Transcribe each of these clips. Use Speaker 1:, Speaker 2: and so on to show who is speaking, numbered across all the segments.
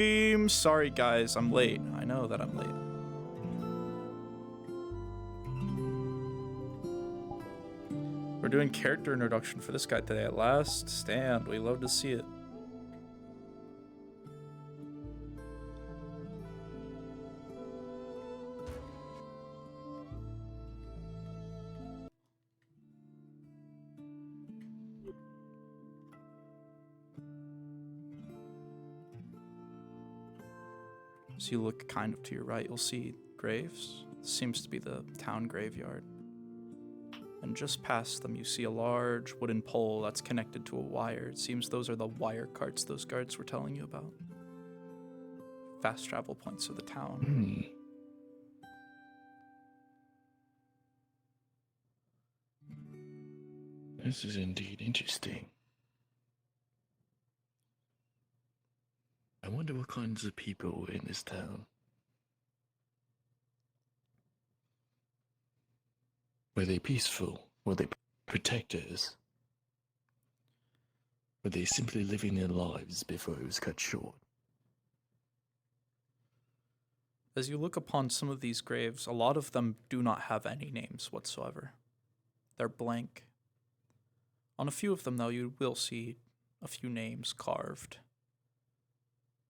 Speaker 1: stream. Sorry, guys, I'm late. I know that I'm late. We're doing character introduction for this guy today at last. Stand, we love to see it. So you look kind of to your right, you'll see graves. This seems to be the town graveyard. And just past them, you see a large wooden pole that's connected to a wire. It seems those are the wire carts those guards were telling you about. Fast travel points of the town.
Speaker 2: This is indeed interesting. I wonder what kinds of people were in this town. Were they peaceful? Were they protectors? Were they simply living their lives before it was cut short?
Speaker 1: As you look upon some of these graves, a lot of them do not have any names whatsoever. They're blank. On a few of them, though, you will see a few names carved.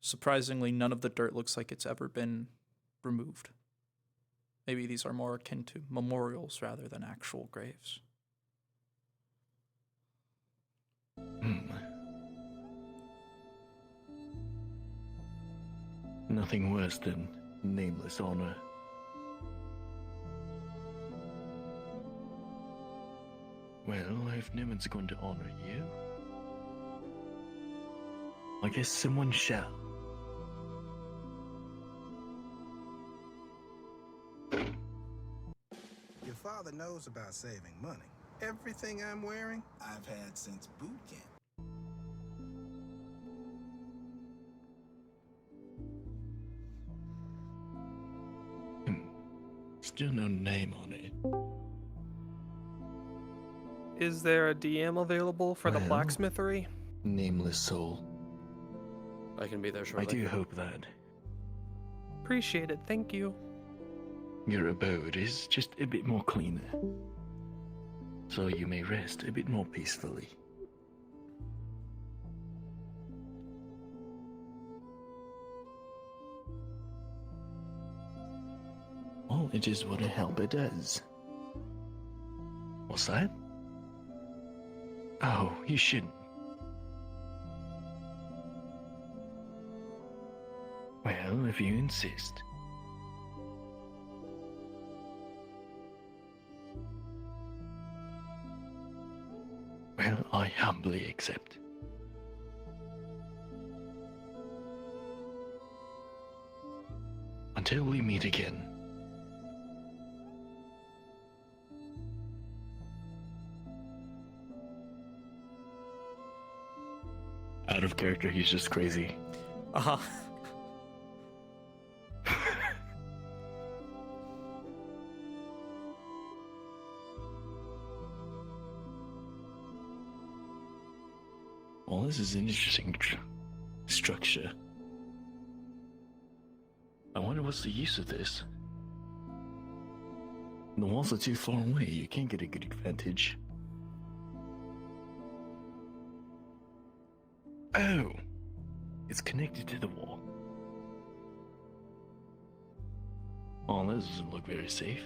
Speaker 1: Surprisingly, none of the dirt looks like it's ever been removed. Maybe these are more akin to memorials rather than actual graves.
Speaker 2: Nothing worse than nameless honor. Well, if no one's going to honor you, I guess someone shall.
Speaker 3: Your father knows about saving money. Everything I'm wearing, I've had since boot camp.
Speaker 2: Still no name on it.
Speaker 4: Is there a DM available for the
Speaker 2: Well,
Speaker 4: blacksmithery?
Speaker 2: Nameless soul.
Speaker 5: I can be there shortly.
Speaker 2: I do hope that
Speaker 4: Appreciate it, thank you.
Speaker 2: your abode is just a bit more cleaner, so you may rest a bit more peacefully. Well, it is what a helper does. What's that? Oh, you shouldn't. Well, if you insist. Well, I humbly accept. Until we meet again. Out of character, he's just crazy.
Speaker 1: Uh-huh.
Speaker 2: Well, this is an interesting structure. I wonder what's the use of this. The walls are too far away, you can't get a good advantage. Oh! It's connected to the wall. Oh, this doesn't look very safe.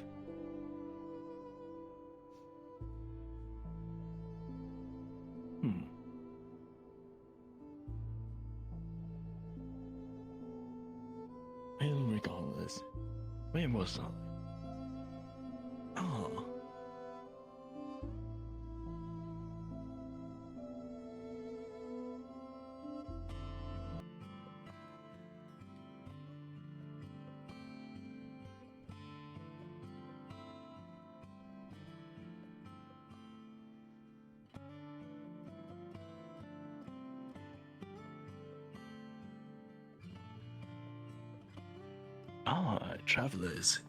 Speaker 2: Well, regardless, where was I? Oh. Ah, travelers.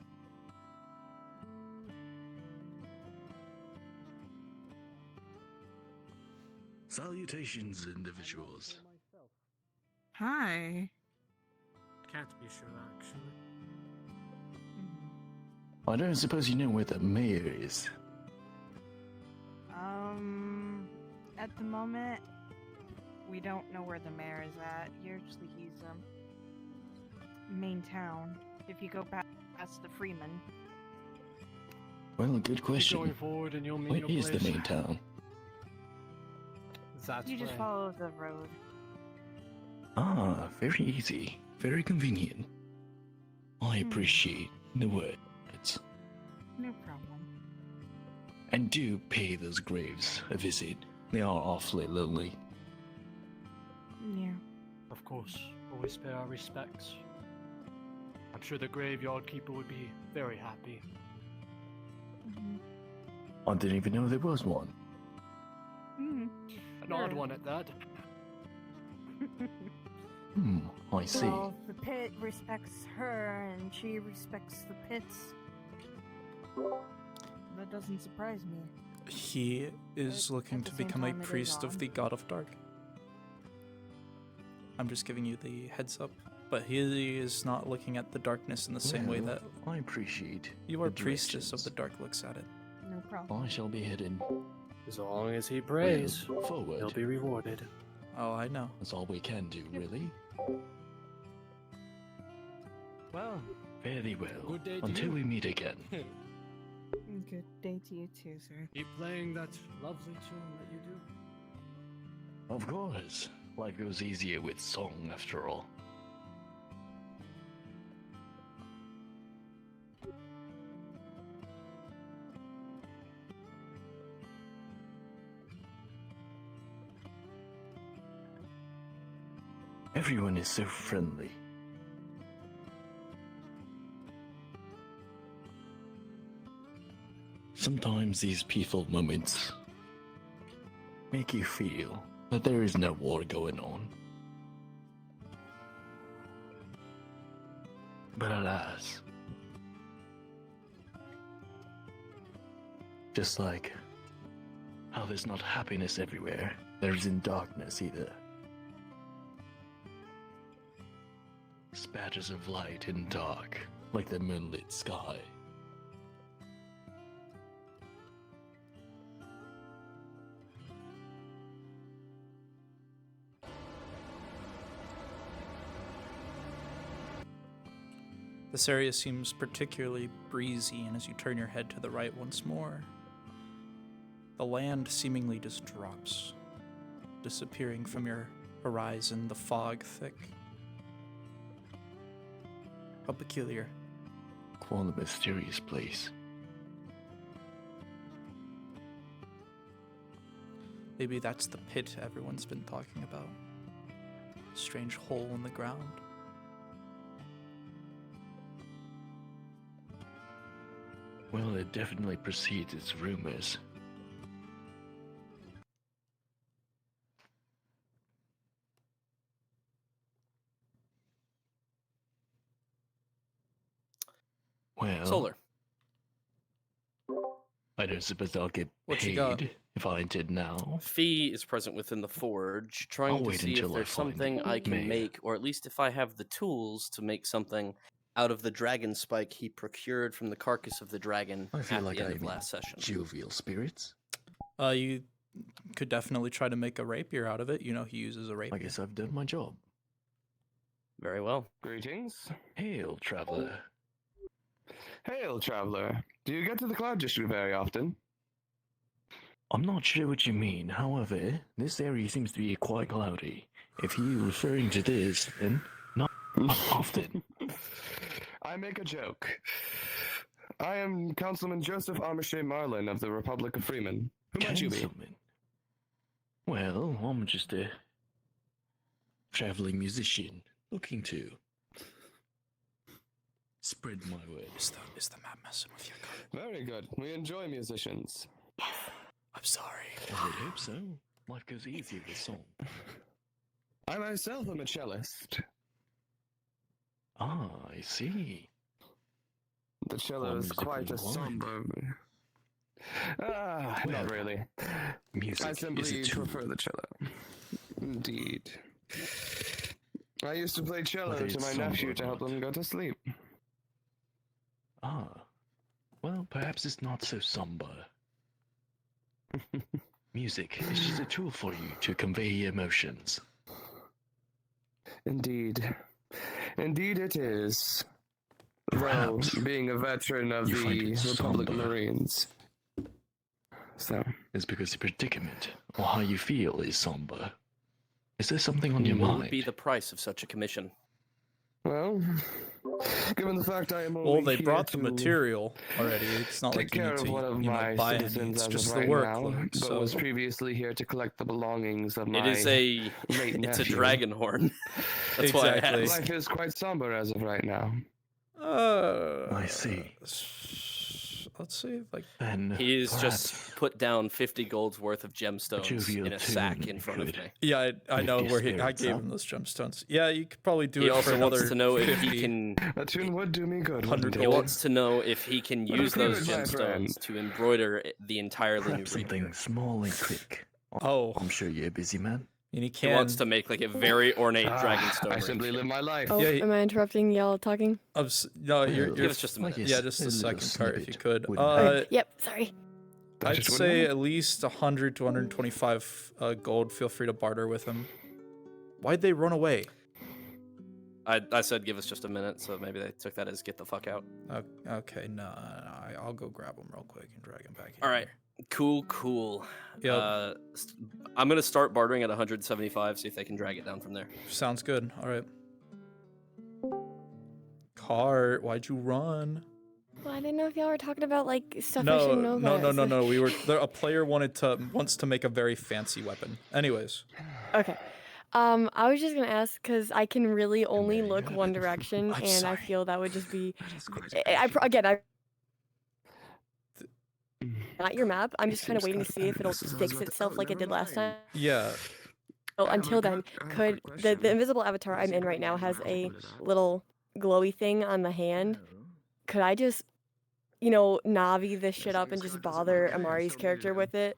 Speaker 2: Salutations, individuals.
Speaker 6: Hi. can't be sure, actually.
Speaker 2: I don't suppose you know where the mayor is.
Speaker 7: At the moment, we don't know where the mayor is at. Usually he's, main town. If you go past the Freeman.
Speaker 2: Well, good
Speaker 6: Keep
Speaker 2: question.
Speaker 6: going forward and you'll meet
Speaker 2: Where
Speaker 6: your
Speaker 2: is the
Speaker 6: place.
Speaker 2: main town?
Speaker 6: That's
Speaker 7: You just
Speaker 6: where-
Speaker 7: follow the road.
Speaker 2: Ah, very easy. Very convenient. I appreciate the words.
Speaker 7: No problem.
Speaker 2: And do pay those graves a visit. They are awfully lonely.
Speaker 7: Yeah.
Speaker 6: Of course, always pay our respects. I'm sure the graveyard keeper would be very happy.
Speaker 7: Mm-hmm.
Speaker 2: I didn't even know there was one.
Speaker 7: Mm-hmm.
Speaker 6: An odd
Speaker 7: Sure.
Speaker 6: one at that.
Speaker 2: I see.
Speaker 7: Well, the pit respects her, and she respects the pits. That doesn't surprise me.
Speaker 1: He is
Speaker 7: But
Speaker 1: looking
Speaker 7: at
Speaker 1: to
Speaker 7: the same
Speaker 1: become a
Speaker 7: time, it is
Speaker 1: priest of
Speaker 7: odd.
Speaker 1: the God of Dark. I'm just giving you the heads up. But he is not looking at the darkness in the same way that
Speaker 2: I appreciate
Speaker 1: you are
Speaker 2: the
Speaker 1: priestess of
Speaker 2: directions.
Speaker 1: the dark looks at it.
Speaker 7: No problem.
Speaker 2: I shall be heading
Speaker 5: As long as he prays,
Speaker 2: well, forward.
Speaker 5: he'll be rewarded.
Speaker 1: Oh, I know.
Speaker 2: That's all we can do, really.
Speaker 6: Well,
Speaker 2: Very well.
Speaker 6: Good day to
Speaker 2: Until
Speaker 6: you.
Speaker 2: we meet again.
Speaker 7: Good day to you too, sir.
Speaker 6: keep playing that lovely tune that you do.
Speaker 2: Of course. Life goes easier with song, after all. Everyone is so friendly. Sometimes these peaceful moments make you feel that there is no war going on. But alas, just like how there's not happiness everywhere, there isn't darkness either. Spatters of light and dark, like the moonlit sky.
Speaker 1: This area seems particularly breezy, and as you turn your head to the right once more, the land seemingly just drops, disappearing from your horizon, the fog thick. How peculiar.
Speaker 2: Quite a mysterious place.
Speaker 1: Maybe that's the pit everyone's been talking about. Strange hole in the ground.
Speaker 2: Well, it definitely precedes its rumors. Well,
Speaker 5: Solar.
Speaker 2: I don't suppose I'll get
Speaker 1: What you got?
Speaker 2: paid if I did now.
Speaker 5: Fee is present within the forge, trying
Speaker 2: I'll
Speaker 5: to
Speaker 2: wait
Speaker 5: see if
Speaker 2: until I
Speaker 5: there's
Speaker 2: find
Speaker 5: something I can
Speaker 2: Maeve.
Speaker 5: make, or at least if I have the tools to make something out of the dragon spike he procured from the carcass of the dragon
Speaker 2: I feel
Speaker 5: at
Speaker 2: like
Speaker 5: the end
Speaker 2: I'm
Speaker 5: of last session.
Speaker 2: jovial spirits.
Speaker 1: You could definitely try to make a rapier out of it. You know he uses a rapier.
Speaker 2: I guess I've done my job.
Speaker 5: Very well.
Speaker 8: Greetings.
Speaker 2: Hail, traveler.
Speaker 8: Hail, traveler. Do you get to the Cloud District very often?
Speaker 2: I'm not sure what you mean. However, this area seems to be quite cloudy. If you're referring to this, then not often.
Speaker 8: I make a joke. I am Councilman Joseph Armistead Marlin of the Republic of Freeman. Who might you be?
Speaker 2: Councilman. Well, I'm just a traveling musician looking to spread my word.
Speaker 1: Is the map messing with you?
Speaker 8: Very good. We enjoy musicians.
Speaker 1: I'm sorry.
Speaker 2: I would hope so. Life goes easier with song.
Speaker 8: I myself am a cellist.
Speaker 2: Ah, I see.
Speaker 8: The cello
Speaker 2: Well,
Speaker 8: is quite a
Speaker 2: musically
Speaker 8: somber.
Speaker 2: Well,
Speaker 8: Not really.
Speaker 2: Music
Speaker 8: I
Speaker 2: is
Speaker 8: simply
Speaker 2: a tool.
Speaker 8: prefer the cello. Indeed. I used to play cello
Speaker 2: Whether
Speaker 8: to
Speaker 2: it's
Speaker 8: my
Speaker 2: somber
Speaker 8: nephew
Speaker 2: or
Speaker 8: to help
Speaker 2: not.
Speaker 8: him go to sleep.
Speaker 2: Ah, well, perhaps it's not so somber. Music is just a tool for you to convey emotions.
Speaker 8: Indeed. Indeed it is. Though,
Speaker 2: Perhaps
Speaker 8: being a veteran of
Speaker 2: you find
Speaker 8: the
Speaker 2: it
Speaker 8: Republic
Speaker 2: somber.
Speaker 8: Marines. So,
Speaker 2: It's because your predicament or how you feel is somber. Is there something on your
Speaker 5: What
Speaker 2: mind?
Speaker 5: would be the price of such a commission?
Speaker 8: well, given the fact I am only
Speaker 1: Well, they
Speaker 8: here
Speaker 1: brought the
Speaker 8: to
Speaker 1: material already. It's not
Speaker 8: take
Speaker 1: like you
Speaker 8: care
Speaker 1: need
Speaker 8: of
Speaker 1: to
Speaker 8: one of
Speaker 1: you know,
Speaker 8: my
Speaker 1: buy any.
Speaker 8: citizens
Speaker 1: It's
Speaker 8: as
Speaker 1: just
Speaker 8: of
Speaker 1: the
Speaker 8: right now,
Speaker 1: workload.
Speaker 8: but
Speaker 1: So
Speaker 8: was previously here to collect the belongings of my
Speaker 5: It is a
Speaker 8: late
Speaker 5: it's a
Speaker 8: nephew.
Speaker 5: dragon horn. That's why I
Speaker 1: Exactly.
Speaker 5: asked.
Speaker 8: Life is quite somber as of right now.
Speaker 2: I see.
Speaker 1: Let's see, like
Speaker 2: Then
Speaker 5: He's
Speaker 2: perhaps
Speaker 5: just put down 50 gold's worth of gemstones
Speaker 2: jovial
Speaker 5: in a sack
Speaker 2: tune
Speaker 5: in front of
Speaker 2: could-
Speaker 5: me.
Speaker 1: yeah, I know
Speaker 2: Lift
Speaker 1: where
Speaker 2: your
Speaker 1: I
Speaker 2: spirits
Speaker 1: gave
Speaker 2: up.
Speaker 1: him those gemstones. Yeah, you could probably do
Speaker 5: He
Speaker 1: it for
Speaker 5: also
Speaker 1: another
Speaker 5: wants to know if
Speaker 1: 50.
Speaker 5: he can.
Speaker 8: A tune would do me good.
Speaker 1: 100
Speaker 8: wouldn't
Speaker 5: He
Speaker 8: it?
Speaker 1: gold.
Speaker 5: wants to know if he can
Speaker 8: What
Speaker 5: use
Speaker 8: a
Speaker 5: those
Speaker 8: good, my friend.
Speaker 5: gemstones to embroider the entirely new
Speaker 2: perhaps something
Speaker 5: rapier.
Speaker 2: small and quick.
Speaker 1: Oh,
Speaker 2: I'm sure you're a busy man.
Speaker 1: and he
Speaker 5: He
Speaker 1: can.
Speaker 5: wants to make like a very ornate dragon
Speaker 8: Ah,
Speaker 5: stone
Speaker 8: I simply
Speaker 5: rapier.
Speaker 8: live my life.
Speaker 9: Oh,
Speaker 1: Yeah, he-
Speaker 9: am I interrupting y'all talking?
Speaker 1: No, you're.
Speaker 2: Well,
Speaker 5: Give us just a minute.
Speaker 1: Yeah, just
Speaker 2: a
Speaker 1: the
Speaker 2: little
Speaker 1: second part if you
Speaker 2: snippet
Speaker 1: could.
Speaker 2: wouldn't hurt.
Speaker 9: Yep, sorry.
Speaker 8: I
Speaker 1: I'd
Speaker 8: just wouldn't
Speaker 1: say
Speaker 8: know.
Speaker 1: at least 100 to 125 gold. Feel free to barter with him. Why'd they run away?
Speaker 5: I said give us just a minute, so maybe they took that as get the fuck out.
Speaker 1: Okay, no, I'll go grab him real quick and drag him back in.
Speaker 5: All right, cool.
Speaker 1: Yep.
Speaker 5: I'm gonna start bartering at 175, see if they can drag it down from there.
Speaker 1: Sounds good. All right. Cart, why'd you run?
Speaker 9: Well, I didn't know if y'all were talking about like stuff I
Speaker 1: No,
Speaker 9: should know about.
Speaker 1: no. We were there. A player wants to make a very fancy weapon. Anyways,
Speaker 9: Okay. I was just gonna ask because I can really only
Speaker 2: there you
Speaker 9: look
Speaker 2: have
Speaker 9: one
Speaker 2: it.
Speaker 9: direction,
Speaker 1: I'm
Speaker 9: and
Speaker 1: sorry.
Speaker 9: I feel that would just be.
Speaker 8: Th-
Speaker 9: Not your map. I'm
Speaker 8: It
Speaker 9: just kind of
Speaker 8: seems
Speaker 9: waiting to see if it'll fix itself like it did last time.
Speaker 1: yeah.
Speaker 9: So until then, could the invisible avatar I'm in right now has a little glowy thing on the hand? Could I just, Navi this shit up and just bother Amari's character with it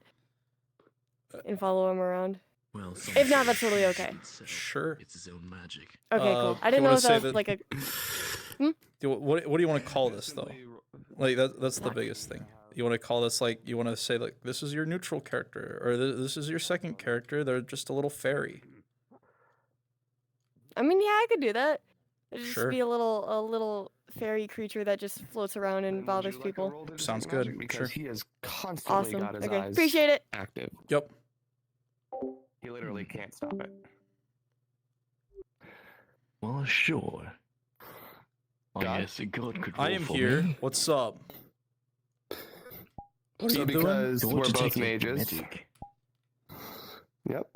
Speaker 9: and follow him around?
Speaker 2: Well,
Speaker 9: If not, that's totally okay.
Speaker 1: Sure.
Speaker 2: It's his own magic.
Speaker 9: Okay,
Speaker 1: Uh,
Speaker 9: cool. I
Speaker 1: do you
Speaker 9: didn't know
Speaker 1: wanna
Speaker 9: if
Speaker 1: say
Speaker 9: that was
Speaker 1: that-
Speaker 9: like a.
Speaker 1: What do you want to call this though? Like that's the
Speaker 9: Not-
Speaker 1: biggest thing. You want to call this like you want to say like this is your neutral character or this is your second character. They're just a little fairy.
Speaker 9: I mean, yeah, I could do that. It'd just
Speaker 1: Sure.
Speaker 9: be a little fairy creature that just floats around and
Speaker 8: would
Speaker 9: bothers
Speaker 8: you like a
Speaker 9: people.
Speaker 8: roll to detect
Speaker 1: Sounds good,
Speaker 8: magic? Because
Speaker 1: sure.
Speaker 8: he has constantly
Speaker 9: Awesome.
Speaker 8: got his
Speaker 9: Okay,
Speaker 8: eyes
Speaker 9: appreciate it.
Speaker 8: active.
Speaker 1: Yep.
Speaker 8: He literally can't stop it.
Speaker 2: Well, sure. I
Speaker 8: God?
Speaker 2: guess a god could
Speaker 1: I
Speaker 2: roll
Speaker 1: am
Speaker 2: for
Speaker 1: here.
Speaker 2: me.
Speaker 1: What's up? What are
Speaker 8: So
Speaker 1: you doing?
Speaker 8: because
Speaker 2: You
Speaker 8: we're
Speaker 2: want to
Speaker 8: both
Speaker 2: take it,
Speaker 8: mages.
Speaker 2: magic.
Speaker 8: Yep.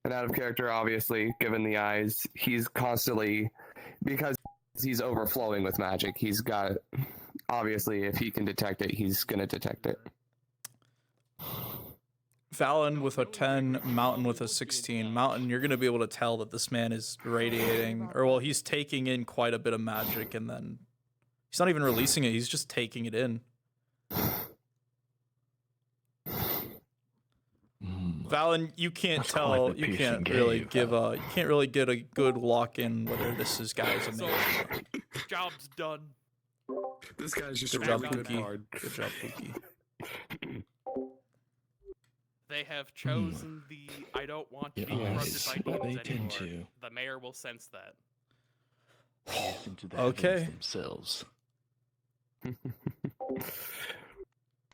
Speaker 8: And out of character, obviously, given the eyes, he's constantly, because he's overflowing with magic, he's got, obviously, if he can detect it, he's going to detect it.
Speaker 1: Fallon with a 10, Mountain with a 16. Mountain, you're going to be able to tell that this man is radiating, or well, he's taking in quite a bit of magic and then he's not even releasing it, he's just taking it in. Valen, you can't
Speaker 2: That's
Speaker 1: tell,
Speaker 2: quite the
Speaker 1: you can't
Speaker 2: piercing
Speaker 1: really
Speaker 2: gaze,
Speaker 1: give a, you can't really get a good lock in whether this is guy's
Speaker 4: So,
Speaker 1: amazing.
Speaker 4: job's done.
Speaker 3: This guy's just
Speaker 1: Good
Speaker 3: really
Speaker 1: job,
Speaker 3: good
Speaker 1: Pookie.
Speaker 3: hard.
Speaker 1: Good job, Pookie.
Speaker 4: They have chosen the I don't want to
Speaker 2: Yeah,
Speaker 4: be corrupted
Speaker 2: yes,
Speaker 4: by
Speaker 2: they
Speaker 4: demons
Speaker 2: tend
Speaker 4: anymore.
Speaker 2: to.
Speaker 4: The mayor will sense that.
Speaker 2: Pierce into the
Speaker 1: Okay.
Speaker 2: heavens themselves.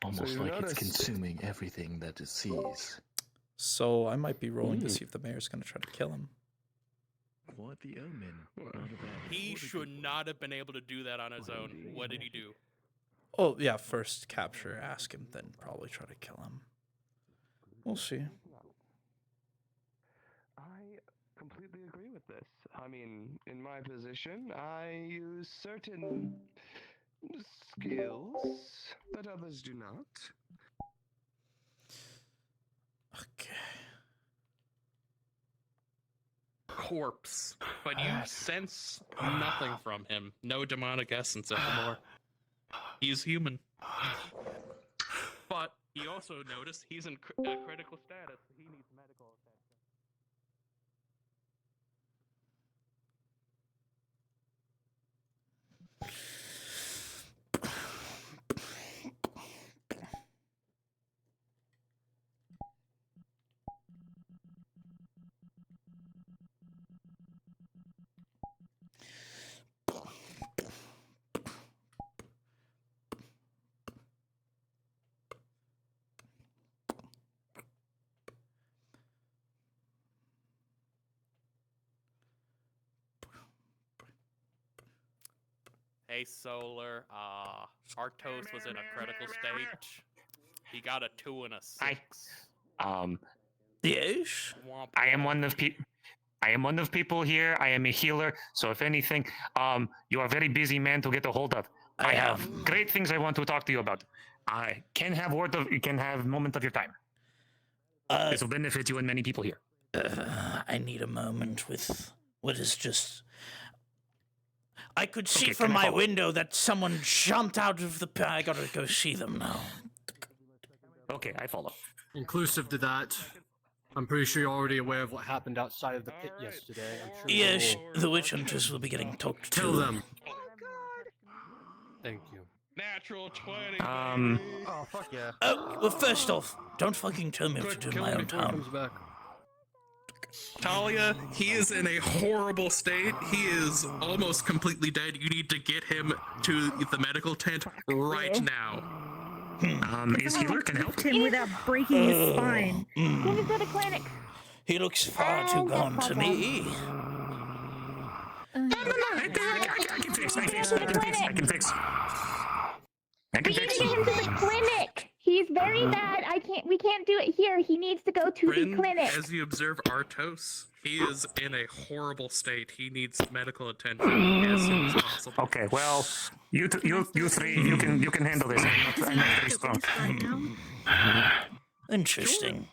Speaker 2: Almost
Speaker 8: you
Speaker 2: like
Speaker 8: notice-
Speaker 2: it's consuming everything that it sees.
Speaker 1: So I might be rolling to see if the mayor's going to try to kill him.
Speaker 2: What the omen? Not a bad
Speaker 4: He
Speaker 2: what a
Speaker 4: should
Speaker 2: good
Speaker 4: not have been able to do that on his own. What did he do?
Speaker 1: Oh, yeah, first capture, ask him, then probably try to kill him. We'll see.
Speaker 8: I completely agree with this. I mean, in my position, I use certain skills that others do not.
Speaker 1: Okay.
Speaker 4: Corpse. But you sense nothing from him. No demonic essence anymore. He's human. But you also notice he's in critical status. He needs medical Hey, Solar. Artos was in a critical state. He got a 2 and a 6.
Speaker 1: Yes.
Speaker 4: Womp
Speaker 2: I am
Speaker 4: womp.
Speaker 2: one of people here. I am a healer. So if anything, you are a very busy man to get a hold of. I have great things I want to talk to you about. I can have moment of your time. This will benefit you and many people here.
Speaker 1: I need a moment with what is just. I could see
Speaker 2: Okay,
Speaker 1: from
Speaker 2: can I
Speaker 1: my
Speaker 2: follow?
Speaker 1: window that someone jumped out of the pit. I gotta go see them now.
Speaker 2: Okay, I follow.
Speaker 6: Inclusive to that, I'm pretty sure you're already aware of what happened outside of the pit yesterday. I'm sure you
Speaker 1: Yes,
Speaker 6: will
Speaker 1: the witch hunters will be getting talked to.
Speaker 6: tell them. Thank you.
Speaker 4: Natural 20.
Speaker 6: Oh, fuck yeah.
Speaker 1: Oh, well, first off, don't fucking tell me what to do in
Speaker 6: Kill
Speaker 1: my
Speaker 6: him
Speaker 1: own
Speaker 6: before he
Speaker 1: town.
Speaker 6: comes back.
Speaker 4: Talia, he is in a horrible state. He is almost completely dead. You need to get him to the medical tent right now.
Speaker 2: Is healer can help?
Speaker 10: Him without breaking his spine.
Speaker 7: Get him to the clinic.
Speaker 1: He looks far too gone to me.
Speaker 2: I can fix.
Speaker 10: We need to get him to the clinic. He's very bad. We can't do it here. He needs to go to the
Speaker 4: Bryn,
Speaker 10: clinic.
Speaker 4: as you observe Artos, he is in a horrible state. He needs medical attention as soon as possible.
Speaker 2: Okay, well, you three, you can handle this. I'm not very strong.
Speaker 1: Interesting.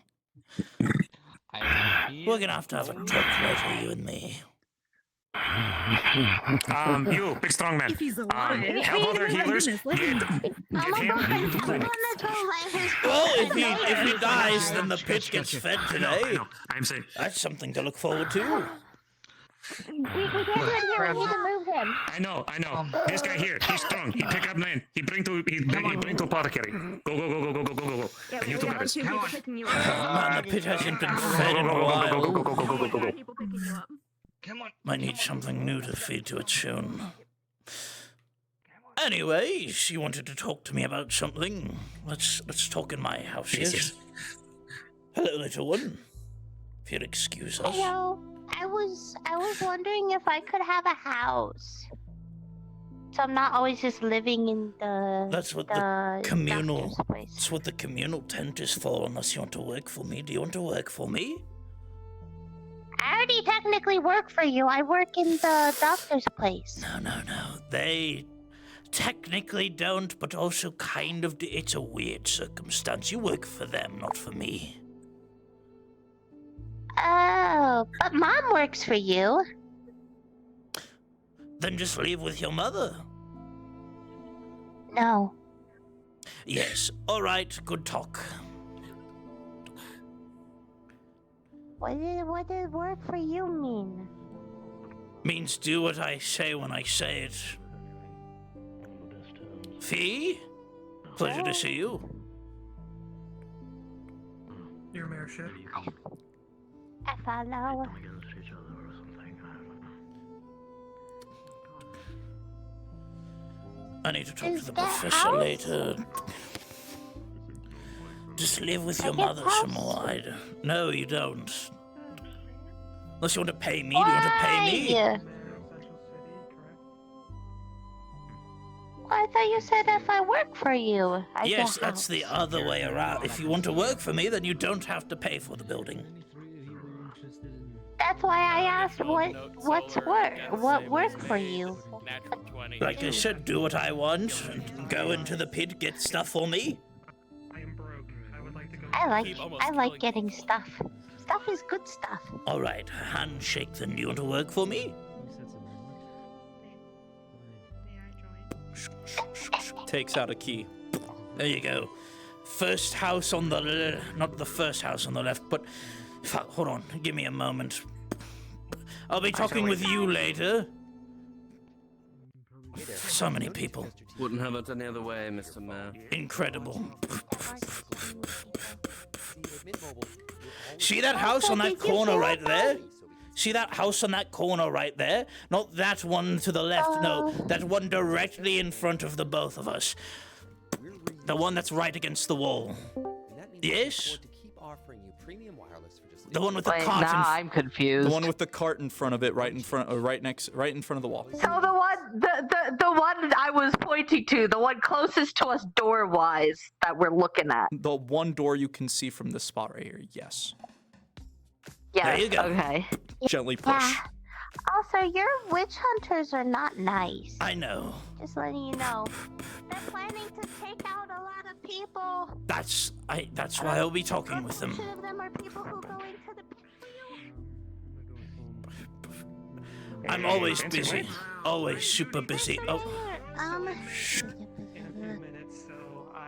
Speaker 1: We're gonna have a talk later, you and me.
Speaker 2: You, big strong man.
Speaker 10: If he's alive.
Speaker 2: Help other healers. Get him into the clinic.
Speaker 1: Well, if he dies, then the pit gets fed
Speaker 2: I
Speaker 1: today.
Speaker 2: know. I'm saying.
Speaker 1: That's something to look forward to.
Speaker 10: We can't do it here. We need to move him.
Speaker 2: I know. This guy here, he's strong. He pick up man. He bring to apothecary. Go.
Speaker 10: Yeah,
Speaker 2: And you
Speaker 10: we
Speaker 2: two
Speaker 10: got
Speaker 2: guys.
Speaker 10: two people picking you up.
Speaker 1: Man, the pit hasn't been fed in a while.
Speaker 2: Go.
Speaker 10: People picking you up.
Speaker 1: I need something new to feed to it soon. Anyways, you wanted to talk to me about something. Let's talk in my house.
Speaker 2: Yes.
Speaker 1: Hello, little one. If you'll excuse us.
Speaker 11: Hello. I was wondering if I could have a house. So I'm not always just living in the
Speaker 1: That's what the communal.
Speaker 11: doctor's place.
Speaker 1: That's what the communal tent is for. Unless you want to work for me. Do you want to work for me?
Speaker 11: I already technically work for you. I work in the doctor's place.
Speaker 1: No. They technically don't, but also kind of. It's a weird circumstance. You work for them, not for me.
Speaker 11: Oh, but Mom works for you.
Speaker 1: Then just leave with your mother.
Speaker 11: No.
Speaker 1: Yes. All right. Good talk.
Speaker 11: What does work for you mean?
Speaker 1: Means do what I say when I say it. Fee? Pleasure to see you.
Speaker 12: Your mayorship.
Speaker 11: I follow.
Speaker 1: I need to talk
Speaker 11: Is
Speaker 1: to the
Speaker 11: that
Speaker 1: professor
Speaker 11: house?
Speaker 1: later. Just live with your
Speaker 11: I get
Speaker 1: mother some
Speaker 11: house?
Speaker 1: more. No, you don't. Unless you want to pay me. Do you want to pay me?
Speaker 11: Why? Well, I thought you said if I work for you, I
Speaker 1: Yes,
Speaker 11: get
Speaker 1: that's the
Speaker 11: house.
Speaker 1: other way around. If you want to work for me, then you don't have to pay for the building.
Speaker 11: That's why I asked what's work? What work for you?
Speaker 4: Natural 20.
Speaker 1: Like I said, do what I want. And go into the pit, get stuff for me.
Speaker 12: I am broke. I would like to go.
Speaker 11: I like getting stuff. Stuff is good stuff.
Speaker 1: All right, handshake then. Do you want to work for me? Takes out a key. There you go. First house on the not the first house on the left, but hold on, give me a moment. I'll be talking with you later. So many people.
Speaker 5: Wouldn't have it any other way, Mr. Mayor.
Speaker 1: Incredible. See that house on that corner right there? See that house on that corner right there? Not that one to the left, no. That one directly in front of the both of us. The one that's right against the wall. Yes?
Speaker 13: To keep offering you premium wireless for just
Speaker 1: The one with the
Speaker 13: Wait,
Speaker 1: cart.
Speaker 13: now I'm confused.
Speaker 1: The one with the cart in front of it, right in front of the wall.
Speaker 13: So the one I was pointing to, the one closest to us door-wise that we're looking at.
Speaker 1: The one door you can see from this spot right here. Yes.
Speaker 13: Yeah.
Speaker 1: There you go.
Speaker 13: Okay.
Speaker 1: Gently push.
Speaker 11: Yeah. Also, your witch hunters are not nice.
Speaker 1: I know.
Speaker 11: Just letting you know. They're planning to take out a lot of people.
Speaker 1: That's why I'll be talking with them.
Speaker 11: Of them are people who go into the
Speaker 1: I'm always busy. Always super busy. Oh.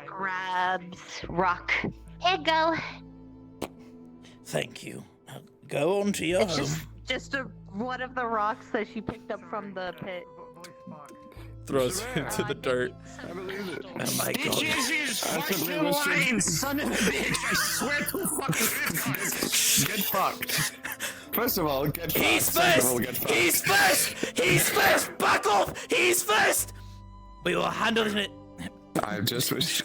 Speaker 13: Grabs rock.
Speaker 11: Here you go.
Speaker 1: Thank you. Now go on to your
Speaker 13: It's
Speaker 1: home.
Speaker 13: just one of the rocks that she picked up from the pit.
Speaker 1: Throws it into the dirt.
Speaker 8: I believe it.
Speaker 1: Oh my god.
Speaker 2: Jesus,
Speaker 8: I
Speaker 2: fucking
Speaker 8: believe it should-
Speaker 2: lying, son of a bitch! I swear to fucking
Speaker 8: Get fucked. First of all, get fucked.
Speaker 1: He's
Speaker 8: Second of all,
Speaker 1: first!
Speaker 8: get fucked.
Speaker 1: He's first! He's first! Back off! He's first! We were handling it.
Speaker 8: I've just wished.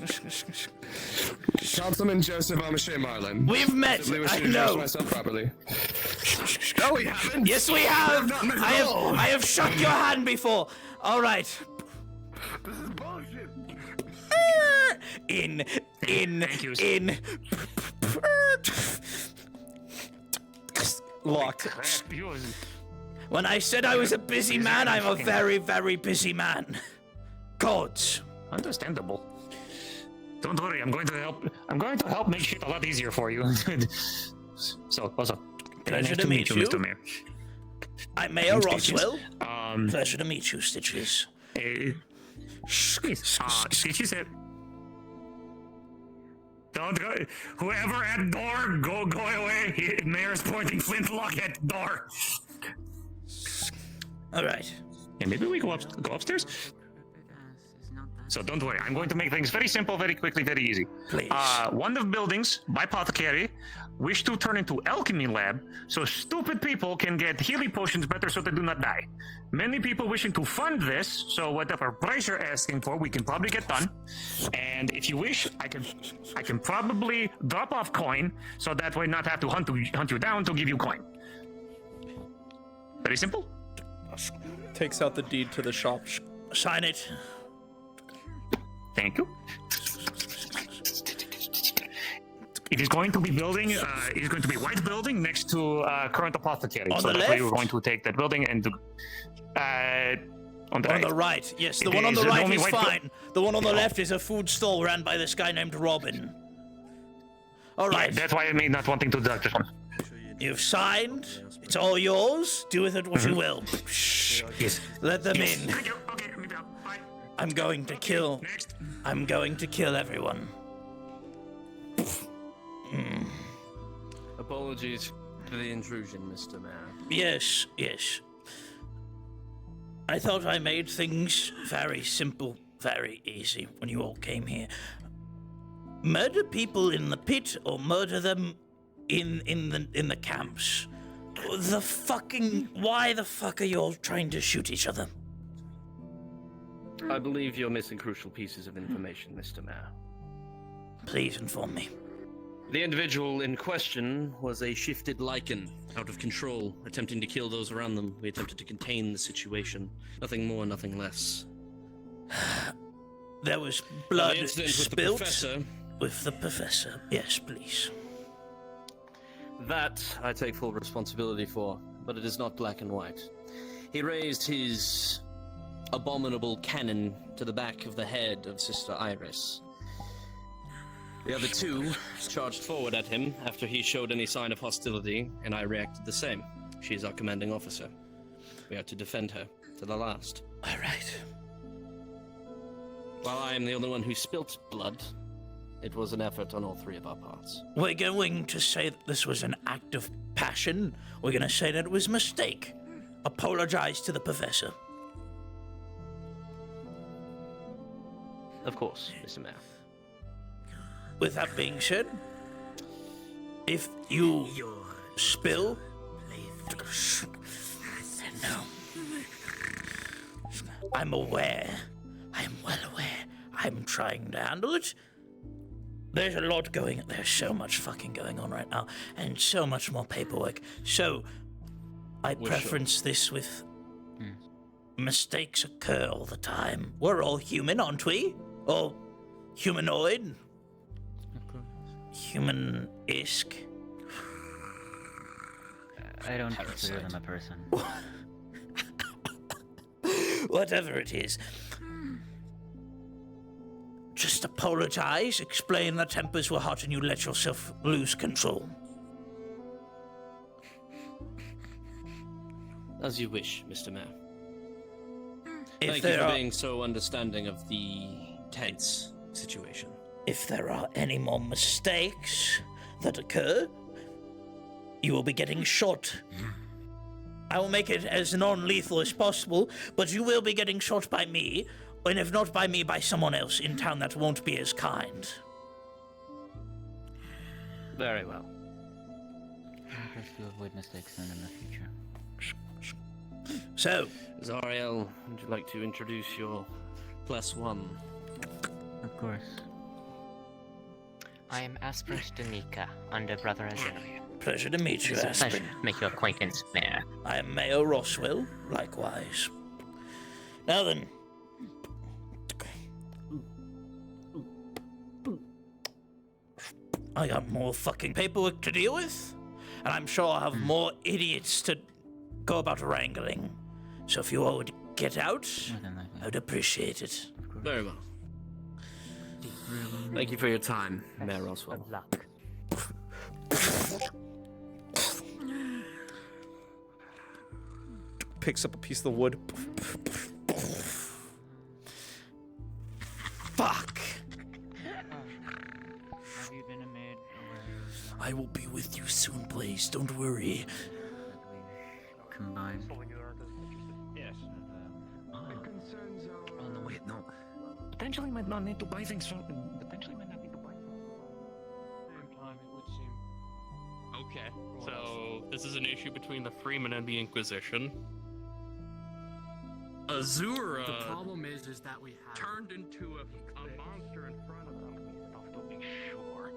Speaker 8: Councilman Joseph Amache Marlin.
Speaker 1: We've met.
Speaker 8: Possibly wish
Speaker 1: I
Speaker 8: to introduce
Speaker 1: know.
Speaker 8: myself properly. No, we haven't.
Speaker 1: Yes, we have. I have shook your hand before. All right.
Speaker 8: This is bullshit.
Speaker 1: In.
Speaker 2: Thank you.
Speaker 1: Locked.
Speaker 2: Crap, you was-
Speaker 1: When I said I was a busy man, I'm a very, very busy man. Gods.
Speaker 2: Understandable. Don't worry, I'm going to help make shit a lot easier for you. So, also,
Speaker 1: Pleasure
Speaker 2: nice
Speaker 1: to meet you.
Speaker 2: Mr. Mayor.
Speaker 1: I'm Mayor
Speaker 2: Stitches.
Speaker 1: Roswell. Pleasure to meet you, Stitches.
Speaker 2: Stitches, don't go. Whoever at door, go away. Mayor's pointing flintlock at door.
Speaker 1: All right.
Speaker 2: Yeah, maybe we go upstairs. So don't worry, I'm going to make things very simple, very quickly, very easy.
Speaker 1: Please.
Speaker 2: One of the buildings, by Apothecary, wish to turn into alchemy lab, so stupid people can get healing potions better so they do not die. Many people wishing to fund this, so whatever price you're asking for, we can probably get done. And if you wish, I can probably drop off coin, so that way not have to hunt you down to give you coin. Very simple.
Speaker 1: Takes out the deed to the shop. Sign it.
Speaker 2: Thank you. It is going to be building. It is going to be white building next to current apothecary.
Speaker 1: On
Speaker 2: so
Speaker 1: the
Speaker 2: that's why
Speaker 1: left?
Speaker 2: we're going to take that building and on the right.
Speaker 1: On the right, yes. The
Speaker 2: It
Speaker 1: one on
Speaker 2: is
Speaker 1: the
Speaker 2: the
Speaker 1: right
Speaker 2: only
Speaker 1: is
Speaker 2: white buil-
Speaker 1: fine. The one on the left is a food stall ran by this guy named Robin. All right.
Speaker 2: Yeah, that's why I made not wanting to deduct this one.
Speaker 1: You've signed. It's all yours. Do with it what you will.
Speaker 2: Yes.
Speaker 1: Let them
Speaker 2: Yes.
Speaker 1: in.
Speaker 2: Thank you. Okay, let me go. Bye.
Speaker 1: I'm going to kill.
Speaker 2: Next.
Speaker 1: I'm going to kill everyone.
Speaker 5: Apologies for the intrusion, Mr. Mayor.
Speaker 1: Yes, yes. I thought I made things very simple, very easy when you all came here. Murder people in the pit or murder them in the camps. Why the fuck are you all trying to shoot each other?
Speaker 5: I believe you're missing crucial pieces of information, Mr. Mayor.
Speaker 1: Please inform me.
Speaker 5: The individual in question was a shifted lichen, out of control, attempting to kill those around them. We attempted to contain the situation. Nothing more, nothing less.
Speaker 1: There was blood
Speaker 5: The incident with the
Speaker 1: spilt
Speaker 5: professor.
Speaker 1: with the professor. Yes, please.
Speaker 5: That I take full responsibility for, but it is not black and white. He raised his abominable cannon to the back of the head of Sister Iris. The other two charged forward at him after he showed any sign of hostility, and I reacted the same. She is our commanding officer. We are to defend her to the last.
Speaker 1: All right.
Speaker 5: While I am the only one who spilt blood, it was an effort on all three of our parts.
Speaker 1: We're going to say that this was an act of passion. We're going to say that it was a mistake. Apologize to the professor.
Speaker 5: Of course, Mr. Mayor.
Speaker 1: With that being said, if you spill... No. I'm aware. I'm well aware. I'm trying to handle it.
Speaker 14: There's a lot going. There's so much fucking going on right now, and so much more paperwork. So, I
Speaker 5: We're
Speaker 14: preference this with mistakes occur all the time. We're all human, aren't we? Or humanoid? Human-esque?
Speaker 15: I don't consider them a person.
Speaker 14: Whatever it is. Just apologize, explain the tempers were hot and you let yourself lose control.
Speaker 5: As you wish, Mr. Mayor.
Speaker 14: If
Speaker 5: Thank you
Speaker 14: there
Speaker 5: for
Speaker 14: are-
Speaker 5: being so understanding of the tense situation.
Speaker 14: If there are any more mistakes that occur, you will be getting shot. I will make it as non-lethal as possible, but you will be getting shot by me, and if not by me, by someone else in town that won't be as kind.
Speaker 15: Very well. I guess to avoid mistakes then in the future.
Speaker 14: So,
Speaker 5: Zariel, would you like to introduce your +1?
Speaker 15: Of course.
Speaker 16: I am Aspirant Danica, under Brother Azir.
Speaker 14: Pleasure to meet you,
Speaker 16: It's a
Speaker 14: Aspen.
Speaker 16: pleasure to make your acquaintance, Mayor.
Speaker 14: I am Mayor Roswell, likewise. Now then. I got more fucking paperwork to deal with, and I'm sure I'll have more idiots to go about wrangling. So if you all would get out, I'd appreciate it.
Speaker 5: Very well. Thank you for your time, Mayor Roswell.
Speaker 16: Good luck.
Speaker 1: Picks up a piece of the wood. Fuck!
Speaker 15: Have you been made aware
Speaker 14: I will be with you soon, please. Don't worry.
Speaker 15: combined?
Speaker 12: Yes.
Speaker 2: Oh no, wait, no. Potentially might not need to buy things from. Potentially might not need to buy.
Speaker 6: Same time, it would seem.
Speaker 4: Okay, so this is an issue between the Freeman and the Inquisition. Azura
Speaker 17: The problem is that we have
Speaker 4: turned into a monster in front of them. Enough to be sure.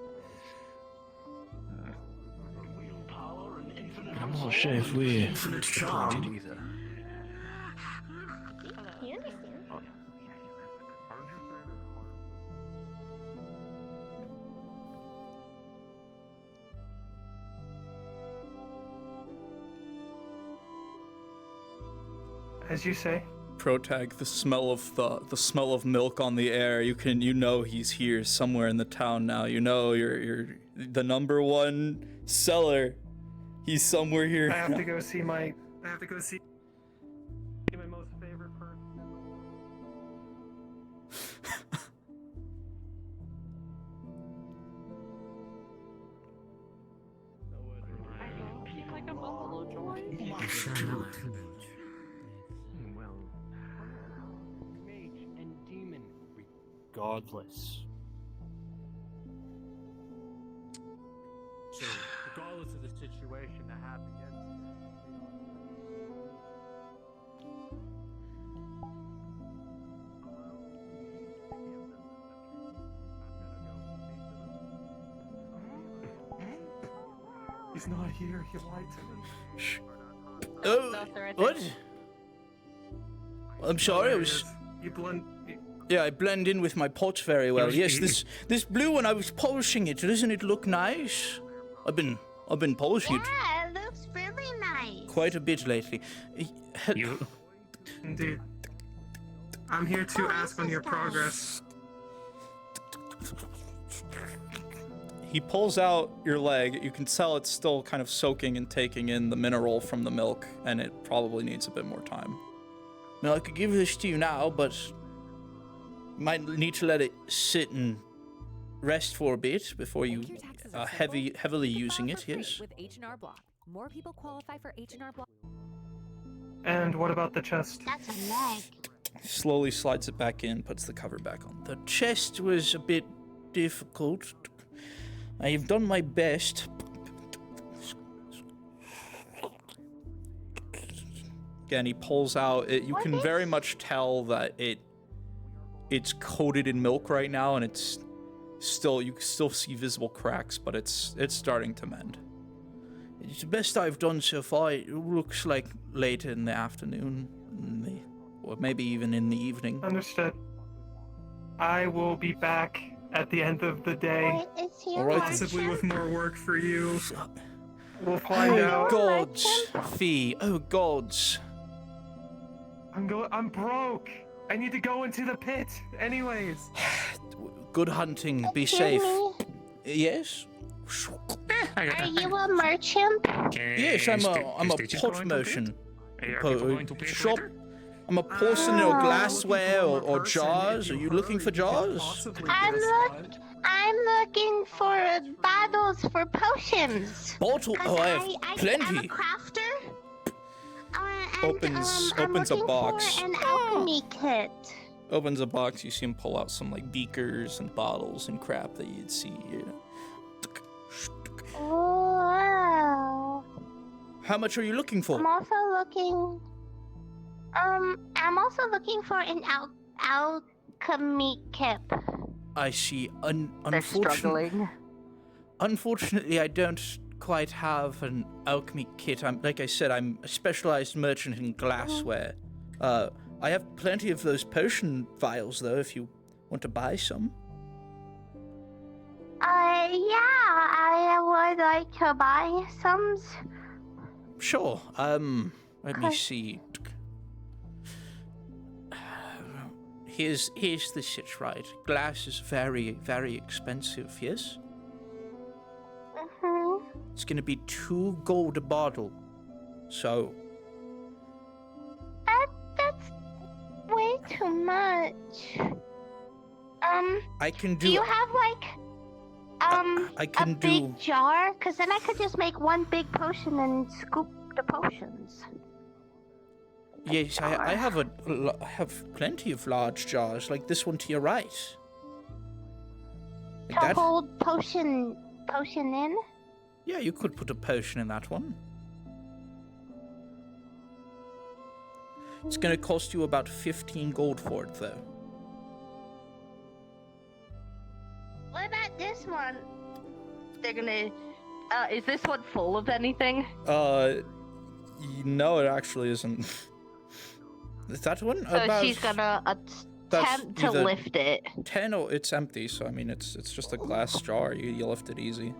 Speaker 17: I'm not sure if we're
Speaker 2: Infinite charm.
Speaker 17: either.
Speaker 12: As you say.
Speaker 1: Protag, the smell of milk on the air. You know he's here somewhere in the town now. You know you're the number one seller. He's somewhere here.
Speaker 12: I have to go see my most favorite person.
Speaker 7: Like a buffalo joy.
Speaker 6: Mage and demon, regardless. So, regardless of the situation that happened
Speaker 12: He's not here. He lied to me.
Speaker 1: Shh. Oh, what? I'm sorry. I was.
Speaker 12: You blend.
Speaker 1: Yeah, I blend in with my pots very well.
Speaker 12: You're-
Speaker 1: Yes, this blue one. I was polishing it. Doesn't it look nice? I've been polishing it
Speaker 11: Yeah, it looks really nice.
Speaker 1: quite a bit lately.
Speaker 2: You.
Speaker 12: Indeed. I'm here to ask on your progress.
Speaker 1: He pulls out your leg. You can tell it's still kind of soaking and taking in the mineral from the milk, and it probably needs a bit more time. Now, I could give this to you now, but you might need to let it sit and rest for a bit before you heavily using it. Yes.
Speaker 18: With H&R Block. More people qualify for H&R Block.
Speaker 12: And what about the chest?
Speaker 11: That's a leg.
Speaker 1: Slowly slides it back in, puts the cover back on. The chest was a bit difficult. I've done my best. Again, he pulls out. You can very much tell that it's coated in milk right now, and it's Still, you can still see visible cracks, but it's starting to mend.
Speaker 14: It's the best I've done so far. It looks like late in the afternoon, or maybe even in the evening.
Speaker 12: Understood. I will be back at the end of the day, possibly with more work for you. We'll find out.
Speaker 14: Oh gods, Fee! Oh gods!
Speaker 12: I'm broke. I need to go into the pit, anyways.
Speaker 14: Good hunting. Be safe. Yes.
Speaker 11: Are you a merchant?
Speaker 14: Yes, I'm a pot merchant. Shop. I'm a porcelain or glassware or jars. Are you looking for jars?
Speaker 11: I'm looking for bottles for potions.
Speaker 14: Bottle? Oh, I have
Speaker 11: I'm
Speaker 14: plenty.
Speaker 11: a crafter.
Speaker 1: Opens a box.
Speaker 11: For an alchemy kit.
Speaker 1: Opens a box. You see him pull out some like beakers and bottles and crap that you'd see.
Speaker 11: Wow.
Speaker 14: How much are you looking for?
Speaker 11: I'm also looking for an alchemy kit.
Speaker 14: I see.
Speaker 13: They're struggling.
Speaker 14: Unfortunately, I don't quite have an alchemy kit. Like I said, I'm a specialized merchant in glassware. I have plenty of those potion vials, though, if you want to buy some.
Speaker 11: Yeah, I would like to buy some.
Speaker 14: Sure. Let me see. Here's the sitch, right? Glass is very, very expensive, yes? It's gonna be 2 gold a bottle. So...
Speaker 11: That's way too much.
Speaker 14: I can do...
Speaker 11: Do you have, like,
Speaker 14: I can
Speaker 11: a big jar? Because then I could just make one big potion and scoop the potions.
Speaker 14: Yes, I have I have plenty of large jars, like this one to your right. Like
Speaker 11: To hold potion in?
Speaker 14: Yeah, you could put a potion in that one. It's gonna cost you about 15 gold for it, though.
Speaker 11: What about this one?
Speaker 13: They're gonna. Is this one full of anything?
Speaker 1: No, it actually isn't.
Speaker 14: Is that one?
Speaker 13: So she's gonna attempt to lift it.
Speaker 1: 10 or it's empty, so I mean it's just a glass jar. You lift it easy.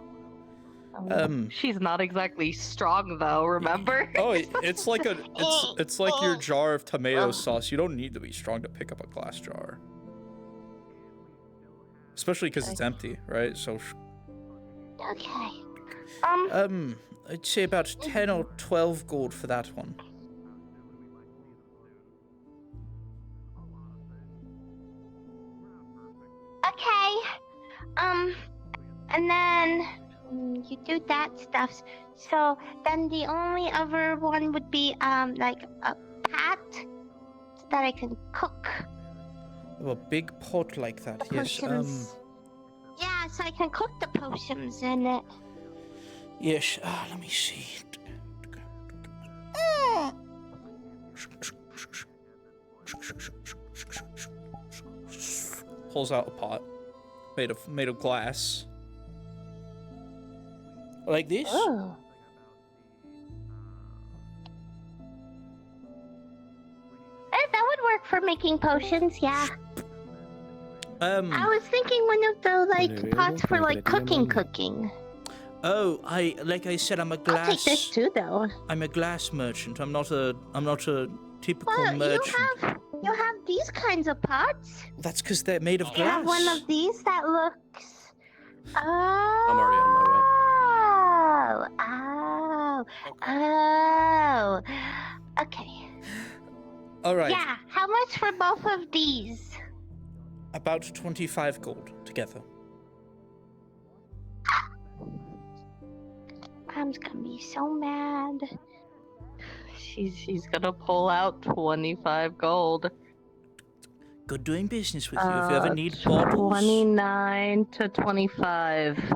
Speaker 13: She's not exactly strong though, remember?
Speaker 1: Oh, it's like it's like your jar of tomato sauce. You don't need to be strong to pick up a glass jar. Especially because it's empty, right? So
Speaker 11: Okay.
Speaker 14: I'd say about 10 or 12 gold for that one.
Speaker 11: Okay. And then you do that stuff. So then the only other one would be like a pot so that I can cook.
Speaker 14: Oh, a big pot like that. Yes.
Speaker 11: Potions. Yeah, so I can cook the potions in it.
Speaker 14: Yes. Let me see.
Speaker 1: pulls out a pot made of glass.
Speaker 14: Like this?
Speaker 11: Oh. That would work for making potions, yeah. I was thinking one of the pots for like cooking.
Speaker 14: Oh, like I said, I'm a glass.
Speaker 11: I'll take this too, though.
Speaker 14: I'm a glass merchant. I'm not a typical merchant.
Speaker 11: You have these kinds of pots.
Speaker 14: That's because they're made of
Speaker 11: You
Speaker 14: glass.
Speaker 11: have one of these that looks. Oh.
Speaker 8: I'm already on my way.
Speaker 11: Oh. Okay.
Speaker 1: All right.
Speaker 11: Yeah. How much for both of these?
Speaker 14: About 25 gold together.
Speaker 11: Mom's gonna be so mad.
Speaker 13: She's gonna pull out 25 gold.
Speaker 14: Good doing business with you. If you ever need bottles.
Speaker 13: 29 to 25.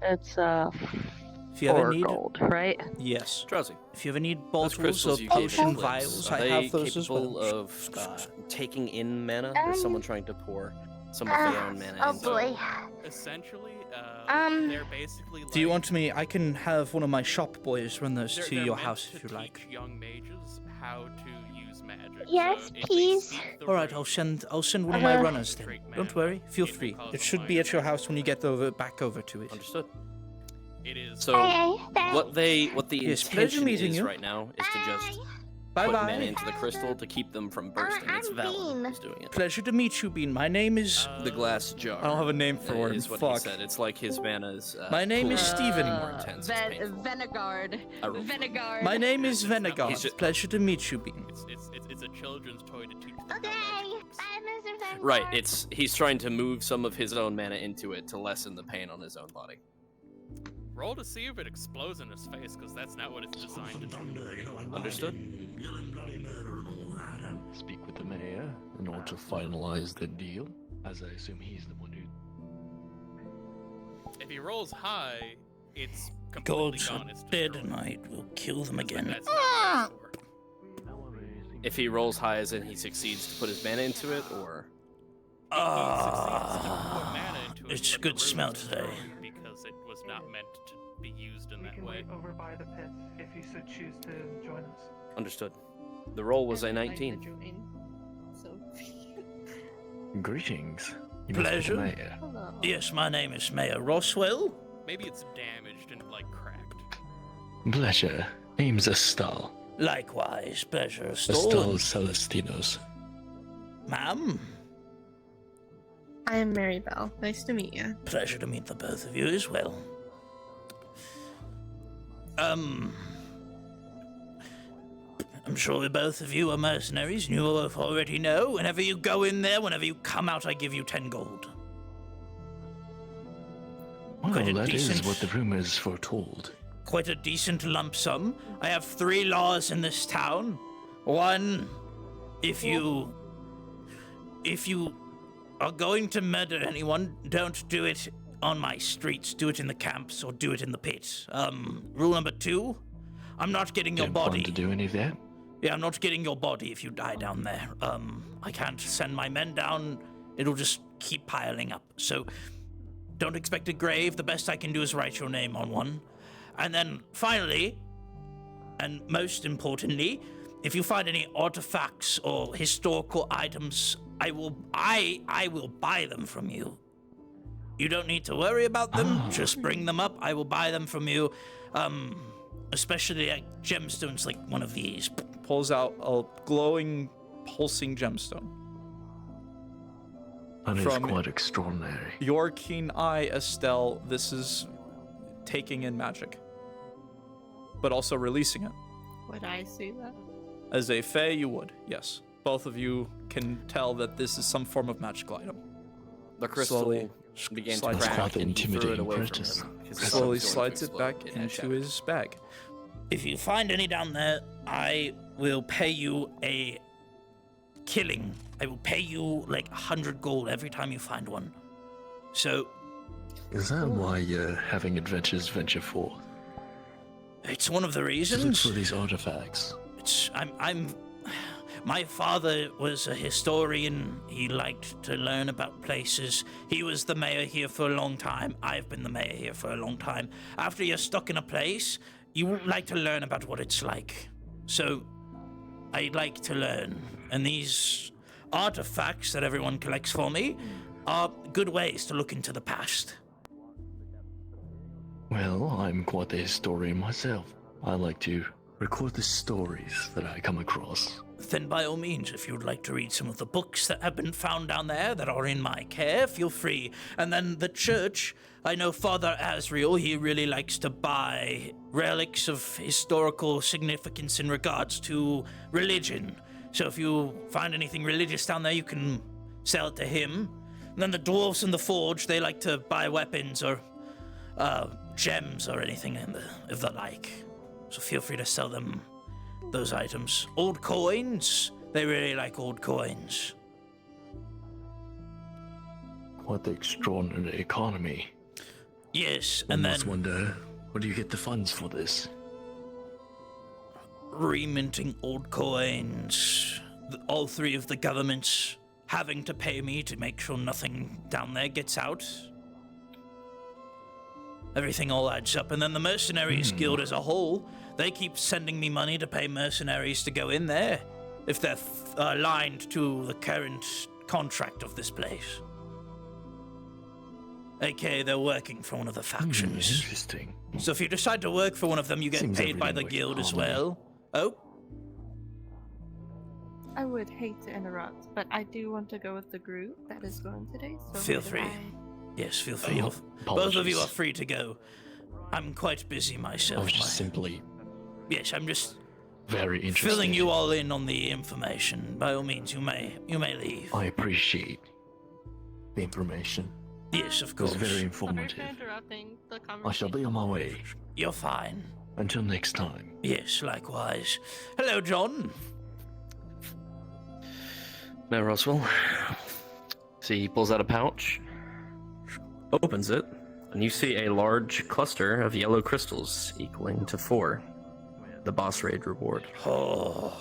Speaker 13: It's
Speaker 14: if you ever
Speaker 13: 4
Speaker 14: need
Speaker 13: gold, right?
Speaker 14: Yes.
Speaker 8: Drowsy.
Speaker 14: If you ever need bottles
Speaker 8: crystals
Speaker 14: or
Speaker 8: you gave
Speaker 14: potion
Speaker 8: me,
Speaker 14: vials,
Speaker 8: are
Speaker 14: I
Speaker 8: they
Speaker 14: have those as
Speaker 8: capable
Speaker 14: well.
Speaker 8: of taking in mana? Or is someone trying to pour?
Speaker 5: some of their own mana
Speaker 11: Oh
Speaker 5: into
Speaker 11: boy.
Speaker 5: it.
Speaker 4: Essentially,
Speaker 11: Um,
Speaker 4: they're basically like...
Speaker 1: Do you want me? I can have one of my shop boys run those to
Speaker 4: they're
Speaker 1: your
Speaker 4: meant
Speaker 1: house
Speaker 4: to
Speaker 1: if you like.
Speaker 4: teach young mages how to use magic.
Speaker 11: Yes,
Speaker 4: so if they
Speaker 11: please.
Speaker 4: speak the
Speaker 1: All right,
Speaker 4: room,
Speaker 1: I'll send one of my
Speaker 11: Uh-huh.
Speaker 1: runners then. Don't worry, feel free. It should be at your house when you get back over to it.
Speaker 5: Understood.
Speaker 4: it is...
Speaker 5: So what the
Speaker 1: Yes, pleasure
Speaker 5: intention
Speaker 1: meeting
Speaker 5: is
Speaker 1: you.
Speaker 5: right now is to just
Speaker 1: Bye
Speaker 5: put
Speaker 1: bye.
Speaker 5: mana into the crystal to keep them from bursting. It's Valor who's doing it.
Speaker 1: Pleasure to meet you, Bean. My name is.
Speaker 5: The glass jar.
Speaker 1: I don't have a name for him.
Speaker 5: Is what
Speaker 1: Fuck.
Speaker 5: he said. It's like his mana's.
Speaker 1: My name is Steven.
Speaker 5: More intense.
Speaker 10: Venegard. Venegard.
Speaker 1: My name is Venegard.
Speaker 5: He's just-
Speaker 1: Pleasure to meet you, Bean.
Speaker 4: It's a children's toy to teach them.
Speaker 11: Okay. Bye, Mr. Vanguard.
Speaker 5: Right. He's trying to move some of his own mana into it to lessen the pain on his own body.
Speaker 4: Roll to see if it explodes in his face, because that's not what it's designed to do.
Speaker 5: Understood.
Speaker 17: Speak with the mayor in order to finalize the deal, as I assume he's the one who.
Speaker 4: If he rolls high, it's completely
Speaker 14: Gods
Speaker 4: gone.
Speaker 14: are
Speaker 4: It's
Speaker 14: dead, and I will kill them again.
Speaker 4: That's not
Speaker 5: If he rolls high as in he succeeds to put his mana into it, or
Speaker 14: It's a good smell today.
Speaker 4: because it was not meant to be used in
Speaker 12: We
Speaker 4: that
Speaker 12: can
Speaker 4: way.
Speaker 12: wait over by the pit if you so choose to join us.
Speaker 5: understood. The roll was a 19.
Speaker 17: Greetings. You must be the
Speaker 14: Pleasure.
Speaker 17: mayor.
Speaker 14: Yes, my name is Mayor Roswell.
Speaker 4: Maybe it's damaged and like cracked.
Speaker 17: Pleasure. Name's Estal.
Speaker 14: Likewise, pleasure,
Speaker 17: Estal
Speaker 14: Stall.
Speaker 17: Celestinos.
Speaker 14: Ma'am,
Speaker 19: I am Mary Bell. Nice to meet you.
Speaker 14: pleasure to meet the both of you as well. I'm sure the both of you are mercenaries, and you both already know. Whenever you go in there, whenever you come out, I give you 10 gold.
Speaker 17: Well,
Speaker 14: Quite a
Speaker 17: that is
Speaker 14: decent-
Speaker 17: what the rumors foretold.
Speaker 14: Quite a decent lump sum. I have 3 laws in this town. One, if you are going to murder anyone, don't do it on my streets. Do it in the camps or do it in the pit. Rule number 2, I'm not getting your
Speaker 17: Don't plan
Speaker 14: body.
Speaker 17: to do any of that?
Speaker 14: Yeah, I'm not getting your body if you die down there. I can't send my men down. It'll just keep piling up. So don't expect a grave. The best I can do is write your name on one. And then finally, and most importantly, if you find any artifacts or historical items, I will buy them from you. You don't need to worry about them. Just bring them up. I will buy them from you. Especially like gemstones like one of these.
Speaker 1: Pulls out a glowing, pulsing gemstone.
Speaker 17: That is
Speaker 1: From-
Speaker 17: quite extraordinary.
Speaker 1: Your keen eye, Estelle, this is taking in magic, but also releasing it.
Speaker 19: Would I see that?
Speaker 1: As a fae, you would, yes. Both of you can tell that this is some form of magical item.
Speaker 5: The crystal
Speaker 1: Slowly
Speaker 5: began to
Speaker 1: slides
Speaker 17: That's
Speaker 1: back.
Speaker 17: quite the
Speaker 5: and he threw it
Speaker 17: intimidating
Speaker 5: away from
Speaker 17: practice.
Speaker 5: him. His
Speaker 1: Slowly
Speaker 5: son's going
Speaker 1: slides
Speaker 5: to
Speaker 1: it back
Speaker 5: explode. It had
Speaker 1: into
Speaker 5: shattered.
Speaker 1: his bag.
Speaker 14: If you find any down there, I will pay you a killing. I will pay you like 100 gold every time you find one. So
Speaker 17: Is that why you're having adventures venture forth?
Speaker 14: it's one of the
Speaker 17: To look
Speaker 14: reasons.
Speaker 17: for these artifacts.
Speaker 14: My father was a historian. He liked to learn about places. He was the mayor here for a long time. I've been the mayor here for a long time. After you're stuck in a place, you like to learn about what it's like. So, I like to learn. And these artifacts that everyone collects for me are good ways to look into the past.
Speaker 17: Well, I'm quite the historian myself. I like to record the stories that I come across.
Speaker 14: Then by all means, if you'd like to read some of the books that have been found down there that are in my care, feel free. And then the church, I know Father Asriel, he really likes to buy relics of historical significance in regards to religion. So if you find anything religious down there, you can sell it to him. And then the dwarves in the forge, they like to buy weapons or gems or anything of the like. So feel free to sell them those items. Old coins, they really like old coins.
Speaker 17: What the extraordinary economy.
Speaker 14: Yes,
Speaker 17: One
Speaker 14: and
Speaker 17: must
Speaker 14: then
Speaker 17: wonder, where do you get the funds for this?
Speaker 14: reminting old coins. All 3 of the governments having to pay me to make sure nothing down there gets out. Everything all adds up, and then the Mercenaries Guild as a whole, they keep sending me money to pay mercenaries to go in there, if they're aligned to the current contract of this place. AKA, they're working for one of the factions.
Speaker 17: Interesting.
Speaker 14: So if you decide to work for one of them, you get
Speaker 17: Seems
Speaker 14: paid by the
Speaker 17: everything
Speaker 14: guild
Speaker 17: like
Speaker 14: as
Speaker 17: harmony.
Speaker 14: well. Oh?
Speaker 19: I would hate to interrupt, but I do want to go with the group that is going today. So
Speaker 14: Feel
Speaker 19: maybe
Speaker 14: free. Yes, feel free.
Speaker 17: Oh,
Speaker 14: Both of you
Speaker 17: apologies.
Speaker 14: are free to go. I'm quite busy
Speaker 17: I
Speaker 14: myself.
Speaker 17: was just simply
Speaker 14: Yes, I'm just
Speaker 17: very interested.
Speaker 14: filling you all in on the information. By all means, you may leave.
Speaker 17: I appreciate the information.
Speaker 14: Yes, of
Speaker 17: It was
Speaker 14: course.
Speaker 17: very
Speaker 19: Sorry
Speaker 17: informative.
Speaker 19: for interrupting the conversation.
Speaker 17: I shall be on my way.
Speaker 14: You're fine.
Speaker 17: Until next time.
Speaker 14: Yes, likewise. Hello, John.
Speaker 5: Mayor Roswell. See, he pulls out a pouch, opens it, and you see a large cluster of yellow crystals equaling to 4. The boss raid reward.
Speaker 14: Oh.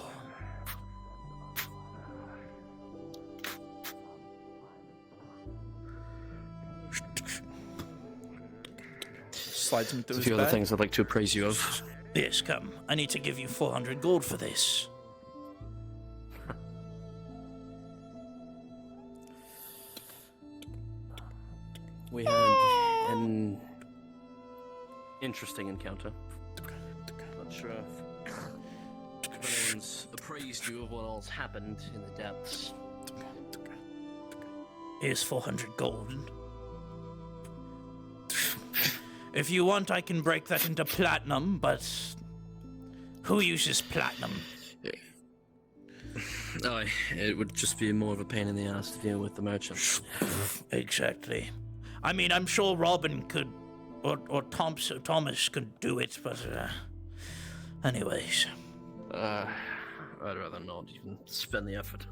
Speaker 1: Slides him through
Speaker 5: There's a
Speaker 1: his
Speaker 5: few other
Speaker 1: bag.
Speaker 5: things I'd like to appraise you of.
Speaker 14: Yes, come. I need to give you 400 gold for this.
Speaker 5: We had an interesting encounter. Not sure if anyone's appraised you of what all's happened in the depths.
Speaker 14: Here's 400 gold. If you want, I can break that into platinum, but who uses platinum?
Speaker 5: No, it would just be more of a pain in the ass to deal with the merchant.
Speaker 14: Exactly. I mean, I'm sure Robin could, or Thomas could do it, but anyways.
Speaker 5: I'd rather not even spend the effort.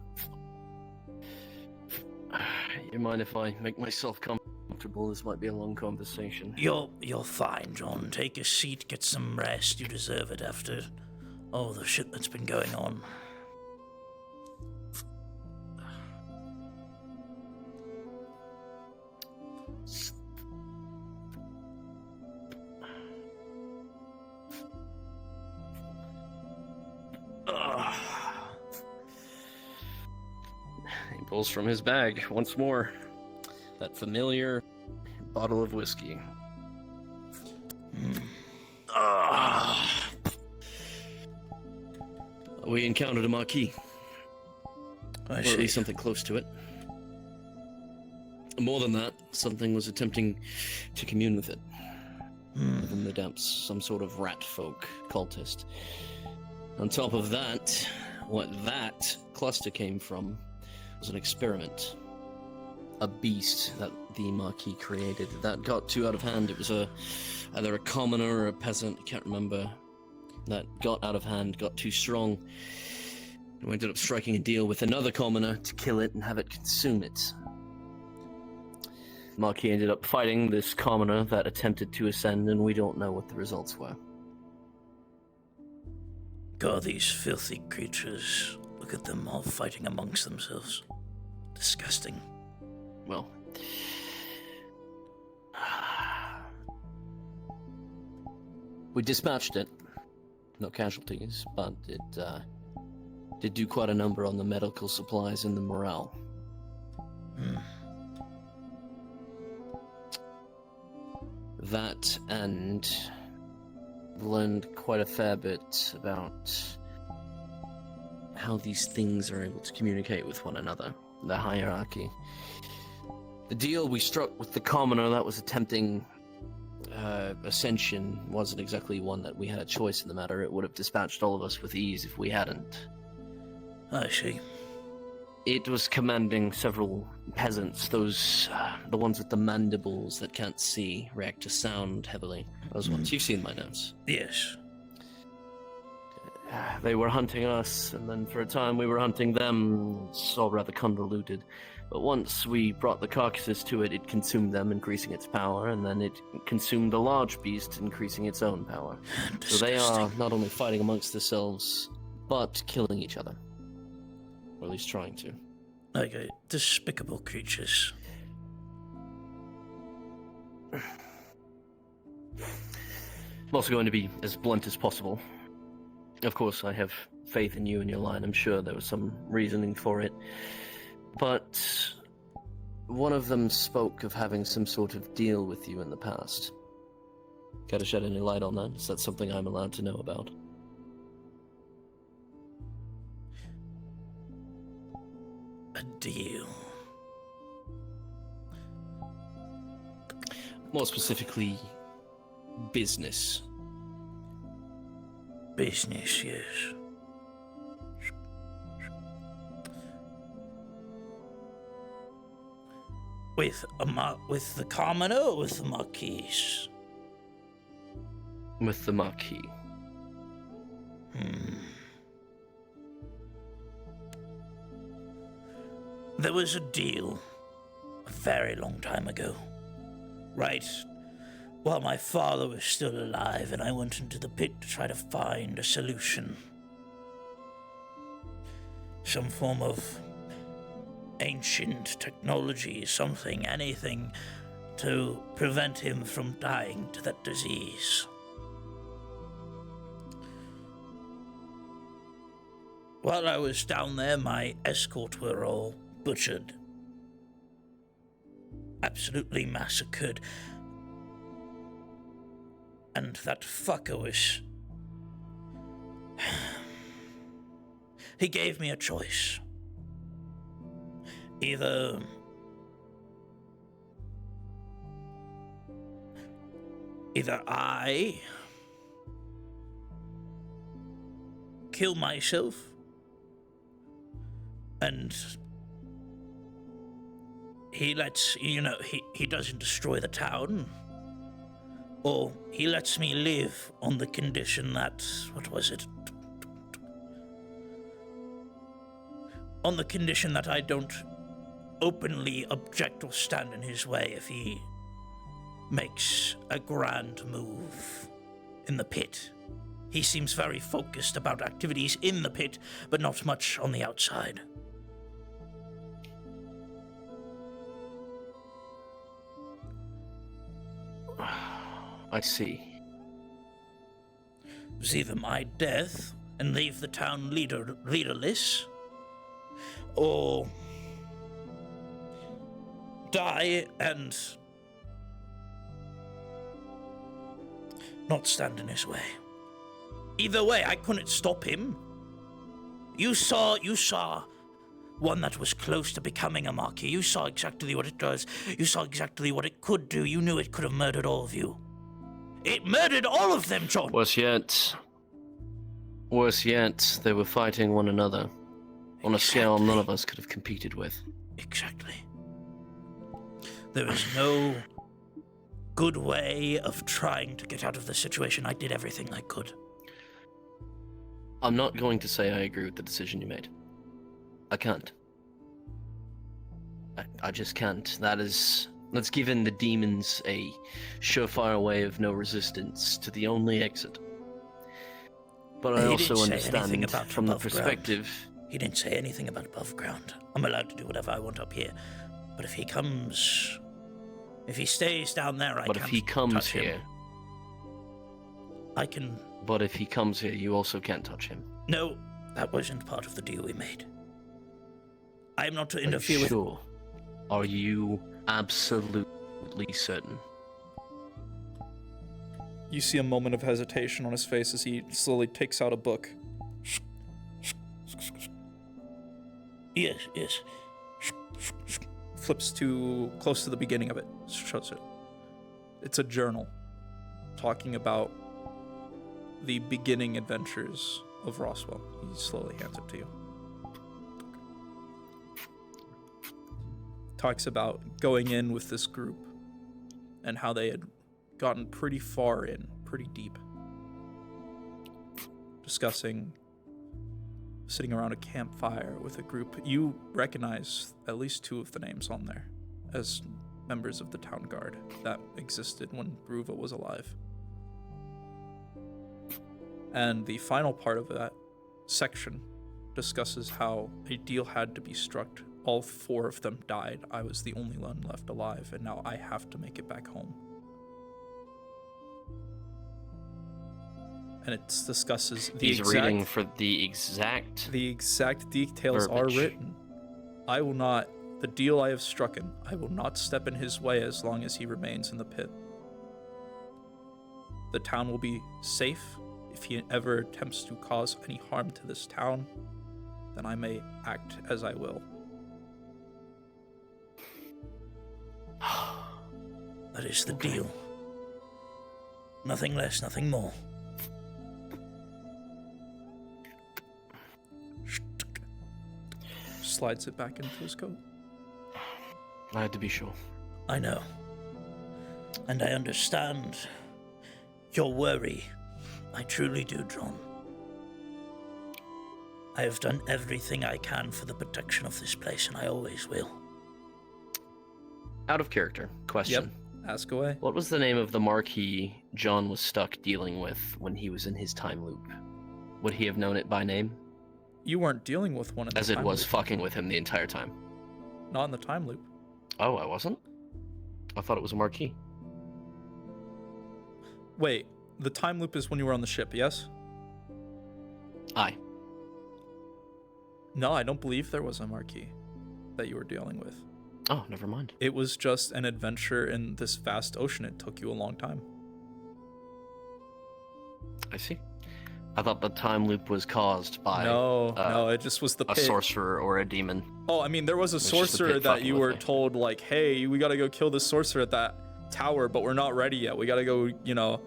Speaker 5: You mind if I make myself comfortable? This might be a long conversation.
Speaker 14: You're fine, John. Take a seat, get some rest. You deserve it after all the shit that's been going on.
Speaker 5: He pulls from his bag once more that familiar bottle of whiskey. We encountered a marquis. Or at least something close to it. More than that, something was attempting to commune with it. Within the depths, some sort of rat folk cultist. On top of that, what that cluster came from was an experiment. A beast that the Marquis created that got too out of hand. It was either a commoner or a peasant, I can't remember. That got out of hand, got too strong. And we ended up striking a deal with another commoner to kill it and have it consume it. Marquis ended up fighting this commoner that attempted to ascend, and we don't know what the results were.
Speaker 14: God, these filthy creatures. Look at them all fighting amongst themselves. Disgusting.
Speaker 5: Well, we dispatched it. No casualties, but it did do quite a number on the medical supplies and the morale. That, and learned quite a fair bit about how these things are able to communicate with one another, the hierarchy. The deal we struck with the commoner that was attempting ascension wasn't exactly one that we had a choice in the matter. It would have dispatched all of us with ease if we hadn't.
Speaker 14: I see.
Speaker 5: It was commanding several peasants, those, the ones with the mandibles that can't see, react to sound heavily. Those ones. You've seen my notes.
Speaker 14: Yes.
Speaker 5: They were hunting us, and then for a time we were hunting them. It's all rather convoluted. But once we brought the carcasses to it, it consumed them, increasing its power, and then it consumed a large beast, increasing its own power. So they are not only fighting amongst themselves, but killing each other. Or at least trying to.
Speaker 14: Like despicable creatures.
Speaker 5: I'm also going to be as blunt as possible. Of course, I have faith in you and your line. I'm sure there was some reasoning for it. But one of them spoke of having some sort of deal with you in the past. Care to shed any light on that? Is that something I'm allowed to know about?
Speaker 14: A deal.
Speaker 5: More specifically, business.
Speaker 14: Business, yes. With the commoner or with the Marquise?
Speaker 5: With the Marquis.
Speaker 14: There was a deal a very long time ago. Right while my father was still alive, and I went into the pit to try to find a solution. Some form of ancient technology, something, anything, to prevent him from dying to that disease. While I was down there, my escort were all butchered. Absolutely massacred. And that fucker was... He gave me a choice. Either I kill myself and he lets, he doesn't destroy the town, or he lets me live on the condition that, what was it? On the condition that I don't openly object or stand in his way if he makes a grand move in the pit. He seems very focused about activities in the pit, but not much on the outside.
Speaker 5: I see.
Speaker 14: It was either my death and leave the town leaderless, or die and not stand in his way. Either way, I couldn't stop him. You saw one that was close to becoming a Marquis. You saw exactly what it does. You saw exactly what it could do. You knew it could have murdered all of you. It murdered all of them, John!
Speaker 5: Worse yet, they were fighting one another on a scale none of us could have competed with.
Speaker 14: Exactly. There is no good way of trying to get out of the situation. I did everything I could.
Speaker 5: I'm not going to say I agree with the decision you made. I can't. I just can't. That's given the demons a surefire way of no resistance to the only exit. But I also understand from the perspective...
Speaker 14: He didn't say anything about above ground. I'm allowed to do whatever I want up here. But if he comes... If he stays down there, I can't touch him.
Speaker 5: But if he comes here...
Speaker 14: I can...
Speaker 5: But if he comes here, you also can't touch him.
Speaker 14: No, that wasn't part of the deal we made. I am not to interfere with...
Speaker 5: Sure. Are you absolutely certain?
Speaker 1: You see a moment of hesitation on his face as he slowly takes out a book.
Speaker 14: Yes.
Speaker 1: Flips to close to the beginning of it. Shows it. It's a journal talking about the beginning adventures of Roswell. He slowly hands it to you. Talks about going in with this group and how they had gotten pretty far in, pretty deep. Discussing sitting around a campfire with a group. You recognize at least two of the names on there as members of the town guard that existed when Bruva was alive. And the final part of that section discusses how a deal had to be struck all 4 of them died. I was the only one left alive, and now I have to make it back home. And it discusses the
Speaker 5: He's
Speaker 1: exact...
Speaker 5: reading for the exact...
Speaker 1: The exact details
Speaker 5: verbiage.
Speaker 1: are written. I will not... The deal I have strucken, I will not step in his way as long as he remains in the pit. The town will be safe. If he ever attempts to cause any harm to this town, then I may act as I will.
Speaker 14: That is the deal. Nothing less, nothing more.
Speaker 1: Slides it back into his coat.
Speaker 5: I had to be sure.
Speaker 14: I know. And I understand your worry. I truly do, John. I have done everything I can for the protection of this place, and I always will.
Speaker 5: Out of character. Question.
Speaker 1: Yep. Ask away.
Speaker 5: What was the name of the marquee John was stuck dealing with when he was in his time loop? Would he have known it by name?
Speaker 1: You weren't dealing with one of the
Speaker 5: As it
Speaker 1: time
Speaker 5: was
Speaker 1: loop.
Speaker 5: fucking with him the entire time.
Speaker 1: Not in the time loop.
Speaker 5: Oh, I wasn't? I thought it was a marquee.
Speaker 1: Wait, the time loop is when you were on the ship, yes?
Speaker 5: Aye.
Speaker 1: No, I don't believe there was a marquee that you were dealing with.
Speaker 5: Oh, never mind.
Speaker 1: It was just an adventure in this vast ocean. It took you a long time.
Speaker 5: I see. I thought the time loop was caused by
Speaker 1: no, it just was the
Speaker 5: a
Speaker 1: pit.
Speaker 5: sorcerer or a demon.
Speaker 1: Oh, I mean, there was a
Speaker 5: It's just the
Speaker 1: sorcerer
Speaker 5: pit
Speaker 1: that
Speaker 5: fucking
Speaker 1: you
Speaker 5: with
Speaker 1: were
Speaker 5: me.
Speaker 1: told, like, hey, we gotta go kill the sorcerer at that tower, but we're not ready yet. We gotta go, we gotta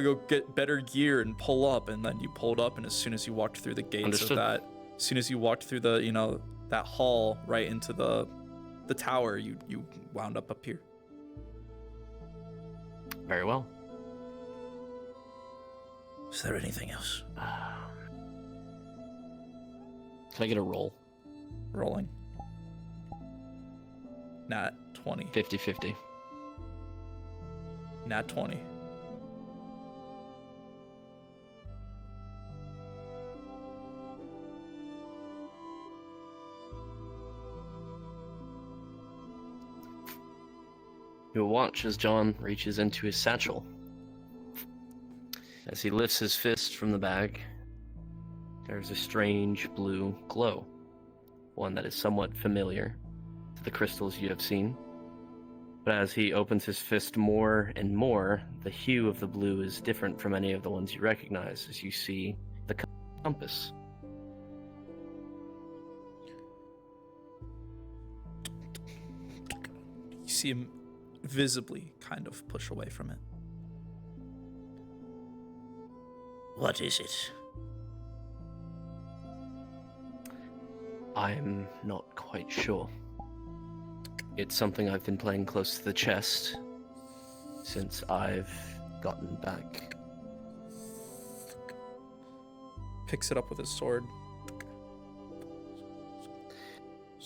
Speaker 1: go get better gear and pull up. And then you pulled up, and as soon as you walked through the gates
Speaker 5: Understood.
Speaker 1: of that, as soon as you walked through the, that hall right into the tower, you wound up here.
Speaker 5: Very well.
Speaker 14: Is there anything else?
Speaker 5: Can I get a roll?
Speaker 1: Rolling. Nat 20.
Speaker 5: 50-50.
Speaker 1: Nat 20.
Speaker 5: You'll watch as John reaches into his satchel. As he lifts his fist from the bag, there's a strange blue glow. One that is somewhat familiar to the crystals you have seen. But as he opens his fist more and more, the hue of the blue is different from any of the ones you recognize as you see the compass.
Speaker 1: You see him visibly kind of push away from it.
Speaker 14: What is it?
Speaker 5: I'm not quite sure. It's something I've been playing close to the chest since I've gotten back.
Speaker 1: Picks it up with his sword.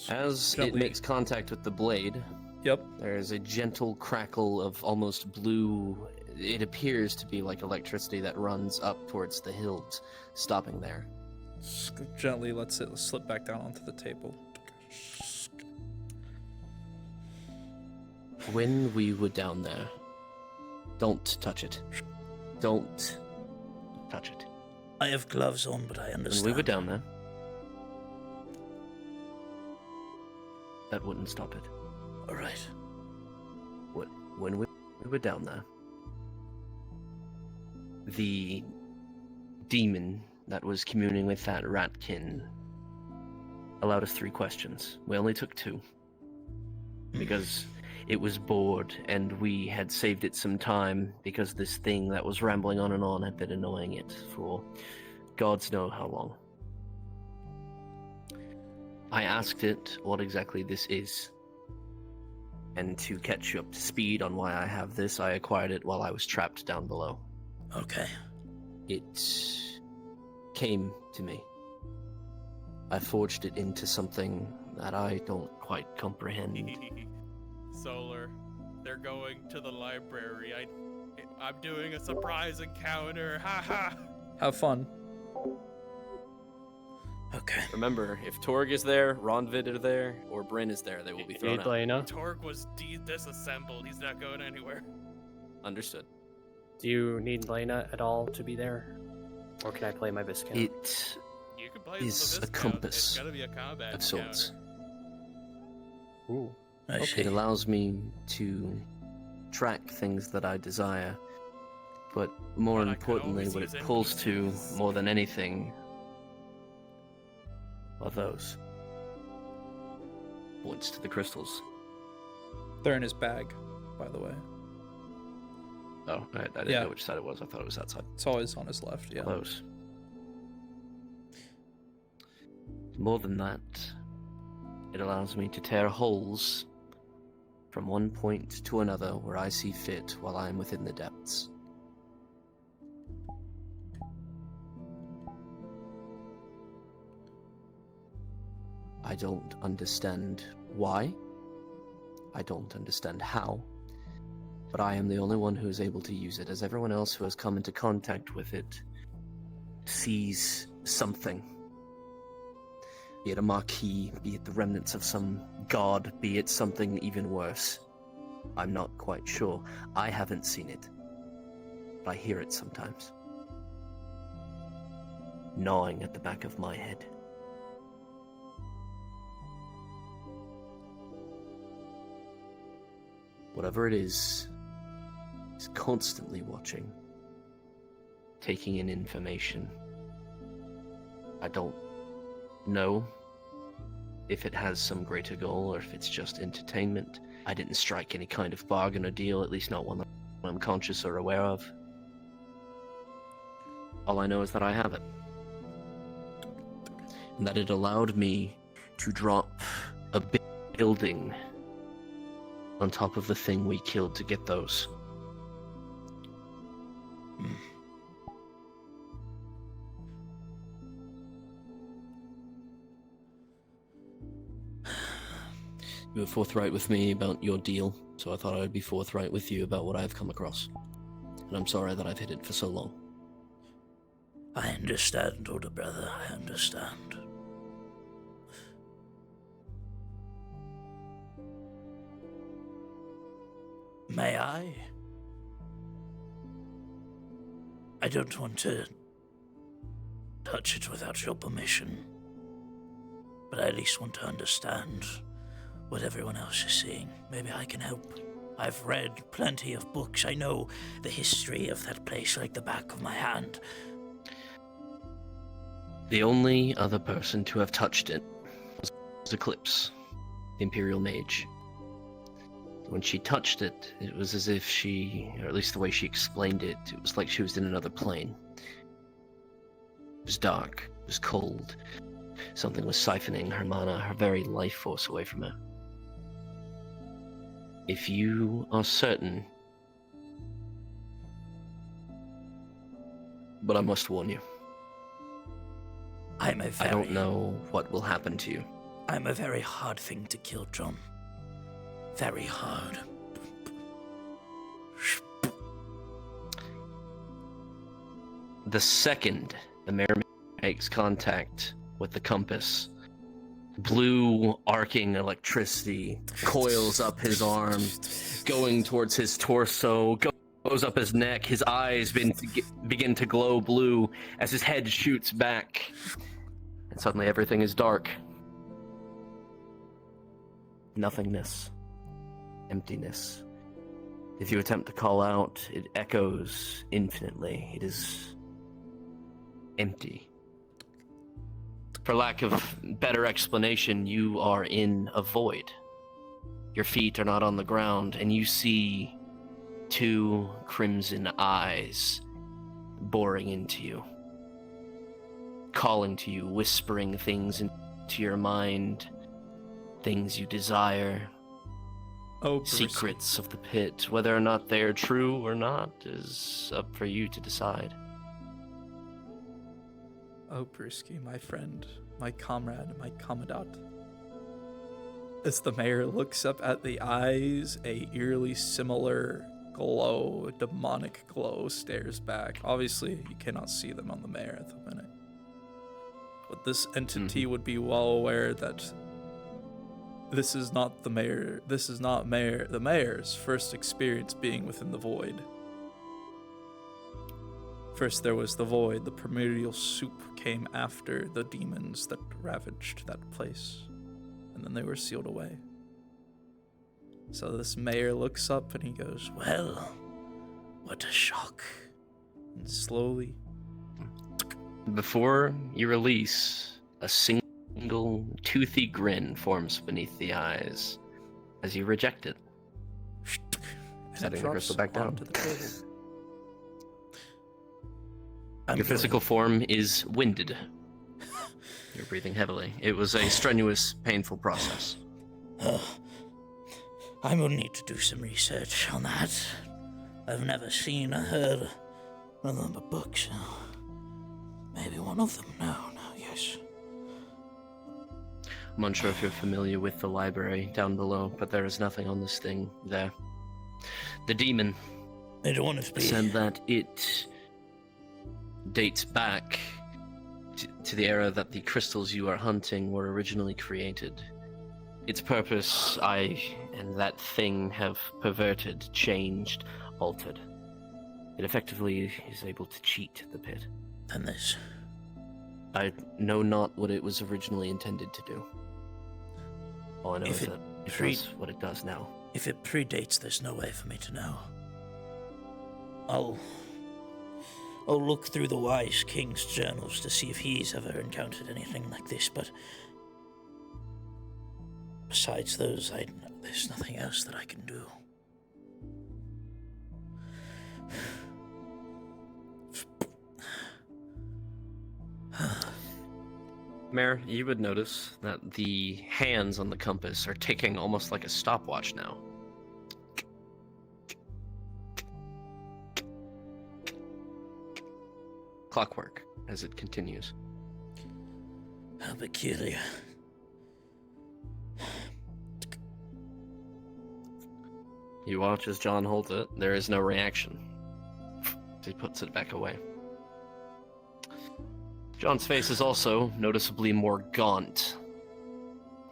Speaker 5: As it
Speaker 1: Gently.
Speaker 5: makes contact with the blade,
Speaker 1: Yep.
Speaker 5: there's a gentle crackle of almost blue. It appears to be like electricity that runs up towards the hilt, stopping there.
Speaker 1: Gently lets it slip back down onto the table.
Speaker 5: When we were down there, don't touch it. Don't touch it.
Speaker 14: I have gloves on, but I understand.
Speaker 5: When we were down there, that wouldn't stop it.
Speaker 14: All right.
Speaker 5: When we were down there, the demon that was communing with that ratkin allowed us 3 questions. We only took 2 because it was bored and we had saved it some time because this thing that was rambling on and on had been annoying it for gods know how long. I asked it what exactly this is. And to catch you up to speed on why I have this, I acquired it while I was trapped down below.
Speaker 14: Okay.
Speaker 5: It came to me. I forged it into something that I don't quite comprehend.
Speaker 20: Solar, they're going to the library. I'm doing a surprise encounter. Ha ha.
Speaker 1: Have fun.
Speaker 14: Okay.
Speaker 5: Remember, if Torg is there, Ronvid are there, or Bryn is there, they will be thrown out.
Speaker 20: Torg was disassembled. He's not going anywhere.
Speaker 5: Understood.
Speaker 6: Do you need Lena at all to be there? Or can I play my Viscount?
Speaker 5: It
Speaker 20: You can play
Speaker 5: is
Speaker 20: the
Speaker 5: a
Speaker 20: Viscount.
Speaker 5: compass
Speaker 20: It's gotta be a combat
Speaker 5: of sorts.
Speaker 6: Ooh.
Speaker 5: It allows me to track things that I desire, but more importantly, what it pulls to more than anything are those. Points to the crystals.
Speaker 1: They're in his bag, by the way.
Speaker 5: Oh, I didn't know which side it was. I thought it was that side.
Speaker 1: It's always on his left, yeah.
Speaker 5: Close. More than that, it allows me to tear holes from one point to another where I see fit while I am within the depths. I don't understand why. I don't understand how. But I am the only one who is able to use it, as everyone else who has come into contact with it sees something. Be it a marquee, be it the remnants of some god, be it something even worse. I'm not quite sure. I haven't seen it, but I hear it sometimes. Gnawing at the back of my head. Whatever it is constantly watching, taking in information. I don't know if it has some greater goal or if it's just entertainment. I didn't strike any kind of bargain or deal, at least not one that I'm conscious or aware of. All I know is that I have it. And that it allowed me to drop a building on top of the thing we killed to get those. You were forthright with me about your deal, so I thought I'd be forthright with you about what I've come across. And I'm sorry that I've hid it for so long.
Speaker 14: I understand, older brother, I understand. May I? I don't want to touch it without your permission, but I at least want to understand what everyone else is seeing. Maybe I can help. I've read plenty of books. I know the history of that place like the back of my hand.
Speaker 5: The only other person to have touched it was Eclipse, the Imperial Mage. When she touched it, it was as if she, or at least the way she explained it, it was like she was in another plane. It was dark, it was cold. Something was siphoning her mana, her very life force away from her. If you are certain, but I must warn you.
Speaker 14: I
Speaker 5: don't know what will happen to you.
Speaker 14: I'm a very hard thing to kill, John. Very hard.
Speaker 5: The second the mayor makes contact with the compass, blue arcing electricity coils up his arm, going towards his torso, goes up his neck. His eyes begin to glow blue as his head shoots back, and suddenly everything is dark. Nothingness. Emptiness. If you attempt to call out, it echoes infinitely. It is empty. For lack of better explanation, you are in a void. Your feet are not on the ground, and you see two crimson eyes boring into you, calling to you, whispering things into your mind, things you desire. Secrets of the pit. Whether or not they are true or not is up for you to decide.
Speaker 1: Oh, Brisky, my friend, my comrade, my commandant. As the mayor looks up at the eyes, a eerily similar glow, a demonic glow, stares back. Obviously, you cannot see them on the mayor at the minute. But this entity would be well aware that this is not the mayor. This is not the mayor's first experience being within the void. First there was the void. The primordial soup came after the demons that ravaged that place, and then they were sealed away. So this mayor looks up and he goes, "Well, what a shock." And slowly,
Speaker 5: Before you release, a single toothy grin forms beneath the eyes as you reject it. Setting the crystal back down.
Speaker 1: onto the table.
Speaker 5: Your physical form is winded. You're breathing heavily. It was a strenuous, painful process.
Speaker 14: I will need to do some research on that. I've never seen or heard of them but books. Maybe one of them. No, yes.
Speaker 5: I'm unsure if you're familiar with the library down below, but there is nothing on this thing there. The demon said that it dates back to the era that the crystals you are hunting were originally created. Its purpose, I and that thing have perverted, changed, altered. It effectively is able to cheat the pit.
Speaker 14: And this?
Speaker 5: I know not what it was originally intended to do. All I know is that it does what it does now.
Speaker 14: If it predates, there's no way for me to know. I'll look through the Wise King's journals to see if he's ever encountered anything like this, but besides those, there's nothing else that I can do.
Speaker 5: Mare, you would notice that the hands on the compass are ticking almost like a stopwatch now. Clockwork as it continues.
Speaker 14: How peculiar.
Speaker 5: You watch as John holds it. There is no reaction. He puts it back away. John's face is also noticeably more gaunt.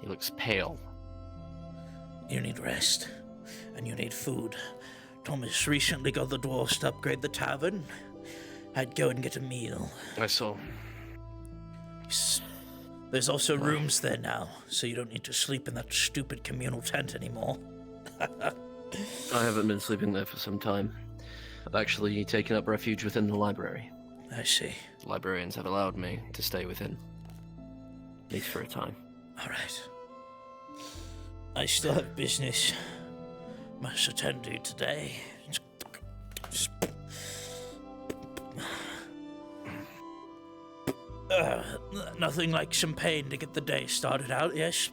Speaker 5: He looks pale.
Speaker 14: You need rest, and you need food. Thomas recently got the dwarves to upgrade the tavern. I'd go and get a meal.
Speaker 5: I saw.
Speaker 14: There's also rooms there now, so you don't need to sleep in that stupid communal tent anymore.
Speaker 5: I haven't been sleeping there for some time. I've actually taken up refuge within the library.
Speaker 14: I see.
Speaker 5: Librarians have allowed me to stay within. At least for a time.
Speaker 14: All right. I still have business. Must attend to today. Nothing like champagne to get the day started out, yes?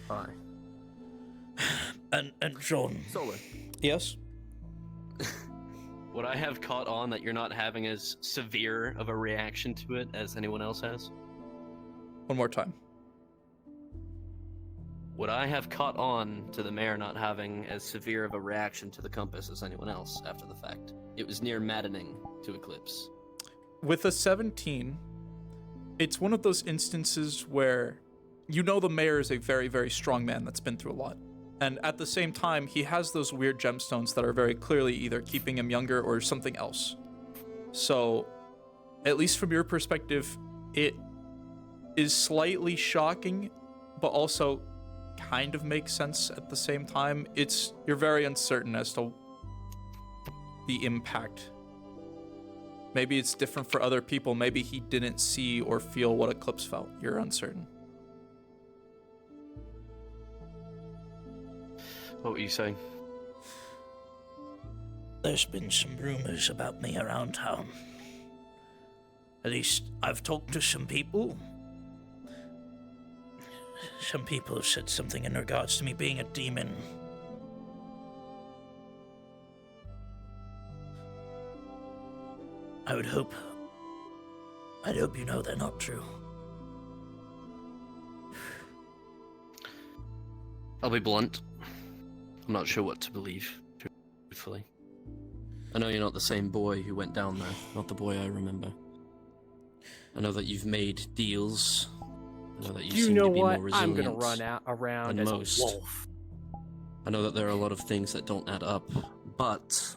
Speaker 5: Hi.
Speaker 14: And John.
Speaker 5: Solar.
Speaker 1: Yes?
Speaker 5: Would I have caught on that you're not having as severe of a reaction to it as anyone else has?
Speaker 1: One more time.
Speaker 5: Would I have caught on to the mayor not having as severe of a reaction to the compass as anyone else after the fact? It was near maddening to Eclipse.
Speaker 1: With a 17, it's one of those instances where you know the mayor is a very, very strong man that's been through a lot. And at the same time, he has those weird gemstones that are very clearly either keeping him younger or something else. So, at least from your perspective, it is slightly shocking, but also kind of makes sense at the same time. You're very uncertain as to the impact. Maybe it's different for other people. Maybe he didn't see or feel what Eclipse felt. You're uncertain.
Speaker 5: What were you saying?
Speaker 14: There's been some rumors about me around town. At least I've talked to some people. Some people have said something in regards to me being a demon. I'd hope you know they're not true.
Speaker 5: I'll be blunt. I'm not sure what to believe, truthfully. I know you're not the same boy who went down there, not the boy I remember. I know that you've made deals. I know that you
Speaker 21: You
Speaker 5: seem
Speaker 21: know
Speaker 5: to be
Speaker 21: what?
Speaker 5: more
Speaker 21: I'm
Speaker 5: resilient
Speaker 21: gonna run around
Speaker 5: than
Speaker 21: as
Speaker 5: most.
Speaker 21: a wolf.
Speaker 5: I know that there are a lot of things that don't add up, but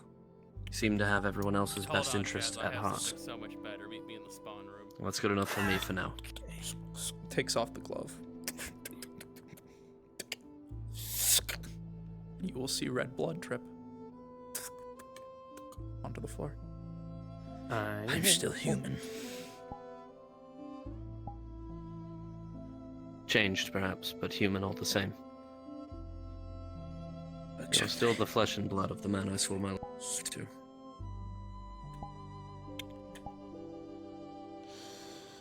Speaker 5: you seem to have everyone else's
Speaker 20: Hold
Speaker 5: best
Speaker 20: on,
Speaker 5: interest
Speaker 20: Chaz, I
Speaker 5: at
Speaker 20: have
Speaker 5: heart.
Speaker 20: something so much better. Meet me in the spawn room.
Speaker 5: Well, that's good enough for me for now.
Speaker 1: Takes off the glove. You will see red blood drip onto the floor.
Speaker 14: I'm still human.
Speaker 5: Changed, perhaps, but human all the same. You're still the flesh and blood of the man I swore my life to.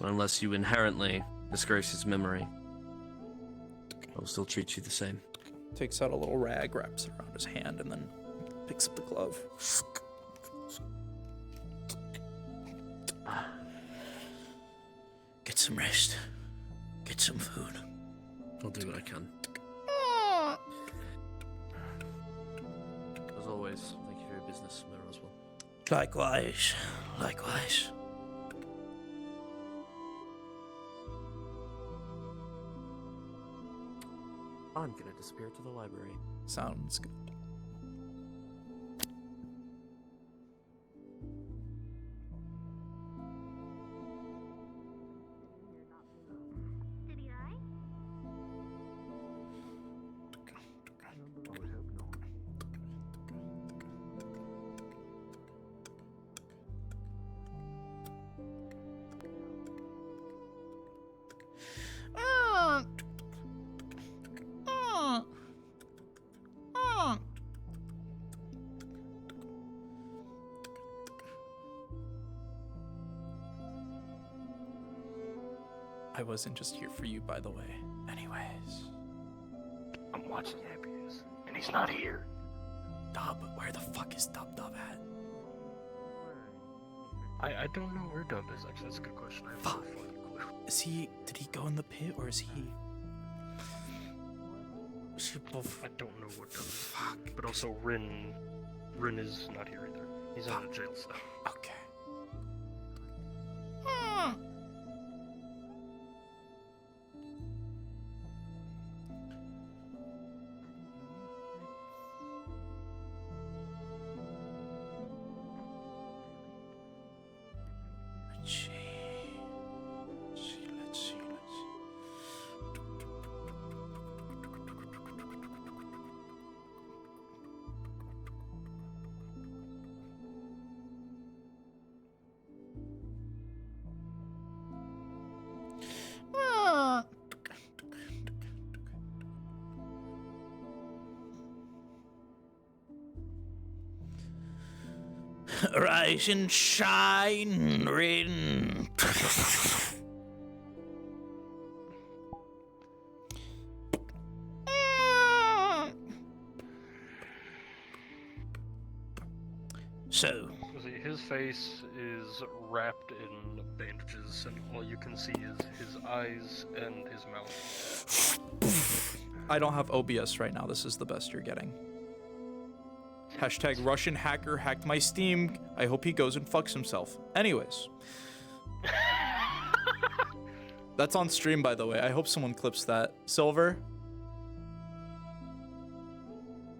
Speaker 5: But unless you inherently disgrace his memory, I will still treat you the same.
Speaker 1: Takes out a little rag, wraps it around his hand, and then picks up the glove.
Speaker 14: Get some rest. Get some food.
Speaker 5: I'll do what I can. As always, thank you for your business, Mayor Roswell.
Speaker 14: Likewise. Likewise.
Speaker 5: I'm gonna disappear to the library.
Speaker 1: Sounds good. I wasn't just here for you, by the way. Anyways.
Speaker 17: I'm watching Happiness, and he's not here.
Speaker 1: Dub, where the fuck is Dub at?
Speaker 17: I don't know where Dub is, actually. That's a good question. I have no fucking clue.
Speaker 1: Is he, did he go in the pit, or is he?
Speaker 17: I don't know what Dub is. Fuck. But also Rin is not here either. He's in a jail cell.
Speaker 1: Okay. Let's see.
Speaker 14: Rise and shine, Rin. So,
Speaker 17: See, his face is wrapped in bandages, and all you can see is his eyes and his mouth.
Speaker 1: I don't have OBS right now. This is the best you're getting. Hashtag Russian hacker hacked my Steam. I hope he goes and fucks himself. Anyways. That's on stream, by the way. I hope someone clips that. Silver?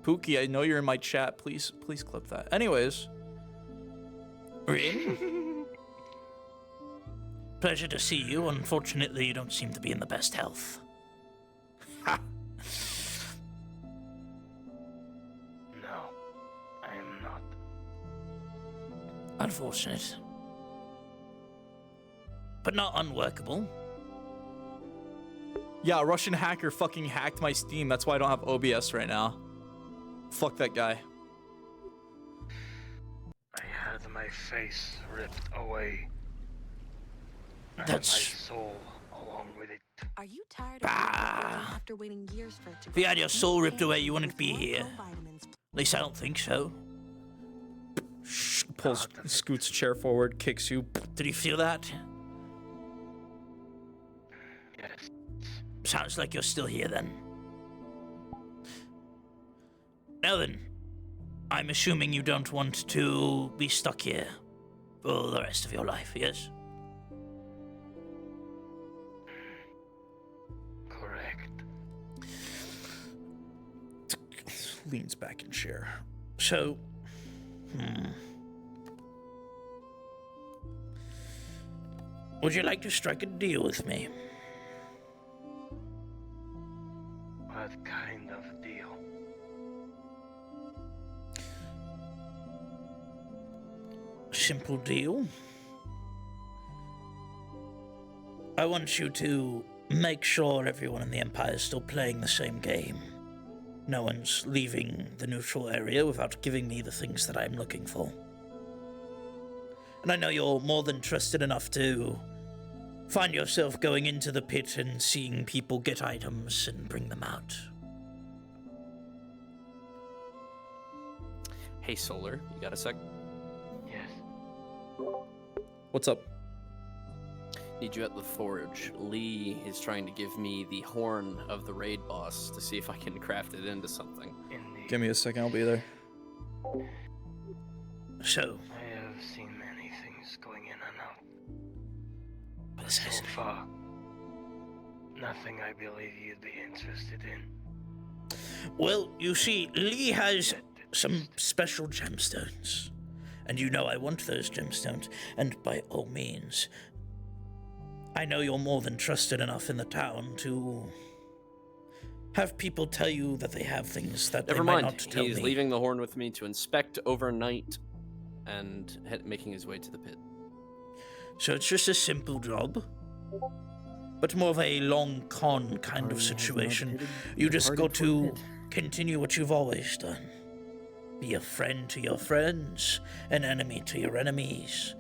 Speaker 1: Pookie, I know you're in my chat. Please clip that. Anyways.
Speaker 14: Rin? Pleasure to see you. Unfortunately, you don't seem to be in the best health.
Speaker 17: No, I am not.
Speaker 14: Unfortunate. But not unworkable.
Speaker 1: Yeah, a Russian hacker fucking hacked my Steam. That's why I don't have OBS right now. Fuck that guy.
Speaker 17: I had my face ripped away. And
Speaker 14: That's-
Speaker 17: my soul along with it.
Speaker 18: Are you tired of after waiting years for it to
Speaker 14: If you had your soul ripped away, you wouldn't be here. At least I don't think so.
Speaker 1: Pulls, scoots a chair forward, kicks you.
Speaker 14: Did you feel that?
Speaker 17: Yes.
Speaker 14: Sounds like you're still here then. Now then, I'm assuming you don't want to be stuck here for the rest of your life, yes? leans back in chair. So, would you like to strike a deal with me?
Speaker 17: What kind of deal?
Speaker 14: Simple deal. I want you to make sure everyone in the Empire is still playing the same game. No one's leaving the neutral area without giving me the things that I'm looking for. And I know you're more than trusted enough to find yourself going into the pit and seeing people get items and bring them out.
Speaker 5: Hey, Solar, you got a sec?
Speaker 17: Yes.
Speaker 1: What's up?
Speaker 5: Need you at the forge. Lee is trying to give me the horn of the raid boss to see if I can craft it into something.
Speaker 1: Give me a second, I'll be there.
Speaker 14: So,
Speaker 17: I have seen many things going in and out. But so far, nothing I believe you'd be interested in.
Speaker 14: well, you see, Lee has some special gemstones. And you know I want those gemstones. And by all means, I know you're more than trusted enough in the town to have people tell you that they have things that
Speaker 5: Never
Speaker 14: they might
Speaker 5: mind.
Speaker 14: not tell
Speaker 5: He's
Speaker 14: me.
Speaker 5: leaving the horn with me to inspect overnight and making his way to the pit.
Speaker 14: So it's just a simple job, but more of a long con kind of situation. You just got to continue what you've always done. Be a friend to your friends, an enemy to your enemies.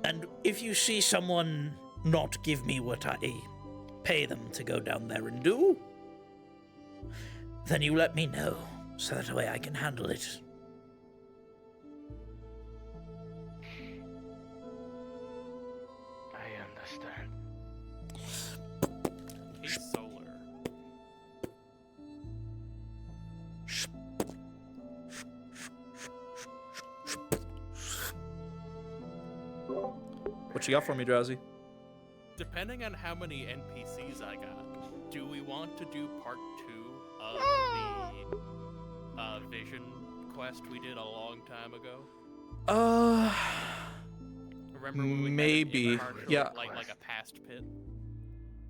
Speaker 14: And if you see someone not give me what I pay them to go down there and do, then you let me know, so that way I can handle it.
Speaker 17: I understand.
Speaker 20: He's Solar.
Speaker 1: What you got for me, Drowsy?
Speaker 20: Depending on how many NPCs I got, do we want to do part 2 of the vision quest we did a long time ago? Remember when we
Speaker 1: maybe. Yeah.
Speaker 20: like a past pit?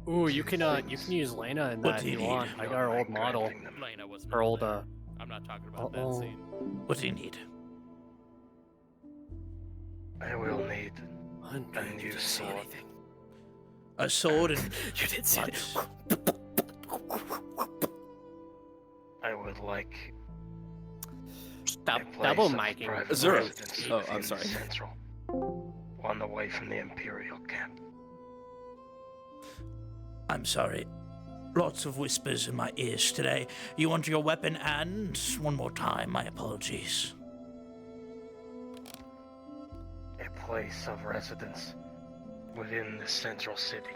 Speaker 6: Ooh, you can use Lena in that if you want. I got her old model.
Speaker 20: Lena wasn't
Speaker 6: Her old
Speaker 20: I'm not talking about that scene.
Speaker 14: What do you need?
Speaker 17: I will need a new sword.
Speaker 14: A sword and
Speaker 6: you did see it.
Speaker 17: I would like
Speaker 6: Stop
Speaker 17: a place
Speaker 6: double
Speaker 17: of
Speaker 6: miking.
Speaker 17: private
Speaker 5: Zero.
Speaker 17: residence
Speaker 5: Oh,
Speaker 17: within
Speaker 5: I'm sorry.
Speaker 17: Central, one away from the Imperial camp.
Speaker 14: I'm sorry. Lots of whispers in my ears today. You want your weapon and, one more time, my apologies.
Speaker 17: A place of residence within the central city.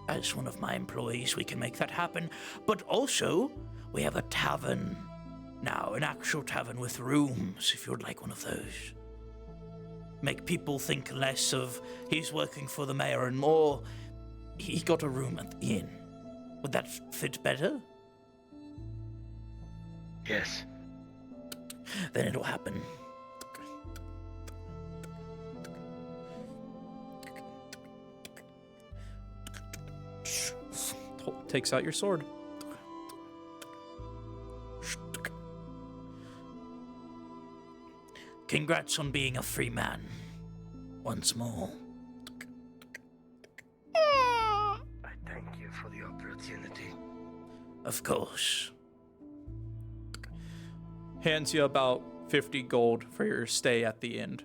Speaker 14: As one of my employees, we can make that happen. But also, we have a tavern now, an actual tavern with rooms, if you'd like one of those. Make people think less of he's working for the mayor and more he got a room at the inn. Would that fit better?
Speaker 17: Yes.
Speaker 14: Then it'll happen.
Speaker 1: Takes out your sword.
Speaker 14: Congrats on being a free man. Once more.
Speaker 17: I thank you for the opportunity.
Speaker 14: Of course.
Speaker 1: Hands you about 50 gold for your stay at the inn.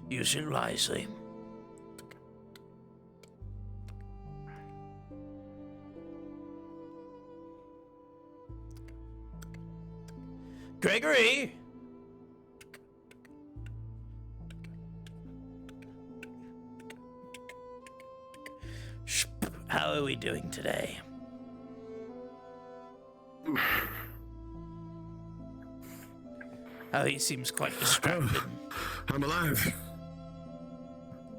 Speaker 14: Use it wisely. Gregory! How are we doing today? Oh, he seems quite distracted.
Speaker 8: I'm alive.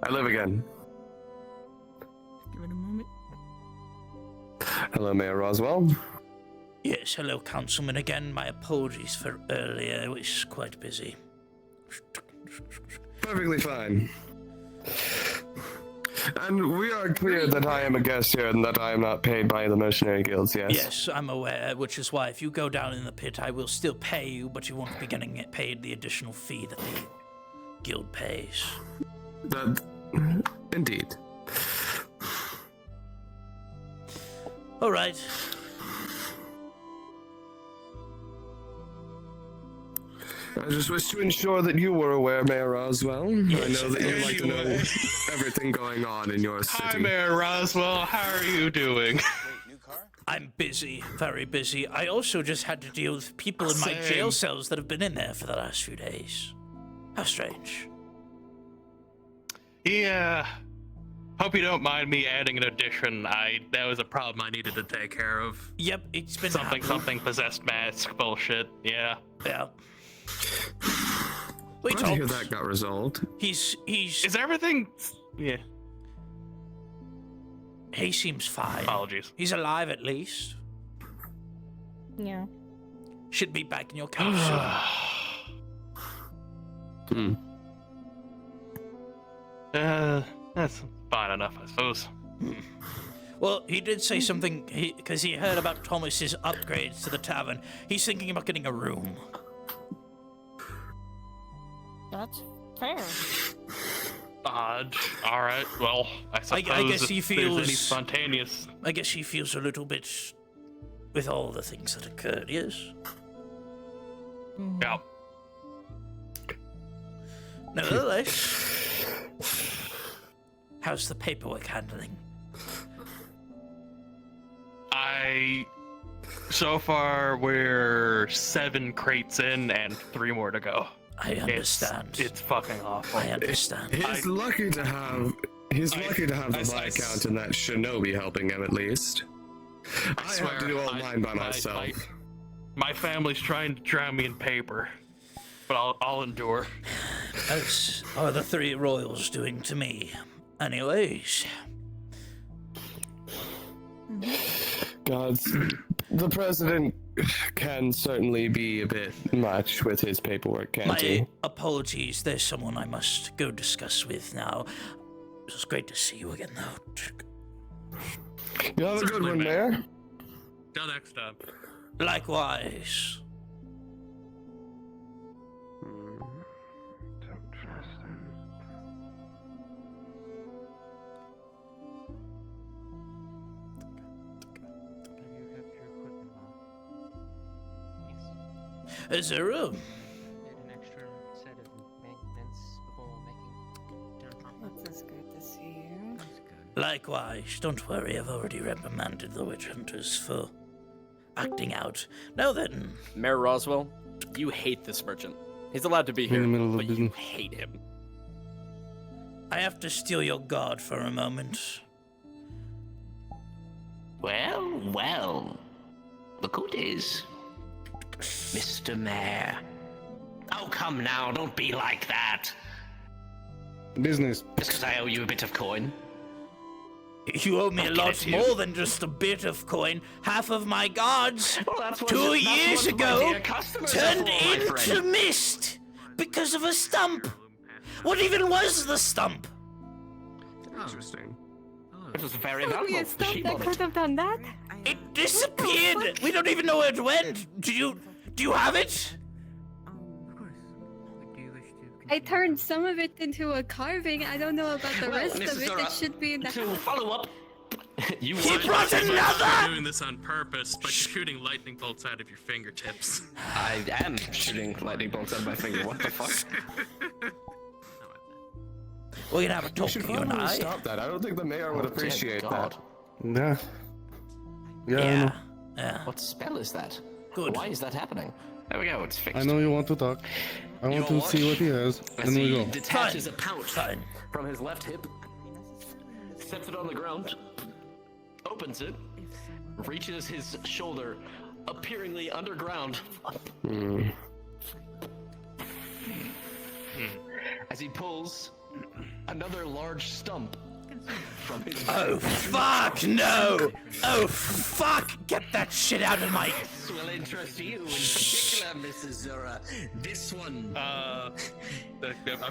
Speaker 8: I live again.
Speaker 15: Give it a moment.
Speaker 8: Hello, Mayor Roswell.
Speaker 14: Yes, hello, Councilman. Again, my apologies for earlier. I was quite busy.
Speaker 8: Perfectly fine. And we are clear that I am a guest here and that I am not paid by the mercenary guilds, yes?
Speaker 14: Yes, I'm aware, which is why if you go down in the pit, I will still pay you, but you won't be getting paid the additional fee that the guild pays.
Speaker 8: That... Indeed.
Speaker 14: All right.
Speaker 8: I just wish to ensure that you were aware, Mayor Roswell.
Speaker 14: Yes,
Speaker 8: I know that you like to know everything going on in your city.
Speaker 4: Hi, Mayor Roswell. How are you doing?
Speaker 14: I'm busy, very busy. I also just had to deal with people in my jail cells that have been in there for the last few days. How strange.
Speaker 4: Yeah. Hope you don't mind me adding an addition. That was a problem I needed to take care of.
Speaker 14: Yep, it's been
Speaker 4: something possessed mask bullshit. Yeah.
Speaker 14: Yeah.
Speaker 8: Glad to hear that got resolved.
Speaker 14: He's.
Speaker 4: Is everything? Yeah.
Speaker 14: He seems fine.
Speaker 4: Apologies.
Speaker 14: He's alive at least.
Speaker 7: Yeah.
Speaker 14: Should be back in your couch soon.
Speaker 4: That's fine enough, I suppose.
Speaker 14: Well, he did say something because he heard about Thomas's upgrades to the tavern. He's thinking about getting a room.
Speaker 7: That's fair.
Speaker 4: Odd. All right. Well, I suppose
Speaker 14: I guess he
Speaker 4: if there's any
Speaker 14: feels
Speaker 4: spontaneous.
Speaker 14: I guess he feels a little bit with all the things that occurred. Yes.
Speaker 4: Yeah.
Speaker 14: Nevertheless, how's the paperwork handling?
Speaker 4: So far, we're 7 crates in and 3 more to go.
Speaker 14: I understand.
Speaker 4: It's fucking awful.
Speaker 14: I understand.
Speaker 8: He's lucky to have the Viscount and that shinobi helping him at least. I
Speaker 4: swear,
Speaker 8: have to do all mine by myself.
Speaker 4: My family's trying to drown me in paper, but I'll endure.
Speaker 14: As are the 3 royals doing to me. Anyways.
Speaker 8: Gods, the president can certainly be a bit much with his paperwork, can't he?
Speaker 14: My apologies. There's someone I must go discuss with now. It's great to see you again, though.
Speaker 8: You have a good one, Mayor.
Speaker 4: Till next time.
Speaker 14: Likewise.
Speaker 8: Don't trust him.
Speaker 14: Is there room?
Speaker 16: An extra set of maintenance before making.
Speaker 7: That's good to see you.
Speaker 14: Likewise. Don't worry, I've already reprimanded the witch hunters for acting out. Now then.
Speaker 21: Mayor Roswell, you hate this merchant. He's allowed to be here, but you hate him.
Speaker 14: I have to steal your guard for a moment.
Speaker 22: Well. Look who it is. Mr. Mayor. Oh, come now, don't be like that.
Speaker 23: Business.
Speaker 22: Just because I owe you a bit of coin.
Speaker 14: You owe me a lot more than just a bit of coin. Half of my guards 2 years ago turned into mist because of a stump. What even was the stump?
Speaker 8: Interesting.
Speaker 22: It was very
Speaker 9: Would be
Speaker 22: valuable.
Speaker 9: a stump
Speaker 22: She
Speaker 9: that
Speaker 22: bought
Speaker 9: could
Speaker 22: it.
Speaker 9: have done that?
Speaker 14: It disappeared. We don't even know where it went. Do you have it?
Speaker 24: I turned some of it into a carving. I don't know about the rest of it. It should be in the
Speaker 22: To follow up, you
Speaker 14: He
Speaker 22: were-
Speaker 14: brought another!
Speaker 4: You're doing this on purpose, but you're shooting lightning bolts out of your fingertips.
Speaker 22: I am shooting lightning bolts out of my finger. What the fuck?
Speaker 14: We're gonna have a talk,
Speaker 8: should
Speaker 14: you and
Speaker 8: probably
Speaker 14: I.
Speaker 8: stop that. I don't think the mayor would
Speaker 22: Oh, dear
Speaker 8: appreciate
Speaker 22: God.
Speaker 8: that.
Speaker 23: Yeah. I know.
Speaker 14: Yeah.
Speaker 22: What spell is that?
Speaker 14: Good.
Speaker 22: Why is that happening? There we go, it's fixed.
Speaker 23: I know you want to talk. I want to see what he has.
Speaker 22: As
Speaker 23: Then we
Speaker 22: he
Speaker 23: go.
Speaker 22: detaches a pouch from his left hip, sets it on the ground, opens it, reaches his shoulder, appearingly underground. As he pulls another large stump from his.
Speaker 14: Oh fuck no! Oh fuck! Get that shit out of my.
Speaker 22: This will interest you in particular, Mrs. Zura. This one.
Speaker 4: I'm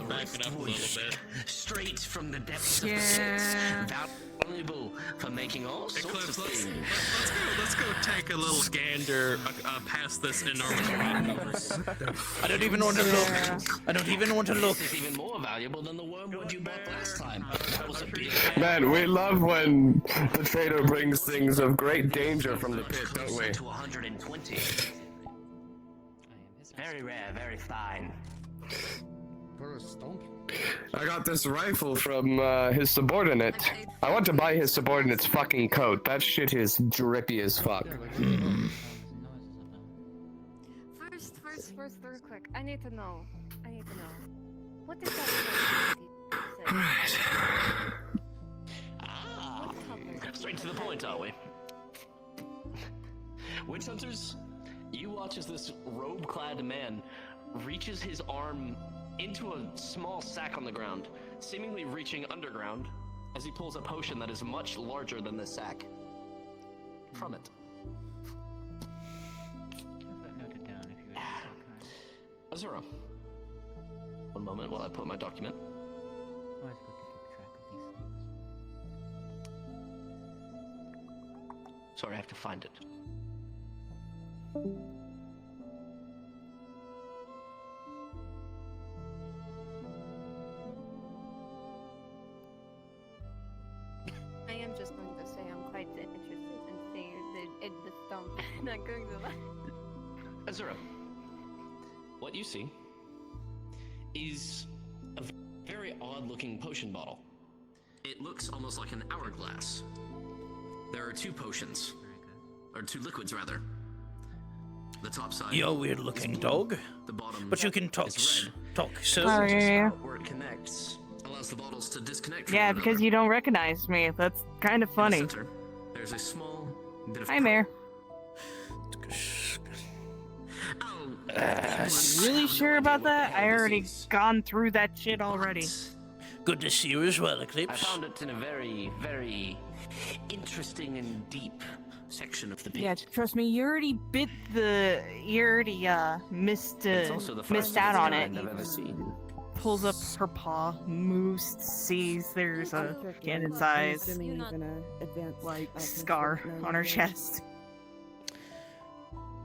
Speaker 4: backing up a little bit.
Speaker 22: Straight from the depths of the pits. Valuable for making all sorts
Speaker 4: Eclipse,
Speaker 22: of things.
Speaker 4: let's go take a little gander past this enormous universe.
Speaker 14: I don't even want to look. I don't even want to look.
Speaker 22: This is even more valuable than the wormwood you bought last time. That was a big
Speaker 8: Man, we love when the trader brings things of great danger from the pit, don't we?
Speaker 22: to 120. Very rare, very fine.
Speaker 8: I got this rifle from his subordinate. I want to buy his subordinate's fucking coat. That shit is drippy as fuck.
Speaker 24: First, real quick. I need to know. What is that?
Speaker 22: Straight to the point, are we? Witch hunters, you watch as this robe-clad man reaches his arm into a small sack on the ground, seemingly reaching underground, as he pulls a potion that is much larger than the sack from it. Azura, one moment while I put my document. Sorry, I have to find it.
Speaker 24: I am just going to say I'm quite interested in seeing the stump. Not going to lie.
Speaker 22: Azura, what you see is a very odd-looking potion bottle. It looks almost like an hourglass. There are two potions, or two liquids rather. The top side.
Speaker 14: You're a weird-looking dog,
Speaker 22: the bottom
Speaker 14: but you can talk. Talk, sir.
Speaker 22: Where it connects allows the bottles to disconnect.
Speaker 7: Yeah, because you don't recognize me. That's kind of funny.
Speaker 22: In the center, there's a small bit of.
Speaker 7: Hi, Mayor. Really sure about that? I already gone through that shit already.
Speaker 14: Good to see you as well, Eclipse.
Speaker 22: I found it in a very, very interesting and deep section of the pit.
Speaker 7: Yeah, trust me, you already missed out on it.
Speaker 22: I've ever seen.
Speaker 7: Pulls up her paw, moves, sees there's a cannon-sized scar on her chest.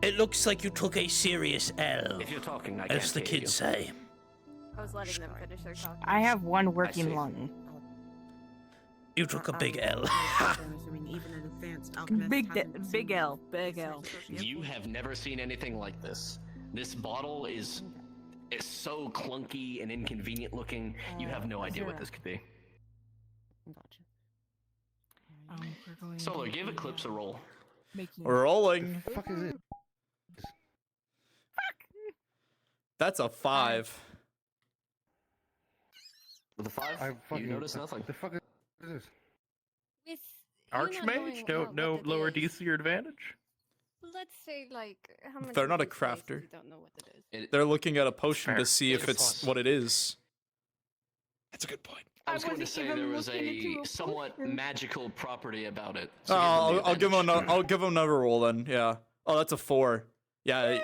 Speaker 14: It looks like you took a serious L.
Speaker 22: If you're talking, I can't
Speaker 14: as the
Speaker 22: hear
Speaker 14: kids say.
Speaker 24: I was letting them finish their talking.
Speaker 7: I have one working lung.
Speaker 14: You took a big L.
Speaker 7: Big L.
Speaker 22: You have never seen anything like this. This bottle is so clunky and inconvenient looking. You have no idea what this could be. Solar, give Eclipse a roll.
Speaker 1: We're rolling.
Speaker 23: What the fuck is it?
Speaker 1: That's a 5.
Speaker 22: With a 5, you notice nothing.
Speaker 23: The fuck is this?
Speaker 24: With
Speaker 12: Archmage? No lower DC or advantage?
Speaker 24: Let's say like how many?
Speaker 1: They're not a
Speaker 24: people say
Speaker 1: crafter.
Speaker 24: we don't know what it is.
Speaker 1: They're looking at a potion
Speaker 12: Fair.
Speaker 1: to see if it's what it is.
Speaker 22: That's a good point. I was going to say there was a somewhat magical property about it.
Speaker 1: So I'll give him another roll then. Yeah. Oh, that's a 4. Yeah,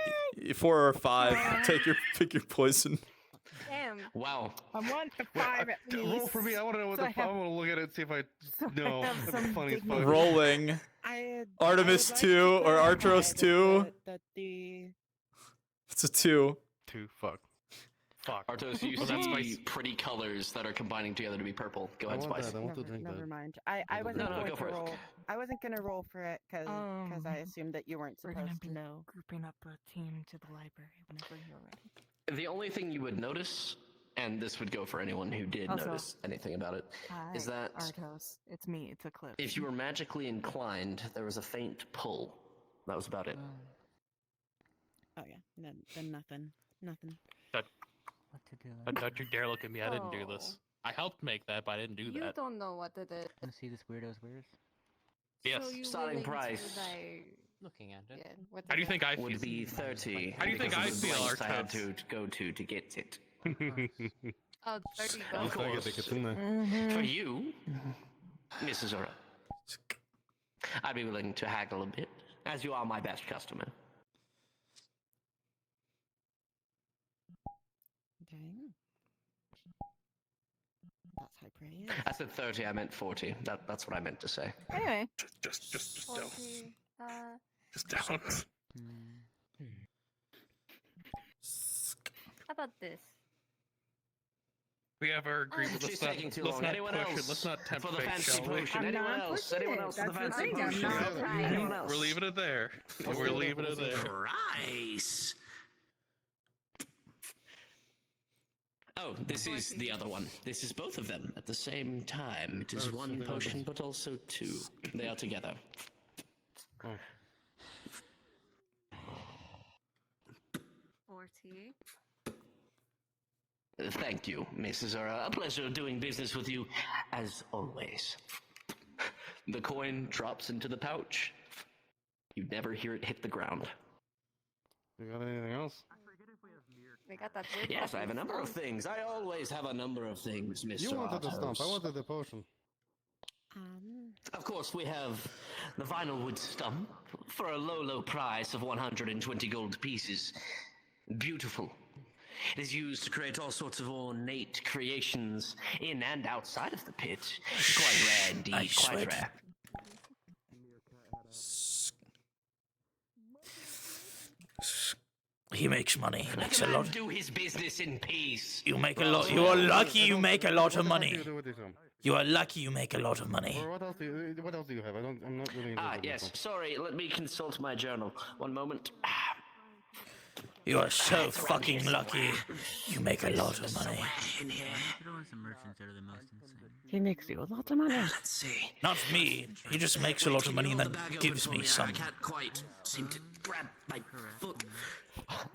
Speaker 1: 4 or 5. Pick your poison.
Speaker 24: Damn.
Speaker 22: Wow.
Speaker 7: I want the 5 at least.
Speaker 23: Roll for me. I want to know what the fuck. I want to look at it and see if I know.
Speaker 7: have
Speaker 23: That's
Speaker 7: some
Speaker 23: funny as
Speaker 7: dignity.
Speaker 23: fuck.
Speaker 1: Rolling. Artemis 2 or Artros 2. It's a 2.
Speaker 12: 2. Fuck.
Speaker 22: Artos, you see pretty colors that are combining together to be purple. Go ahead, Spice.
Speaker 23: I want to drink that.
Speaker 2: Never mind. I wasn't
Speaker 22: No,
Speaker 2: going
Speaker 22: go
Speaker 2: to
Speaker 22: for it.
Speaker 2: roll. I wasn't going to roll for it because I assumed that you weren't
Speaker 7: We're
Speaker 2: supposed
Speaker 7: gonna
Speaker 2: to
Speaker 7: be
Speaker 2: know.
Speaker 7: grouping up a team to the library whenever you're ready.
Speaker 22: The only thing you would notice, and this would go for anyone who did
Speaker 7: Also-
Speaker 22: notice anything about it, is that
Speaker 7: Artos. It's me. It's Eclipse.
Speaker 22: if you were magically inclined, there was a faint pull. That was about it.
Speaker 2: Oh yeah. Then nothing. Nothing.
Speaker 15: What to do?
Speaker 4: Don't you dare look at me. I didn't do this. I helped make that, but I didn't do
Speaker 24: You
Speaker 4: that.
Speaker 24: don't know what it is.
Speaker 15: Want to see this weirdo's wares?
Speaker 4: Yes.
Speaker 24: So you
Speaker 22: Starting
Speaker 24: willing to,
Speaker 22: price.
Speaker 24: like,
Speaker 15: Looking at it.
Speaker 24: yeah, what
Speaker 4: How do you
Speaker 24: does
Speaker 4: think I feel?
Speaker 22: Would be 30.
Speaker 4: How do you think
Speaker 22: because
Speaker 4: I
Speaker 22: of the
Speaker 4: feel,
Speaker 22: lengths I had
Speaker 4: Artos?
Speaker 22: to go to get it.
Speaker 24: Oh, 30
Speaker 22: Of
Speaker 23: Looks like
Speaker 22: course.
Speaker 23: it's in there.
Speaker 22: For you, Mrs. Zora. I'd be willing to haggle a bit, as you are my best customer.
Speaker 2: Okay. That's how pretty it is.
Speaker 22: I said 30, I meant 40. That's what I meant to say.
Speaker 19: Anyway.
Speaker 23: Just down.
Speaker 19: 40,
Speaker 23: Just down.
Speaker 19: How about this?
Speaker 23: We have our agreement.
Speaker 22: She's taking too long.
Speaker 23: Not
Speaker 22: Anyone
Speaker 23: push
Speaker 22: else?
Speaker 23: It. Let's not tempt
Speaker 22: for the
Speaker 23: fate,
Speaker 22: fancy
Speaker 23: shall we?
Speaker 22: potion. Anyone else? Anyone else for the fancy potion? Anyone else?
Speaker 23: We're leaving it there. We're leaving it there.
Speaker 22: Price. Oh, this is the other one. This is both of them at the same time. It is one potion, but also two. They are together.
Speaker 19: 40.
Speaker 22: Thank you, Mrs. Zora. A pleasure doing business with you, as always. The coin drops into the pouch. You never hear it hit the ground.
Speaker 23: You got anything else?
Speaker 19: We got that.
Speaker 22: Yes, I have a number of things. I always have a number of things, Mr.
Speaker 23: You wanted the stump. I
Speaker 22: Athos.
Speaker 23: wanted the potion.
Speaker 22: Of course, we have the vinyl wood stump for a low, low price of 120 gold pieces. Beautiful. It is used to create all sorts of ornate creations in and outside of the pit. Quite rare indeed,
Speaker 14: I
Speaker 22: quite
Speaker 14: sweat.
Speaker 22: rare.
Speaker 14: He makes money. He makes a lot.
Speaker 22: Do his business in peace.
Speaker 14: You make a lot. You are lucky you make a lot of money. You are lucky you make a lot of money.
Speaker 23: What else do you have? I'm not really.
Speaker 22: Yes. Sorry. Let me consult my journal. One moment.
Speaker 14: You are so fucking lucky. You make a lot of money.
Speaker 2: He makes you a lot of money.
Speaker 22: Let's see.
Speaker 14: Not me. He just makes a lot of money and then gives me some.
Speaker 22: I can't quite seem to grab my foot.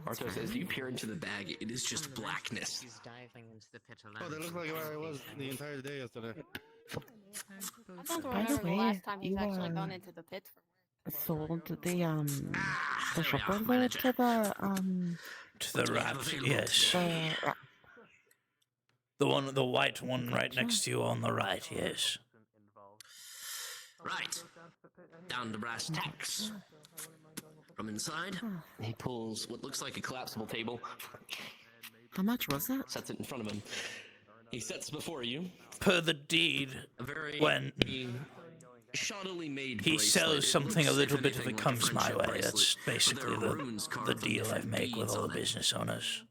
Speaker 22: Arto says, you peer into the bag, it is just blackness.
Speaker 16: He's diving into the pit alone.
Speaker 23: Oh, that looks like where I was the entire day yesterday.
Speaker 19: I don't
Speaker 2: By the
Speaker 19: remember the
Speaker 2: way,
Speaker 19: last time he's
Speaker 2: you,
Speaker 19: actually gone into the pit.
Speaker 2: Sold the shopper
Speaker 22: off,
Speaker 2: there
Speaker 22: manager.
Speaker 2: to the
Speaker 14: To the rat, yes.
Speaker 2: the
Speaker 14: The white one right next to you on the right, yes.
Speaker 22: Right. Down to brass tacks. From inside, he pulls what looks like a collapsible table,
Speaker 2: How much was that?
Speaker 22: sets it in front of him. He sets before you
Speaker 14: Per the deed,
Speaker 22: a very
Speaker 14: when
Speaker 22: shoddily made
Speaker 14: he
Speaker 22: bracelet.
Speaker 14: sells
Speaker 22: It
Speaker 14: something a
Speaker 22: looks,
Speaker 14: little
Speaker 22: if
Speaker 14: bit if
Speaker 22: anything,
Speaker 14: it
Speaker 22: like a
Speaker 14: comes my
Speaker 22: friendship
Speaker 14: way.
Speaker 22: bracelet,
Speaker 14: That's
Speaker 22: but there
Speaker 14: basically
Speaker 22: are runes carved
Speaker 14: the
Speaker 22: with
Speaker 14: deal I've
Speaker 22: different
Speaker 14: made with
Speaker 22: beads
Speaker 14: all
Speaker 22: on
Speaker 14: the
Speaker 22: it.
Speaker 14: business owners.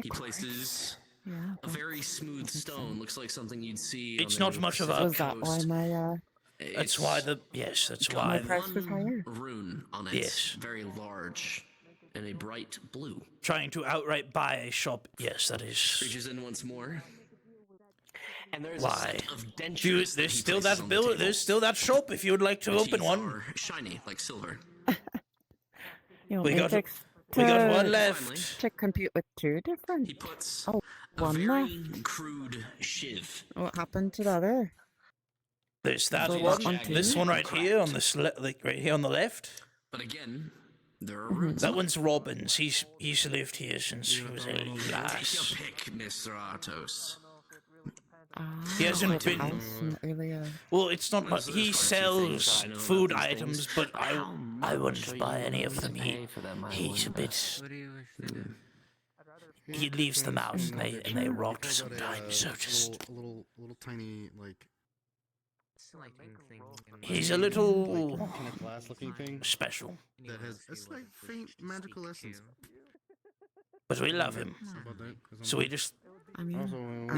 Speaker 22: He places
Speaker 2: Yeah.
Speaker 22: a very smooth stone. Looks like something you'd see.
Speaker 14: It's
Speaker 22: on
Speaker 14: not
Speaker 22: a
Speaker 14: much of a-
Speaker 22: Pacific
Speaker 2: Was that why
Speaker 22: coast.
Speaker 2: my
Speaker 14: That's why that's
Speaker 22: got
Speaker 14: why
Speaker 2: my price was
Speaker 22: one
Speaker 2: higher?
Speaker 22: rune on it.
Speaker 14: Yes.
Speaker 22: Very large and a bright blue.
Speaker 14: trying to outright buy a shop. Yes, that is.
Speaker 22: Reaches in once more. And there's
Speaker 14: Why?
Speaker 22: a set of dentures.
Speaker 14: Dude,
Speaker 22: that
Speaker 14: there's
Speaker 22: he
Speaker 14: still
Speaker 22: places
Speaker 14: that
Speaker 22: on the
Speaker 14: bill.
Speaker 22: table.
Speaker 14: There's still that shop if you would like to
Speaker 22: The
Speaker 14: open
Speaker 22: teeth
Speaker 14: one.
Speaker 22: are shiny like silver.
Speaker 2: You know,
Speaker 14: We
Speaker 2: it
Speaker 14: got
Speaker 2: takes
Speaker 14: we got
Speaker 2: to-
Speaker 14: one left.
Speaker 2: to compute with two different.
Speaker 22: He puts
Speaker 2: Oh,
Speaker 22: a
Speaker 2: one
Speaker 22: very
Speaker 2: left.
Speaker 22: crude shiv.
Speaker 2: What happened to the other?
Speaker 14: There's that
Speaker 2: So
Speaker 14: one.
Speaker 2: that one
Speaker 14: This
Speaker 2: too?
Speaker 14: one right here on this like right here on the left.
Speaker 22: But again, there are
Speaker 2: Mm-hmm.
Speaker 22: runes.
Speaker 14: That one's Robbins. He's lived here since he was a
Speaker 22: Take your
Speaker 14: lass.
Speaker 22: pick, Mr. Atos.
Speaker 14: He hasn't
Speaker 2: Which
Speaker 14: been.
Speaker 2: house in earlier.
Speaker 14: Well, it's not much.
Speaker 22: There's
Speaker 14: He
Speaker 22: quite a few
Speaker 14: sells
Speaker 22: things I know about
Speaker 14: food
Speaker 22: these
Speaker 14: items,
Speaker 22: things.
Speaker 14: but
Speaker 22: How
Speaker 14: I
Speaker 22: much
Speaker 14: wouldn't
Speaker 22: are
Speaker 14: buy
Speaker 22: you
Speaker 14: any of
Speaker 22: willing
Speaker 14: them.
Speaker 22: to pay for them, I
Speaker 14: He's a
Speaker 22: wonder?
Speaker 14: bit. He leaves them out and they rot sometimes. So just
Speaker 23: little tiny like.
Speaker 14: he's a little
Speaker 23: kind of glass-looking thing
Speaker 14: special,
Speaker 23: that has a slight faint magical essence.
Speaker 14: but we love him.
Speaker 23: About that, 'cause I'm
Speaker 14: So we just
Speaker 2: I mean,
Speaker 23: also,
Speaker 2: aren't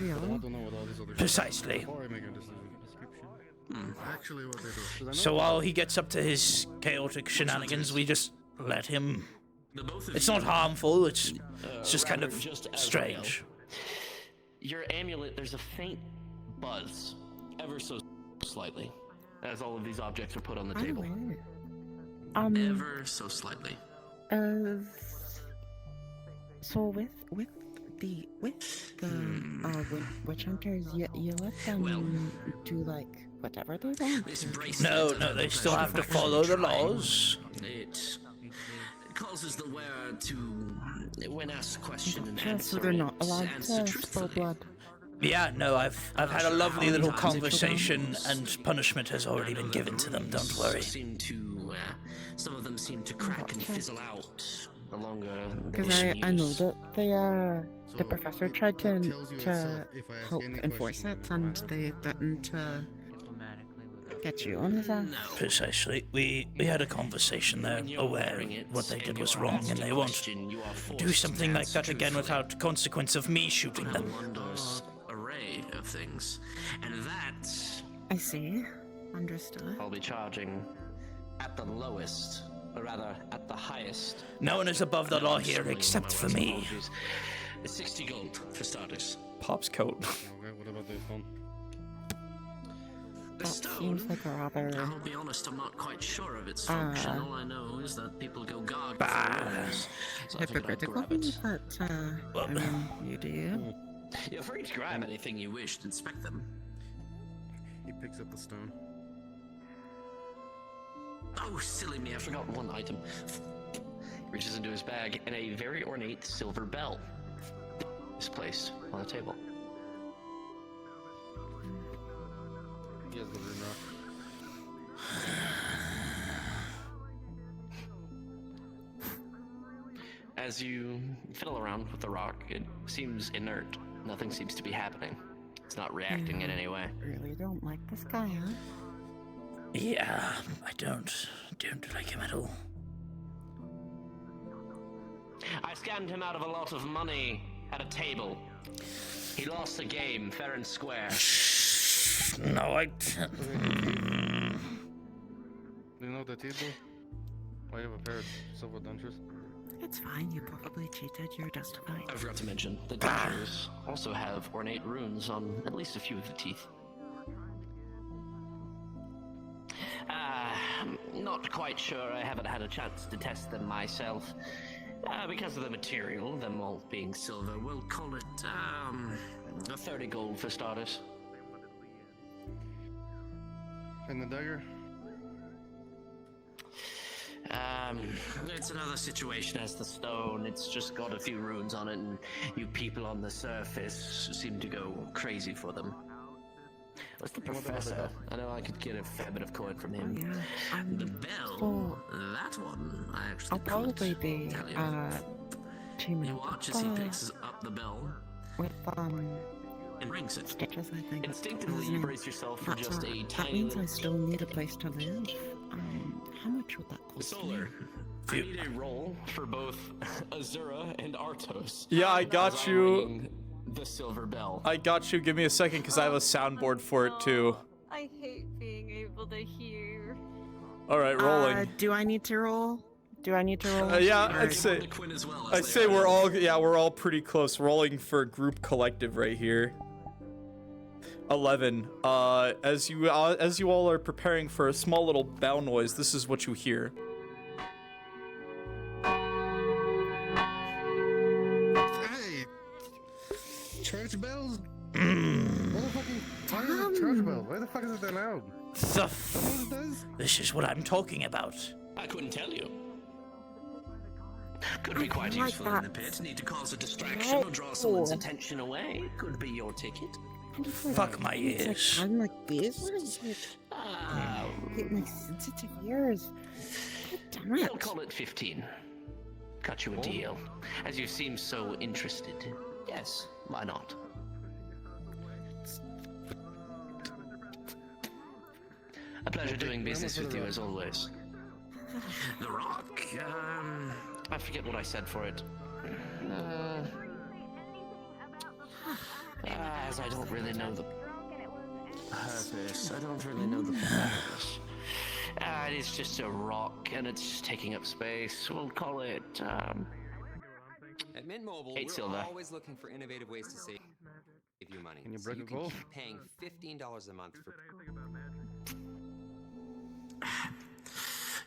Speaker 2: we
Speaker 23: I
Speaker 2: all?
Speaker 23: want to know what all these other
Speaker 14: Precisely.
Speaker 23: before I make a decision. Actually, what they do. 'Cause I know
Speaker 14: So while he gets up to his chaotic shenanigans, we just let him.
Speaker 22: The both of
Speaker 14: It's
Speaker 22: you,
Speaker 14: not harmful. It's just kind
Speaker 22: rather
Speaker 14: of
Speaker 22: just as
Speaker 14: strange.
Speaker 22: Your amulet, there's a faint buzz, ever so slightly, as all of these objects are put on the
Speaker 2: I'm
Speaker 22: table.
Speaker 2: aware.
Speaker 22: Ever so slightly.
Speaker 2: So with the witch hunters, you let them do like whatever they want.
Speaker 22: This
Speaker 2: or-
Speaker 22: bracelet
Speaker 14: No,
Speaker 22: of
Speaker 14: no, they still have to
Speaker 22: perfection
Speaker 14: follow the
Speaker 22: trying.
Speaker 14: laws.
Speaker 22: It causes the wearer to, when asked question and
Speaker 2: Gotcha,
Speaker 22: answer,
Speaker 2: so they're not
Speaker 22: it,
Speaker 2: allowed
Speaker 22: answer
Speaker 2: to spill
Speaker 22: truthfully.
Speaker 2: blood.
Speaker 14: Yeah, no, I've had a lovely little conversation, and punishment has already been given to them. Don't worry.
Speaker 22: Some of them seem to crack and fizzle out the longer they
Speaker 2: Because I know
Speaker 22: use.
Speaker 2: that the professor tried to help enforce it, and they didn't get you on his ass.
Speaker 14: Precisely. We had a conversation. They're aware what they did was wrong, and they won't do something like that again without consequence of me shooting them.
Speaker 22: Wondrous array of things, and that
Speaker 2: I see. Understood.
Speaker 22: I'll be charging at the lowest, or rather at the highest.
Speaker 14: No one is above the law here except for me.
Speaker 22: It's 60 gold for starters.
Speaker 1: Pop's coat.
Speaker 23: Okay, what about this one?
Speaker 22: The
Speaker 2: That
Speaker 22: stone,
Speaker 2: seems like a rather
Speaker 22: I'll be honest, I'm not quite sure of its function. All I know is that people go gaga for rooms, so I figured I'd
Speaker 2: hypocritical,
Speaker 22: grab it.
Speaker 2: but I mean, you do.
Speaker 22: You're free to grab anything you wish to inspect them.
Speaker 23: He picks up the stone.
Speaker 22: Oh, silly me, I forgot one item. He reaches into his bag, and a very ornate silver bell is placed on the table.
Speaker 23: He has the rune
Speaker 22: As you fiddle around with the rock, it seems inert. Nothing seems to be happening. It's not reacting in any way.
Speaker 2: Really don't like this guy, huh?
Speaker 14: Yeah, I don't like him at all.
Speaker 22: I scammed him out of a lot of money at a table. He lost the game, fair and square.
Speaker 14: No,
Speaker 23: Do you know the table? Why have a pair of silver dentures?
Speaker 2: It's fine, you probably cheated, you're justified.
Speaker 22: I forgot to mention, the dentures also have ornate runes on at least a few of the teeth. Not quite sure. I haven't had a chance to test them myself. Because of the material, them all being silver, we'll call it, 30 gold for starters.
Speaker 23: And the dagger?
Speaker 22: It's another situation as the stone. It's just got a few runes on it, and you people on the surface seem to go crazy for them. What's the professor? I know I could get a fair bit of coin from him.
Speaker 2: Yeah,
Speaker 22: The bell,
Speaker 2: so
Speaker 22: that one, I actually
Speaker 2: I'll probably
Speaker 22: couldn't
Speaker 2: be
Speaker 22: tell you.
Speaker 2: teaming
Speaker 22: You
Speaker 2: up
Speaker 22: watch as he picks up the bell
Speaker 2: with
Speaker 22: and rings it.
Speaker 2: Stitches, I think.
Speaker 22: Instinctively, you brace yourself for just a
Speaker 2: that
Speaker 22: tiny
Speaker 2: means I
Speaker 22: little
Speaker 2: still need a place to live. How much would that cost
Speaker 22: Solar.
Speaker 2: me?
Speaker 22: I need a roll for both Azura and Artos.
Speaker 1: Yeah, I
Speaker 22: as
Speaker 1: got
Speaker 22: I'm
Speaker 1: you.
Speaker 22: ringing the silver bell.
Speaker 1: I got you. Give me a second, because I have a soundboard for it too.
Speaker 24: I hate being able to hear.
Speaker 1: All right, rolling.
Speaker 2: Do I need to roll? Do I need to roll?
Speaker 1: Yeah,
Speaker 2: Or-
Speaker 1: I'd say we're all pretty close. Rolling for group collective right here. 11. As you all are preparing for a small little bell noise, this is what you hear.
Speaker 23: Hey! Church bells? Why is it church bell? Why the fuck is it that loud?
Speaker 14: This is what I'm talking about.
Speaker 22: I couldn't tell you. Could be quite
Speaker 2: like
Speaker 22: useful in
Speaker 2: that.
Speaker 22: the pit. Need to cause a distraction or draw someone's attention away. Could be your ticket.
Speaker 14: Fuck my ears.
Speaker 2: I'm like this. Hit my sensitive ears. God damn
Speaker 22: We'll
Speaker 2: it.
Speaker 22: call it 15. Cut you a deal. As you seem so interested. Yes, why not? A pleasure doing business with you as always. The Rock, I forget what I said for it. As I don't really know the purpose. I don't really know the purpose. It is just a rock, and it's taking up space. We'll call it,
Speaker 3: At Mint Mobile,
Speaker 22: 8
Speaker 3: we're
Speaker 22: silver.
Speaker 3: always looking for innovative ways to save you money.
Speaker 23: Can you
Speaker 3: so
Speaker 23: break
Speaker 3: you
Speaker 23: a
Speaker 3: can
Speaker 23: goal?
Speaker 3: keep paying $15 a month for.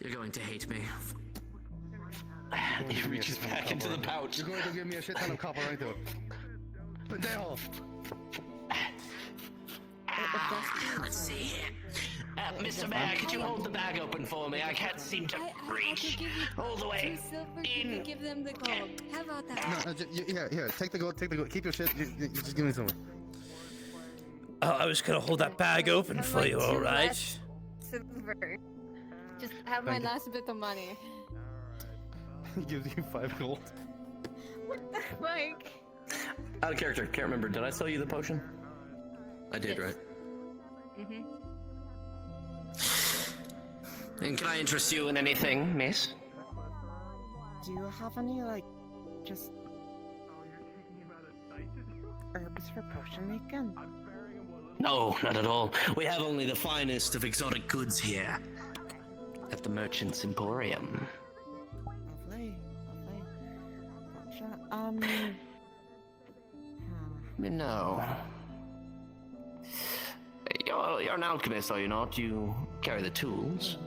Speaker 22: You're going to hate me. He reaches back into the pouch.
Speaker 23: You're going to give me a shit ton of copper, right there. But they all.
Speaker 22: Let's see here. Mr. Bear, could you hold the bag open for me? I can't seem to reach all the way
Speaker 24: You can give them the gold. How about that?
Speaker 23: No, here, take the gold, Keep your shit. You just give me some.
Speaker 14: I was gonna hold that bag open
Speaker 24: I'm
Speaker 14: for
Speaker 24: like
Speaker 14: you,
Speaker 24: 2
Speaker 14: alright?
Speaker 24: less silver. Just have my
Speaker 23: Thank you.
Speaker 24: last bit of money.
Speaker 23: He gives you 5 gold.
Speaker 24: What the fuck?
Speaker 5: Out of character, can't remember. Did I sell you the potion? I did, right?
Speaker 24: Mm-hmm.
Speaker 5: And can I interest you in anything, miss?
Speaker 2: Do you have any, like, just herbs for potion making?
Speaker 5: No, not at all. We have only the finest of exotic goods here. At the Merchant's Emporium.
Speaker 2: Lovely, lovely. Gotcha.
Speaker 5: No. You're an alchemist, are you not? You carry the tools.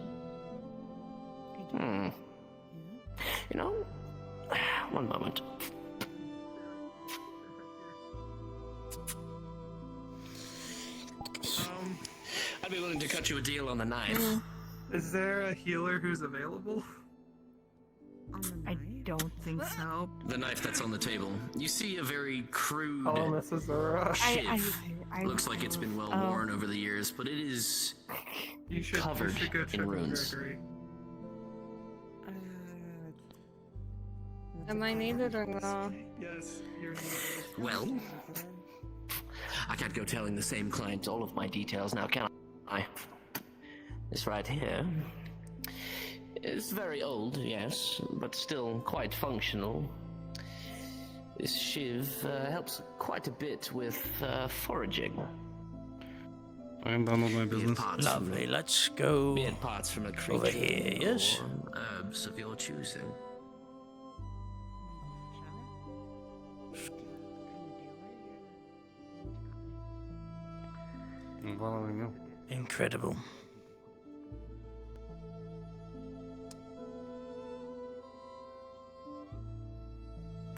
Speaker 5: You know, one moment. I'd be willing to cut you a deal on the knife.
Speaker 12: Is there a healer who's available?
Speaker 7: I don't think so.
Speaker 5: The knife that's on the table. You see a very crude
Speaker 12: Oh, Miss Azura.
Speaker 5: shiv. Looks like it's been well worn over the years, but it is covered
Speaker 12: go check
Speaker 5: in
Speaker 12: with
Speaker 5: runes.
Speaker 12: Gregory.
Speaker 24: Am I needed or no?
Speaker 12: Yes, you're needed.
Speaker 5: Well, I can't go telling the same client all of my details now, can I? This right here is very old, yes, but still quite functional. This shiv helps quite a bit with foraging.
Speaker 23: I am done with my business.
Speaker 14: Lovely, let's go
Speaker 5: Be it parts from a creature
Speaker 14: over here, yes?
Speaker 5: or herbs of your choosing.
Speaker 23: I'm following you.
Speaker 14: Incredible.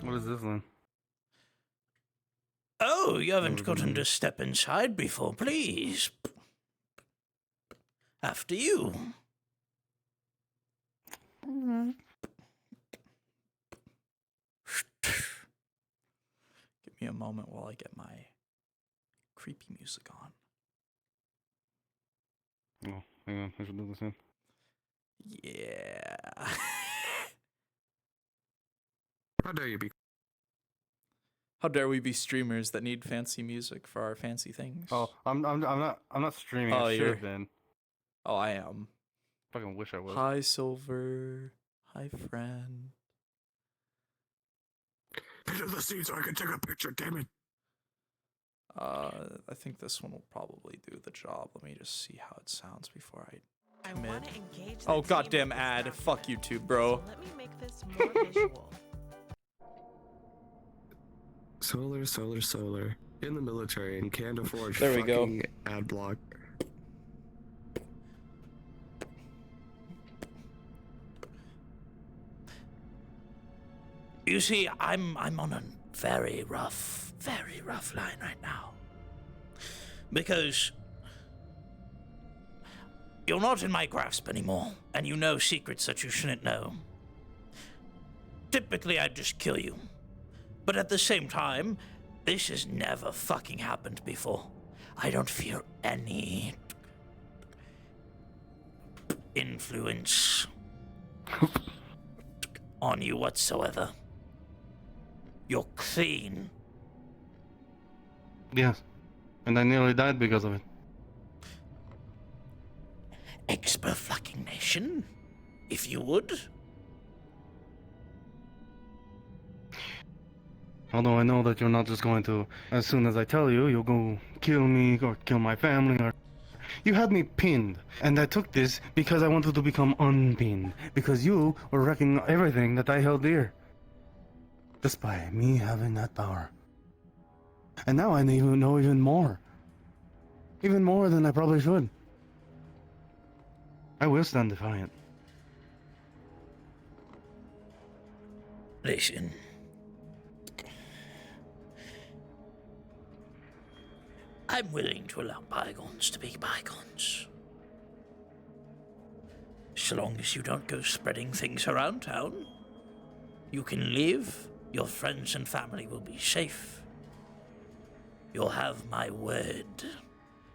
Speaker 23: What is this then?
Speaker 14: Oh, you haven't gotten to step inside before, please. After you.
Speaker 1: Give me a moment while I get my creepy music on.
Speaker 23: Oh, hang on. I should do this then.
Speaker 1: Yeah.
Speaker 8: How dare you be?
Speaker 1: How dare we be streamers that need fancy music for our fancy things?
Speaker 23: Oh, I'm not streaming.
Speaker 1: Oh,
Speaker 23: I should
Speaker 1: you're-
Speaker 23: have been.
Speaker 1: Oh, I am.
Speaker 23: Fucking wish I was.
Speaker 1: Hi, Silver. Hi, friend.
Speaker 8: Into the scene so I can take a picture, damn it.
Speaker 1: I think this one will probably do the job. Let me just see how it sounds before I commit. Oh, goddamn ad. Fuck YouTube, bro.
Speaker 10: Let me make this more visual.
Speaker 8: Solar. In the military and can't afford
Speaker 1: There we go.
Speaker 8: fucking ad block.
Speaker 14: You see, I'm on a very rough line right now. Because you're not in my grasp anymore, and you know secrets that you shouldn't know. Typically, I'd just kill you. But at the same time, this has never fucking happened before. I don't fear any influence on you whatsoever. You're clean.
Speaker 23: Yes. And I nearly died because of it.
Speaker 14: Expert fucking nation, if you would.
Speaker 23: Although I know that you're not just going to, as soon as I tell you, you'll go kill me or kill my family or... You had me pinned, and I took this because I wanted to become unpinned, because you were wrecking everything that I held dear. Despite me having that power. And now I know even more. Even more than I probably should. I will stand defiant.
Speaker 14: Listen. I'm willing to allow bygones to be bygones. So long as you don't go spreading things around town, you can live, your friends and family will be safe. You'll have my word.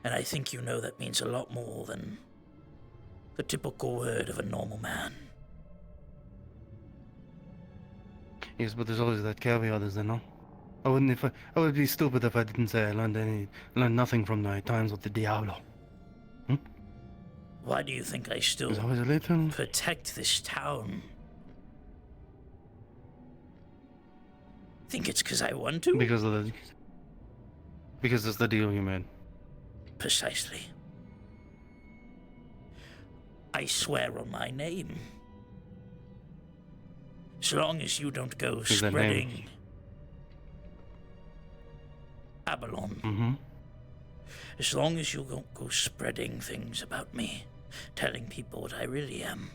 Speaker 14: And I think you know that means a lot more than the typical word of a normal man.
Speaker 23: Yes, but there's always that caveat, is there not? I would be stupid if I didn't say I learned nothing from my times with the Diablo.
Speaker 14: Why do you think I still
Speaker 23: There's always a little...
Speaker 14: protect this town? Think it's because I want to?
Speaker 23: Because it's the deal you made.
Speaker 14: Precisely. I swear on my name. As long as you don't go
Speaker 23: Is that
Speaker 14: spreading
Speaker 23: name?
Speaker 14: Abalon.
Speaker 23: Mm-hmm.
Speaker 14: As long as you don't go spreading things about me, telling people what I really am.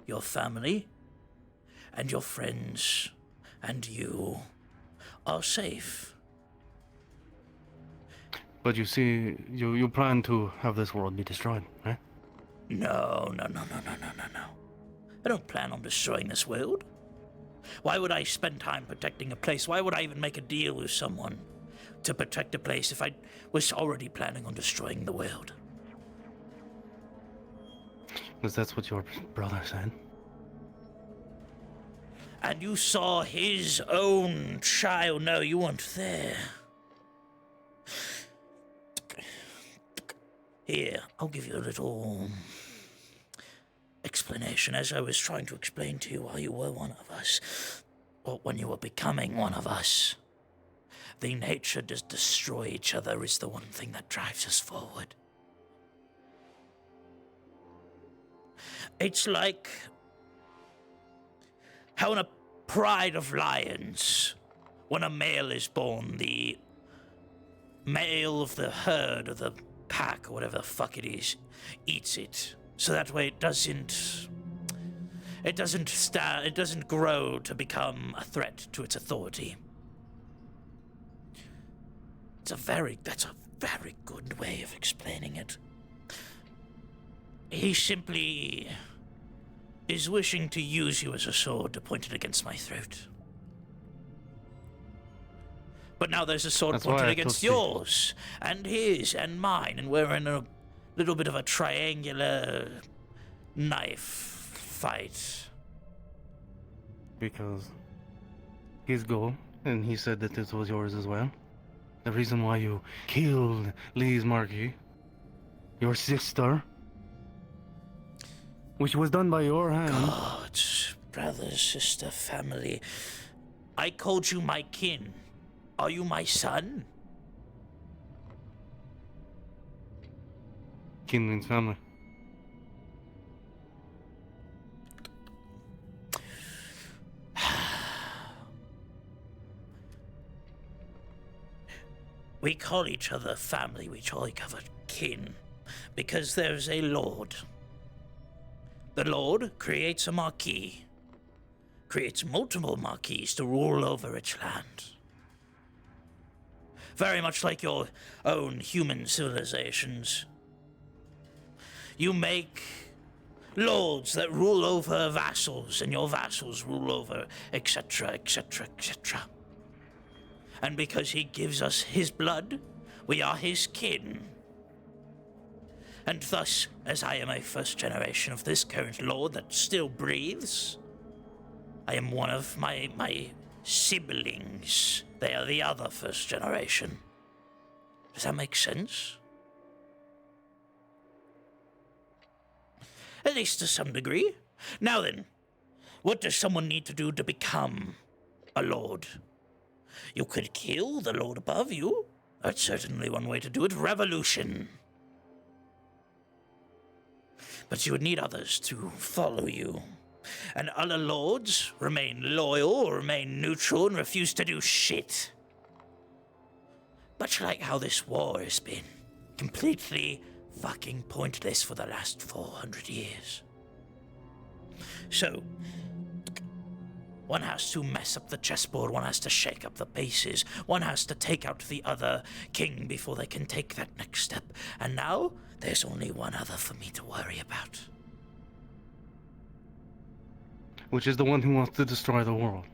Speaker 14: Your family and your friends and you are safe.
Speaker 23: But you see, you plan to have this world be destroyed, right?
Speaker 14: No. I don't plan on destroying this world. Why would I spend time protecting a place? Why would I even make a deal with someone to protect a place if I was already planning on destroying the world?
Speaker 23: Because that's what your brother said.
Speaker 14: And you saw his own child. No, you weren't there. Here, I'll give you a little explanation, as I was trying to explain to you while you were one of us, or when you were becoming one of us. The nature to destroy each other is the one thing that drives us forward. It's like how in a pride of lions, when a male is born, the male of the herd or the pack or whatever the fuck it is eats it, so that way it doesn't grow to become a threat to its authority. That's a very good way of explaining it. He simply is wishing to use you as a sword to point it against my throat. But now there's a sword
Speaker 23: That's
Speaker 14: pointed
Speaker 23: why I
Speaker 14: against
Speaker 23: told you.
Speaker 14: yours, and his, and mine, and we're in a little bit of a triangular knife fight.
Speaker 23: Because his goal, and he said that this was yours as well. The reason why you killed Lise Marquis, your sister, which was done by your hand.
Speaker 14: God, brother, sister, family. I called you my kin. Are you my son?
Speaker 23: Kin means family.
Speaker 14: We call each other family, we call each other kin, because there's a lord. The lord creates a marquis, creates multiple marquis to rule over its land. Very much like your own human civilizations. You make lords that rule over vassals, and your vassals rule over etc., etc., etc. And because he gives us his blood, we are his kin. And thus, as I am a first generation of this current lord that still breathes, I am one of my siblings. They are the other first generation. Does that make sense? At least to some degree. Now then, what does someone need to do to become a lord? You could kill the lord above you. That's certainly one way to do it. Revolution. But you would need others to follow you. And other lords remain loyal or remain neutral and refuse to do shit. Much like how this war has been. Completely fucking pointless for the last 400 years. So, one has to mess up the chessboard, one has to shake up the pieces, one has to take out the other king before they can take that next step. And now, there's only one other for me to worry about.
Speaker 23: Which is the one who wants to destroy the world.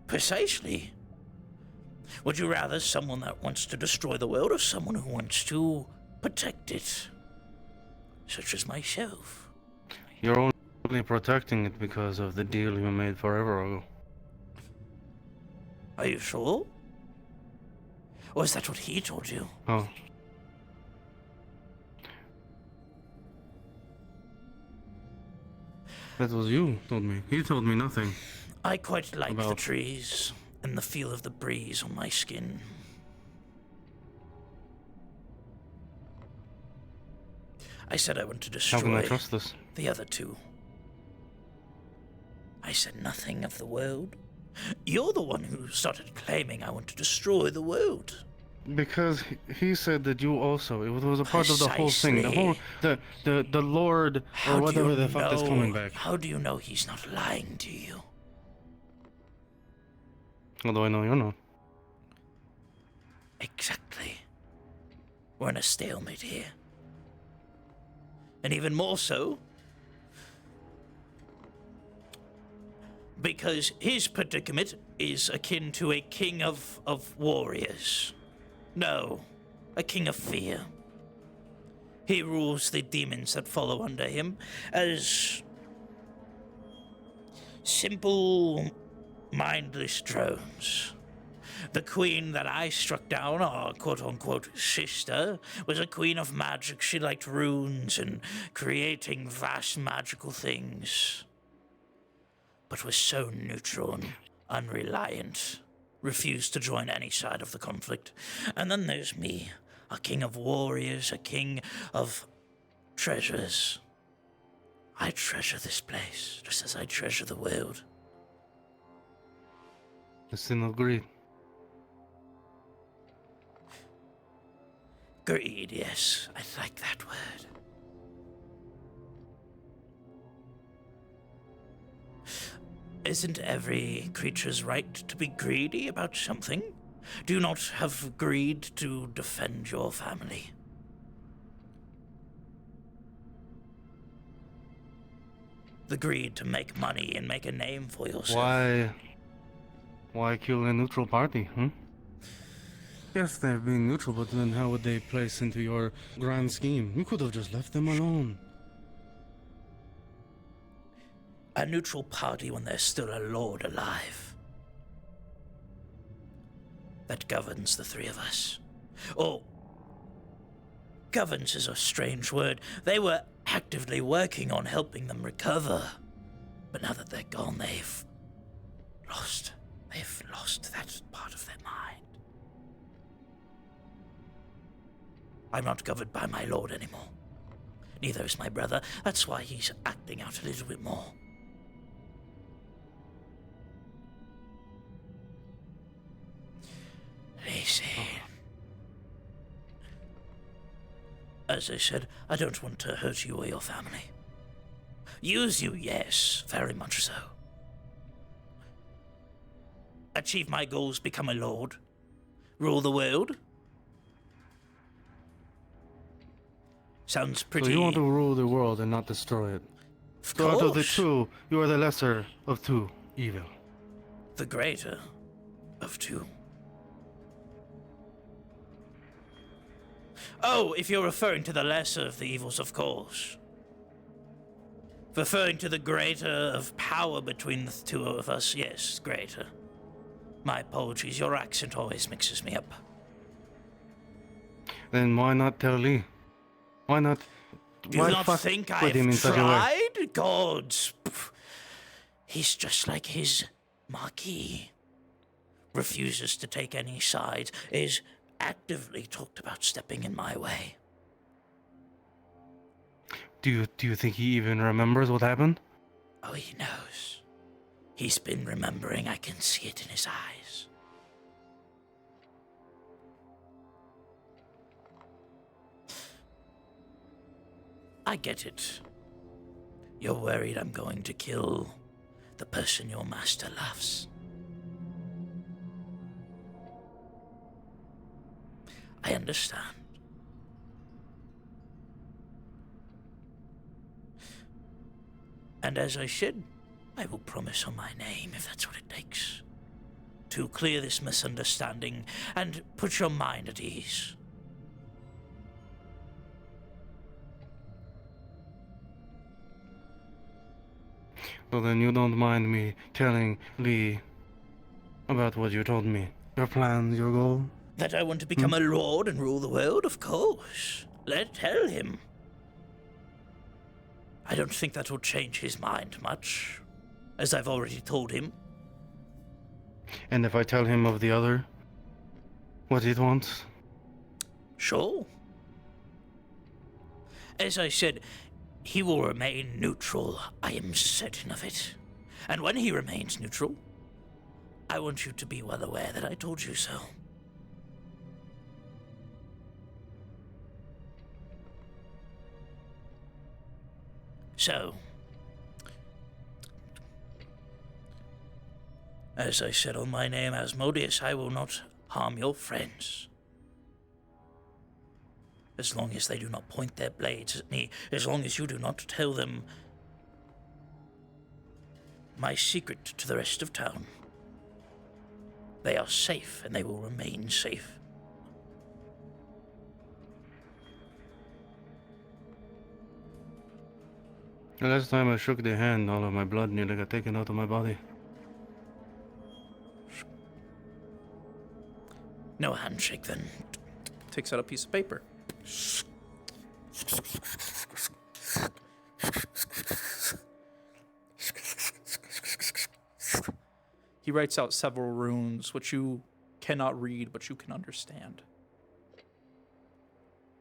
Speaker 14: Precisely. Would you rather someone that wants to destroy the world or someone who wants to protect it? Such as myself.
Speaker 23: You're only protecting it because of the deal you made forever ago.
Speaker 14: Are you sure? Or is that what he told you?
Speaker 23: Oh. That was you told me. He told me nothing.
Speaker 14: I quite like the
Speaker 23: About-
Speaker 14: trees and the feel of the breeze on my skin. I said I want to
Speaker 23: How can I
Speaker 14: destroy
Speaker 23: trust this?
Speaker 14: the other two. I said nothing of the world. You're the one who started claiming I want to destroy the world.
Speaker 23: Because he said that you also. It was a part of the whole thing. The whole the Lord or whatever the fuck is coming back.
Speaker 14: How do you know he's not lying to you?
Speaker 23: How do I know you're not?
Speaker 14: Exactly. We're in a stalemate here. And even more so, because his predicament is akin to a king of warriors. No, a king of fear. He rules the demons that follow under him as simple, mindless drones. The queen that I struck down, our quote-unquote sister, was a queen of magic. She liked runes and creating vast magical things, but was so neutral and unreliant, refused to join any side of the conflict. And then there's me, a king of warriors, a king of treasures. I treasure this place, just as I treasure the world.
Speaker 23: The sin of greed.
Speaker 14: Greed, yes, I like that word. Isn't every creature's right to be greedy about something? Do you not have greed to defend your family? The greed to make money and make a name for yourself.
Speaker 23: Why kill a neutral party, Yes, they're being neutral, but then how would they place into your grand scheme? You could have just left them alone.
Speaker 14: A neutral party when there's still a lord alive that governs the three of us. Oh, governs is a strange word. They were actively working on helping them recover. But now that they're gone, they've lost that part of their mind. I'm not governed by my lord anymore. Neither is my brother. That's why he's acting out a little bit more. Listen. As I said, I don't want to hurt you or your family. Use you, yes, very much so. Achieve my goals, become a lord. Rule the world. Sounds pretty...
Speaker 23: So you want to rule the world and not destroy it. So out of the two, you are the lesser of two evil.
Speaker 14: The greater of two. Oh, if you're referring to the lesser of the evils, of course. Referring to the greater of power between the two of us, yes, greater. My apologies, your accent always mixes me up.
Speaker 23: Then why not tell Lee? Why not?
Speaker 14: Do you not think I've tried? Gods. He's just like his Marquis. Refuses to take any sides, is actively talked about stepping in my way.
Speaker 23: Do you think he even remembers what happened?
Speaker 14: Oh, he knows. He's been remembering. I can see it in his eyes. I get it. You're worried I'm going to kill the person your master loves. I understand. And as I said, I will promise on my name if that's what it takes. to clear this misunderstanding and put your mind at ease.
Speaker 23: So then you don't mind me telling Lee about what you told me? Your plans, your goal?
Speaker 14: That I want to become a lord and rule the world, of course. Tell him. I don't think that will change his mind much, as I've already told him.
Speaker 23: And if I tell him of the other, what it wants?
Speaker 14: Sure. As I said, he will remain neutral. I am certain of it. And when he remains neutral, I want you to be well aware that I told you so. So, as I said on my name, Asmodeus, I will not harm your friends. As long as they do not point their blades at me, as long as you do not tell them my secret to the rest of town. They are safe, and they will remain safe.
Speaker 23: The last time I shook their hand, all of my blood nearly got taken out of my body.
Speaker 14: No handshake, then.
Speaker 1: Takes out a piece of paper. He writes out several runes, which you cannot read, but you can understand.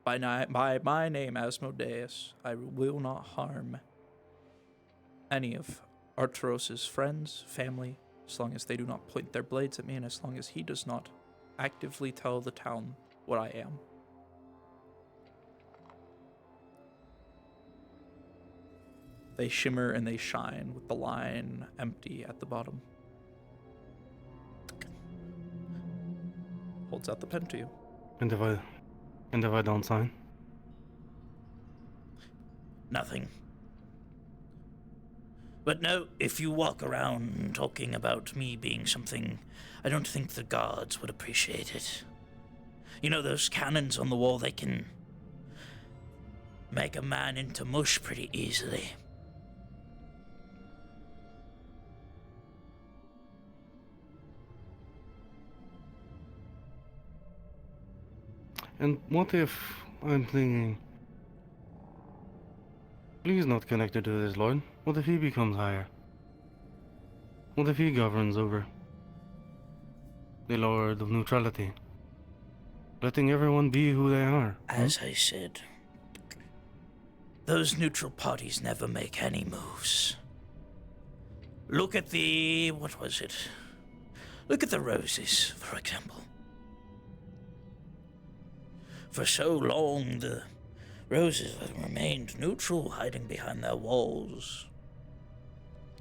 Speaker 1: By my name, Asmodeus, I will not harm any of Arturos' friends, family, as long as they do not point their blades at me, and as long as he does not actively tell the town what I am. They shimmer and they shine, with the line empty at the bottom. Holds out the pen to you.
Speaker 23: And if I don't sign?
Speaker 14: Nothing. But no, if you walk around talking about me being something, I don't think the guards would appreciate it. You know, those cannons on the wall, they can make a man into mush pretty easily.
Speaker 23: And what if I'm thinking, Lee's not connected to this lord? What if he becomes higher? What if he governs over the Lord of Neutrality, letting everyone be who they are?
Speaker 14: As I said, those neutral parties never make any moves. Look at the... what was it? Look at the roses, for example. For so long, the roses have remained neutral, hiding behind their walls.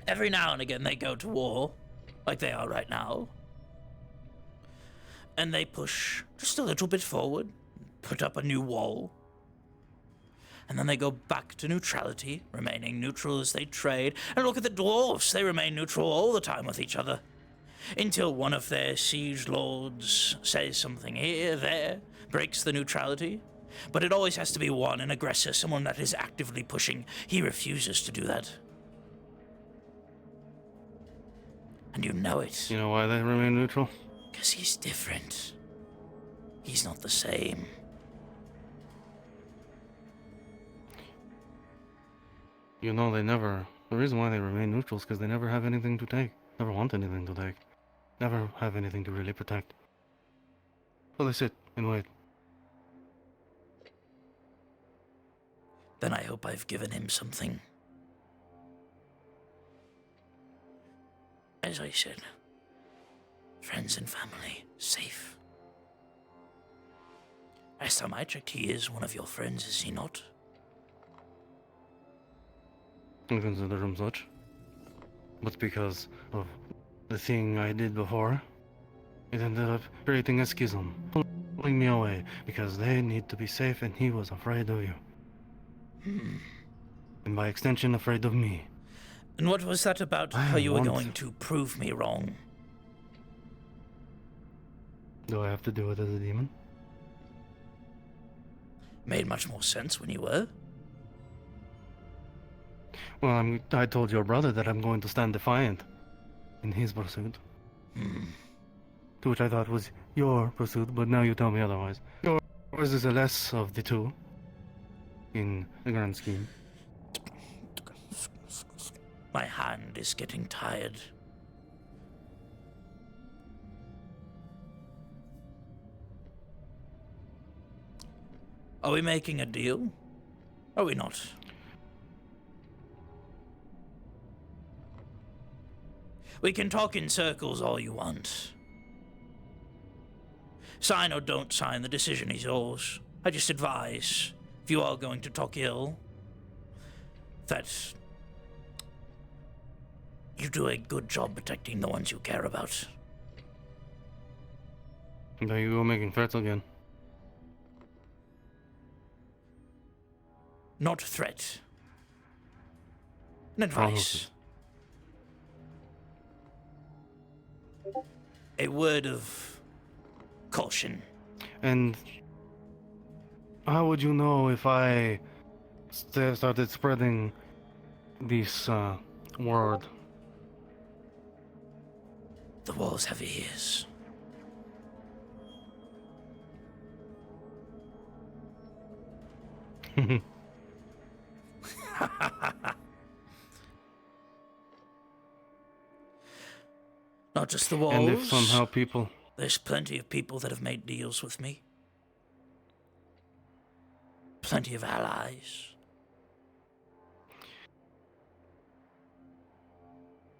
Speaker 14: Every now and again they go to war, like they are right now. And they push just a little bit forward, put up a new wall. And then they go back to neutrality, remaining neutral as they trade. And look at the dwarves, they remain neutral all the time with each other. Until one of their siege lords says something here, there, breaks the neutrality. But it always has to be an aggressor, someone that is actively pushing. He refuses to do that. And you know it.
Speaker 23: You know why they remain neutral?
Speaker 14: Because he's different. He's not the same.
Speaker 23: You know, the reason why they remain neutral is because they never have anything to take. Never want anything to take. Never have anything to really protect. So they sit and wait.
Speaker 14: Then I hope I've given him something. As I said, friends and family, safe. Last time I checked, he is one of your friends, is he not?
Speaker 23: I consider him such. But because of the thing I did before, it ended up creating a schism, pulling me away, because they need to be safe and he was afraid of you. And by extension, afraid of me.
Speaker 14: And what was that about how you were going to prove me wrong?
Speaker 23: Do I have to do it as a demon?
Speaker 14: Made much more sense when you were.
Speaker 23: Well, I told your brother that I'm going to stand defiant in his pursuit. To which I thought was your pursuit, but now you tell me otherwise. Yours is the less of the two in the grand scheme.
Speaker 14: My hand is getting tired. Are we making a deal? Are we not? We can talk in circles all you want. Sign or don't sign, the decision is yours. I just advise, if you are going to talk ill, that you do a good job protecting the ones you care about.
Speaker 23: There you go, making threats again.
Speaker 14: Not a threat. An advice. A word of caution.
Speaker 23: And how would you know if I started spreading this word?
Speaker 14: The walls have ears. Not just the walls.
Speaker 23: And if somehow people...
Speaker 14: There's plenty of people that have made deals with me. Plenty of allies.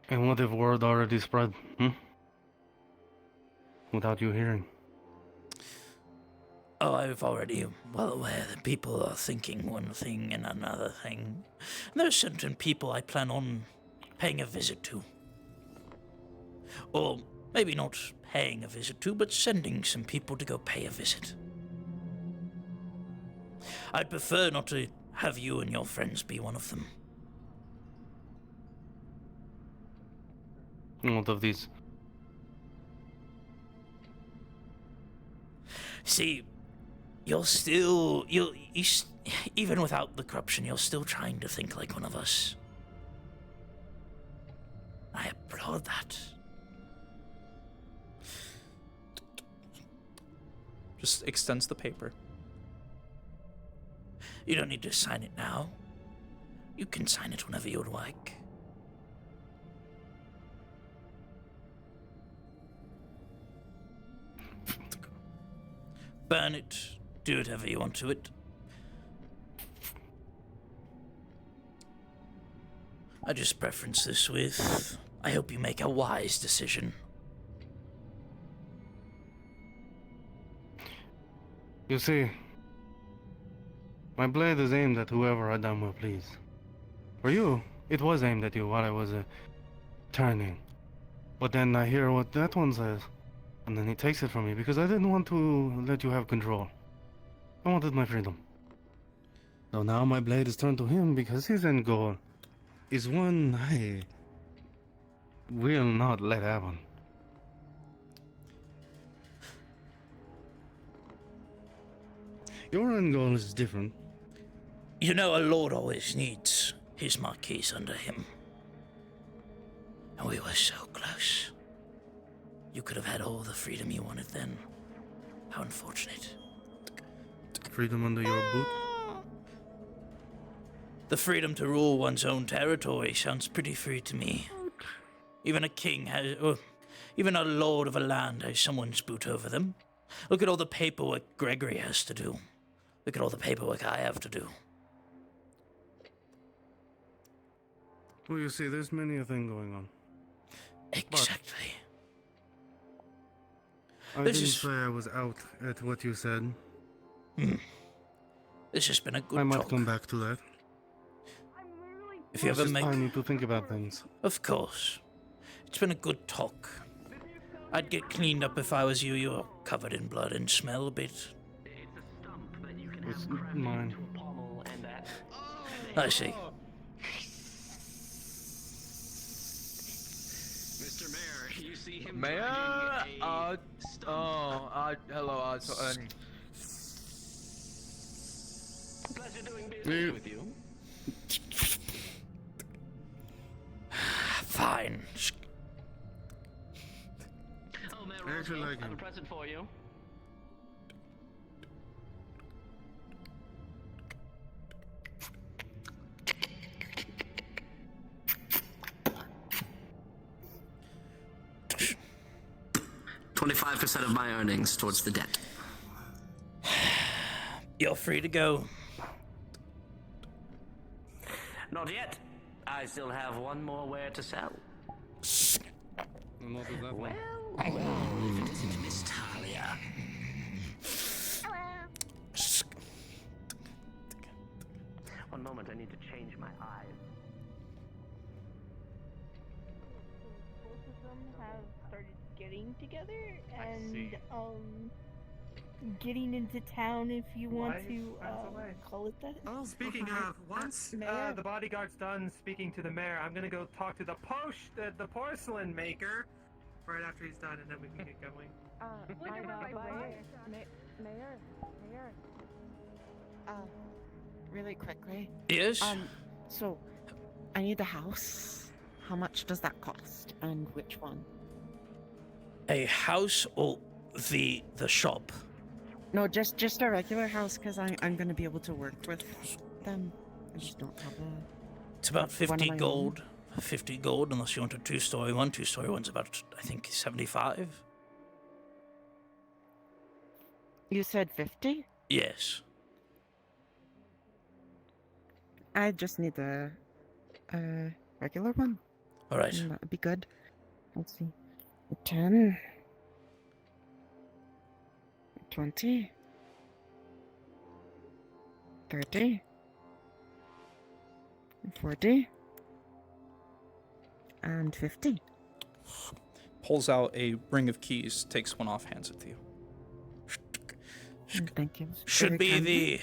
Speaker 23: And what if word already spread, without you hearing?
Speaker 14: Oh, I've already well aware that people are thinking one thing and another thing. And there are certain people I plan on paying a visit to. Or maybe not paying a visit to, but sending some people to go pay a visit. I'd prefer not to have you and your friends be one of them.
Speaker 23: What of these?
Speaker 14: See, you're still... even without the corruption, you're still trying to think like one of us. I applaud that.
Speaker 1: Just extends the paper.
Speaker 14: You don't need to sign it now. You can sign it whenever you'd like. Burn it. Do whatever you want to it. I just preference this with, I hope you make a wise decision.
Speaker 23: You see, my blade is aimed at whoever I damn well please. For you, it was aimed at you while I was turning. But then I hear what that one says, and then he takes it from me because I didn't want to let you have control. I wanted my freedom. So now my blade is turned to him because his end goal is one I will not let happen. Your end goal is different.
Speaker 14: You know, a lord always needs his marquise under him. And we were so close. You could have had all the freedom you wanted then. How unfortunate.
Speaker 23: Freedom under your boot?
Speaker 14: The freedom to rule one's own territory sounds pretty free to me. Even a king has, or even a lord of a land has someone's boot over them. Look at all the paperwork Gregory has to do. Look at all the paperwork I have to do.
Speaker 23: Well, you see, there's many a thing going on.
Speaker 14: Exactly.
Speaker 23: I didn't say I was out at what you said.
Speaker 14: This has been a good
Speaker 23: I might
Speaker 14: talk.
Speaker 23: come back to that.
Speaker 14: If you
Speaker 23: It's
Speaker 14: ever
Speaker 23: just
Speaker 14: make...
Speaker 23: I need to think about things.
Speaker 14: Of course. It's been a good talk. I'd get cleaned up if I was you. You're covered in blood and smell a bit.
Speaker 23: It's mine.
Speaker 14: I see.
Speaker 22: Mr. Mayor, you see him
Speaker 11: Mayor, Hello,
Speaker 22: Pleasure doing business with you.
Speaker 14: Fine.
Speaker 22: Oh, Mayor Roswell, I have a present for you.
Speaker 5: $25% of my earnings towards the debt.
Speaker 14: You're free to go.
Speaker 22: Not yet. I still have one more ware to sell. Well, if it isn't Miss Talia. One moment, I need to change my eyes.
Speaker 7: Both of them have started getting together and getting into town, if you want to call it that.
Speaker 12: Oh, speaking of, once the bodyguard's done speaking to the mayor, I'm gonna go talk to the porcelain maker right after he's done, and then we can get going.
Speaker 2: Mayor. Really quickly.
Speaker 14: Yes?
Speaker 2: So, I need a house. How much does that cost, and which one?
Speaker 14: A house or the shop?
Speaker 2: No, just a regular house, because I'm gonna be able to work with them. I just don't have a...
Speaker 14: It's about
Speaker 2: one
Speaker 14: 50
Speaker 2: of my
Speaker 14: gold. 50 gold, unless you want a two-story one. Two-story one's about, I think, 75.
Speaker 2: You said 50?
Speaker 14: Yes.
Speaker 2: I just need a regular one.
Speaker 14: All right.
Speaker 2: And that would be good. Let's see. 10. 20. 30. 40. And 50.
Speaker 1: Pulls out a ring of keys, takes one off, hands it to you.
Speaker 2: Thank you.
Speaker 14: Should be the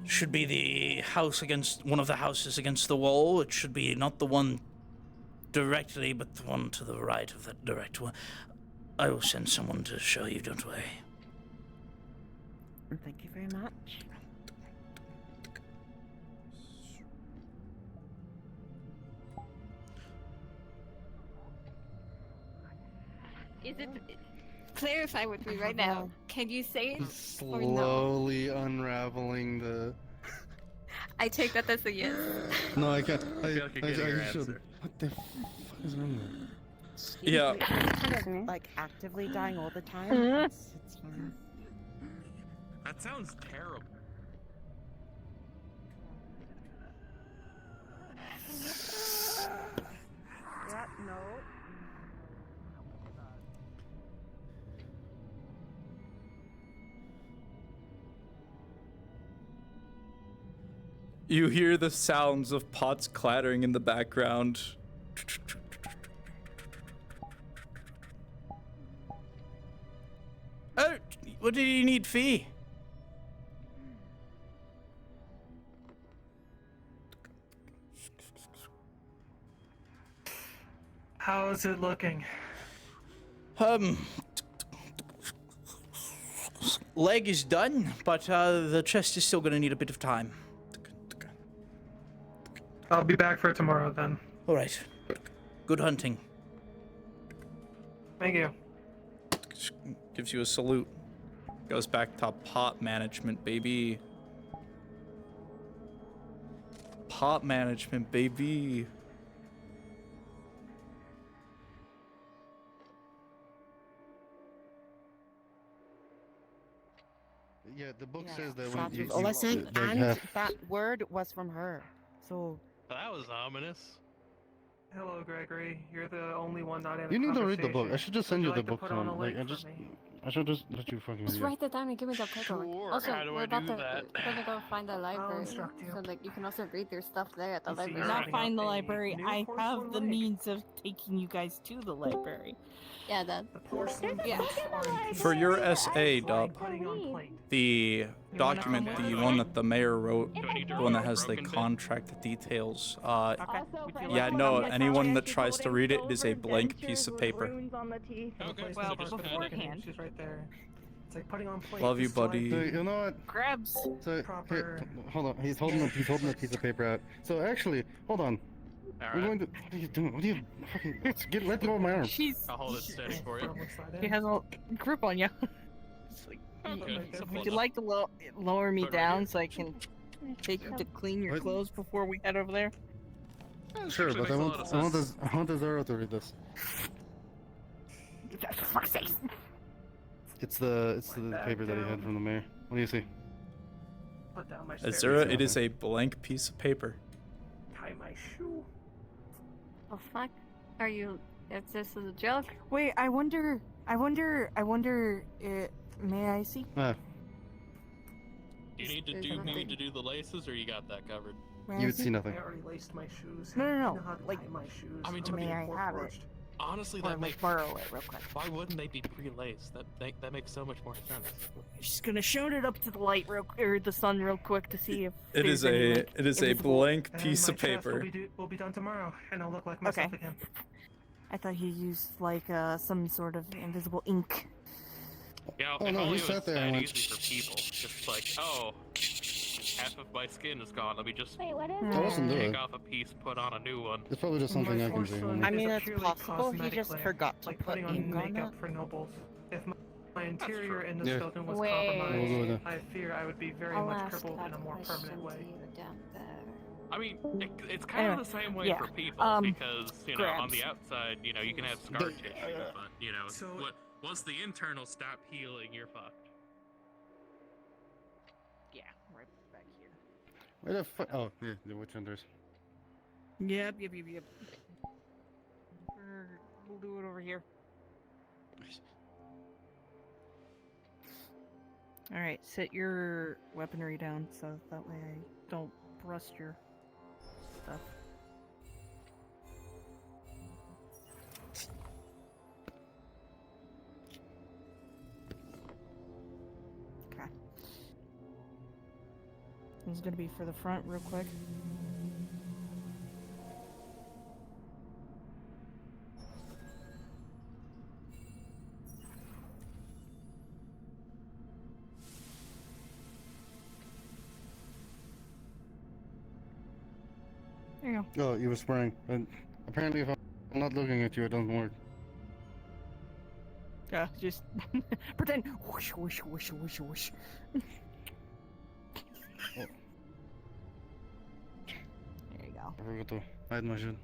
Speaker 14: should be the house against one of the houses against the wall. It should be not the one directly, but the one to the right of that direct one. I will send someone to show you, don't worry.
Speaker 2: Thank you very much.
Speaker 24: Is it? Clarify with me right now. Can you say it or no?
Speaker 23: Slowly unraveling the.
Speaker 24: I take that as a yes.
Speaker 23: No, I can't.
Speaker 4: I feel like you're getting your
Speaker 23: should.
Speaker 4: answer.
Speaker 23: What the fuck is wrong with me?
Speaker 1: Yeah.
Speaker 2: Kind of like actively dying all the time. It's fine.
Speaker 4: That sounds terrible.
Speaker 7: Yeah, no.
Speaker 1: You hear the sounds of pots clattering in the background. Oh, what do you need, Fee?
Speaker 12: How is it looking?
Speaker 1: Leg is done, but the chest is still gonna need a bit of time.
Speaker 12: I'll be back for tomorrow then.
Speaker 14: All right. Good hunting.
Speaker 12: Thank you.
Speaker 1: Gives you a salute. Goes back to pot management, baby. Pot management, baby.
Speaker 23: Yeah, the book says that when you
Speaker 2: listen,
Speaker 23: they
Speaker 2: and
Speaker 23: have...
Speaker 2: that word was from her. So
Speaker 4: That was ominous.
Speaker 12: Hello, Gregory. You're the only one not in.
Speaker 23: You need to read the
Speaker 12: conversation.
Speaker 23: book. I should just send you
Speaker 12: Would
Speaker 23: the
Speaker 12: like to
Speaker 23: book.
Speaker 12: put on a
Speaker 23: Like,
Speaker 12: link
Speaker 23: I
Speaker 12: for me?
Speaker 23: should just let you fucking
Speaker 24: Just
Speaker 23: read it.
Speaker 24: write it down and give me the paperwork.
Speaker 4: Sure,
Speaker 24: Also,
Speaker 4: how do
Speaker 24: we're
Speaker 4: I
Speaker 24: about
Speaker 4: do
Speaker 24: to
Speaker 4: that?
Speaker 24: we're gonna go find the library,
Speaker 12: instruct you.
Speaker 24: so like you can also read your stuff there at the
Speaker 12: You see,
Speaker 24: library.
Speaker 12: you're
Speaker 7: Not
Speaker 12: writing
Speaker 7: find the
Speaker 12: up a
Speaker 7: library.
Speaker 12: new
Speaker 7: I have
Speaker 12: porcelain
Speaker 7: the
Speaker 12: leg.
Speaker 7: means of taking you guys to the library.
Speaker 24: Yeah, that.
Speaker 12: The porcelain
Speaker 24: Yeah.
Speaker 12: fish are in
Speaker 1: For your
Speaker 12: pieces.
Speaker 1: SA, Dub,
Speaker 12: Putting on plate.
Speaker 1: the document, the one that the mayor wrote, the one that has the contract details. Yeah, no, anyone that tries to read it, it is a blank piece of paper.
Speaker 4: Okay,
Speaker 7: Well,
Speaker 4: so just
Speaker 7: beforehand.
Speaker 12: She's right there. It's like putting on plates.
Speaker 1: Love you, buddy.
Speaker 23: So, you know what?
Speaker 7: Grabs.
Speaker 23: So,
Speaker 12: Proper-
Speaker 23: hold on. He's holding a piece of paper out. So actually, hold on. I'm going to. What are you doing? What are you fucking? Let go of my arm.
Speaker 4: I'll hold it steady for you.
Speaker 7: He has a grip on you. It's like, would you like to lower me down so I can take you to clean your clothes before we head over there?
Speaker 23: Sure, but I want the Zoro to read this.
Speaker 7: For fuck's sake.
Speaker 23: It's the paper that he had from the mayor. What do you see?
Speaker 12: Put down my
Speaker 1: Azura, it is a blank piece of paper.
Speaker 12: Tie my shoe.
Speaker 24: Oh fuck? Are you? Is this a joke?
Speaker 7: Wait, I wonder. May I see?
Speaker 23: Ah,
Speaker 4: Do you need to do the laces, or you got that covered?
Speaker 23: you would see nothing.
Speaker 12: I already laced my shoes.
Speaker 7: No.
Speaker 12: I know how to tie my shoes.
Speaker 4: I mean, to
Speaker 7: May
Speaker 4: me,
Speaker 7: I have it?
Speaker 4: honestly,
Speaker 7: Or
Speaker 4: that
Speaker 7: like
Speaker 4: makes.
Speaker 7: borrow it real quick.
Speaker 4: Why wouldn't they be pre-laced? That makes so much more sense.
Speaker 7: Just gonna shout it up to the light or the sun real quick to see if
Speaker 1: It is a blank
Speaker 12: And
Speaker 1: piece
Speaker 12: my
Speaker 1: of
Speaker 12: chest
Speaker 1: paper.
Speaker 12: will be done tomorrow, and I'll look like myself
Speaker 7: Okay.
Speaker 12: again.
Speaker 7: I thought he used like some sort of invisible ink.
Speaker 4: Yeah,
Speaker 23: Oh,
Speaker 4: if
Speaker 23: no,
Speaker 4: only
Speaker 23: he
Speaker 4: it
Speaker 23: sat
Speaker 4: was
Speaker 23: there
Speaker 4: that
Speaker 23: and went,
Speaker 4: easy for people. Just like, oh, half of my skin is gone. Let me just
Speaker 24: Wait, what is
Speaker 23: I wasn't doing
Speaker 4: take
Speaker 23: it.
Speaker 4: off a piece, put on a new one.
Speaker 23: It's probably just something I can see.
Speaker 7: I mean,
Speaker 12: It's a
Speaker 7: it's
Speaker 12: purely
Speaker 7: possible. He
Speaker 12: cosmetic
Speaker 7: just
Speaker 12: layer,
Speaker 7: forgot to
Speaker 12: like
Speaker 7: put
Speaker 12: putting on
Speaker 7: ink on
Speaker 12: makeup
Speaker 7: it.
Speaker 12: for nobles. If my interior in this
Speaker 23: Yeah.
Speaker 12: building was
Speaker 24: Wait.
Speaker 23: We'll go with
Speaker 12: compromised,
Speaker 23: that.
Speaker 12: I fear I would be very
Speaker 24: I'll
Speaker 12: much
Speaker 24: ask
Speaker 12: crippled
Speaker 24: that
Speaker 12: in a more permanent
Speaker 24: question
Speaker 12: way.
Speaker 24: to you down there.
Speaker 4: I mean, it's kind
Speaker 7: Anyway,
Speaker 4: of the same way
Speaker 7: yeah,
Speaker 4: for people because you know on
Speaker 7: grabs.
Speaker 4: the outside, you know, you can have scar tissue, but you know, once the internals stop healing, you're fucked.
Speaker 7: Yeah, right back here.
Speaker 23: Where the fuck? Oh, yeah, the witch hunters.
Speaker 7: Yep. We'll do it over here. Alright, set your weaponry down so that way I don't rust your stuff. Okay. This is gonna be for the front real quick. There you go.
Speaker 23: Oh, you were swearing. And apparently, if I'm not looking at you, it doesn't work.
Speaker 7: Yeah, just pretend. Whoosh, whoosh, whoosh, whoosh, whoosh.
Speaker 23: Oh.
Speaker 7: There you go.
Speaker 23: I forgot to hide my shit.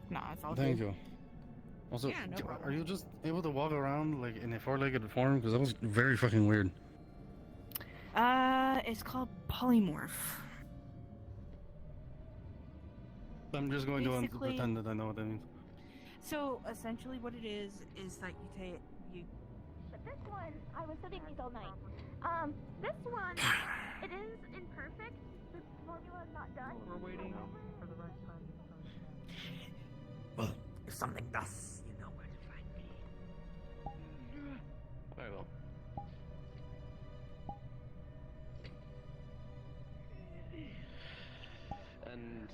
Speaker 7: Nah, it's all
Speaker 23: Thank
Speaker 7: good.
Speaker 23: you. Also,
Speaker 7: Yeah, no problem.
Speaker 23: are you just able to walk around like in a four-legged form? Because that was very fucking weird.
Speaker 7: It's called polymorph.
Speaker 23: I'm just going to
Speaker 7: Basically-
Speaker 23: pretend that I know what that means.
Speaker 7: So essentially, what it is that you take you.
Speaker 24: But this one, I was studying these all night. This one, it is imperfect. The formula is not done.
Speaker 12: We're waiting for the right time.
Speaker 11: Well, if something does, you know where to find me.
Speaker 22: Very well. And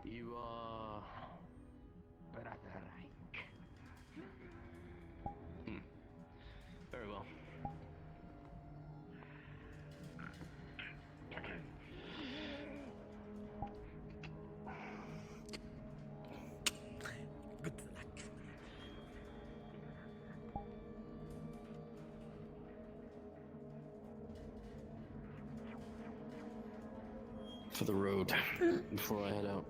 Speaker 22: you are.
Speaker 11: Brother Reich.
Speaker 22: Very well.
Speaker 11: Good luck.
Speaker 22: For the road before I head out.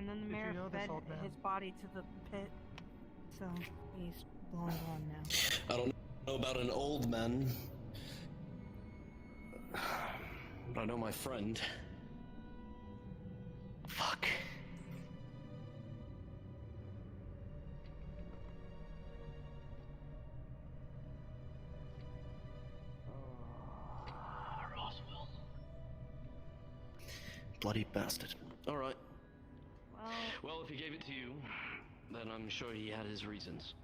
Speaker 7: And then the
Speaker 12: Did
Speaker 7: mayor
Speaker 12: you know this
Speaker 7: fed
Speaker 12: old man?
Speaker 7: his body to the pit, so he's long gone now.
Speaker 22: I don't know about an old man, but I know my friend. Fuck. Roswell. Bloody bastard. Alright. Well, if he gave it to you, then I'm sure he had his reasons.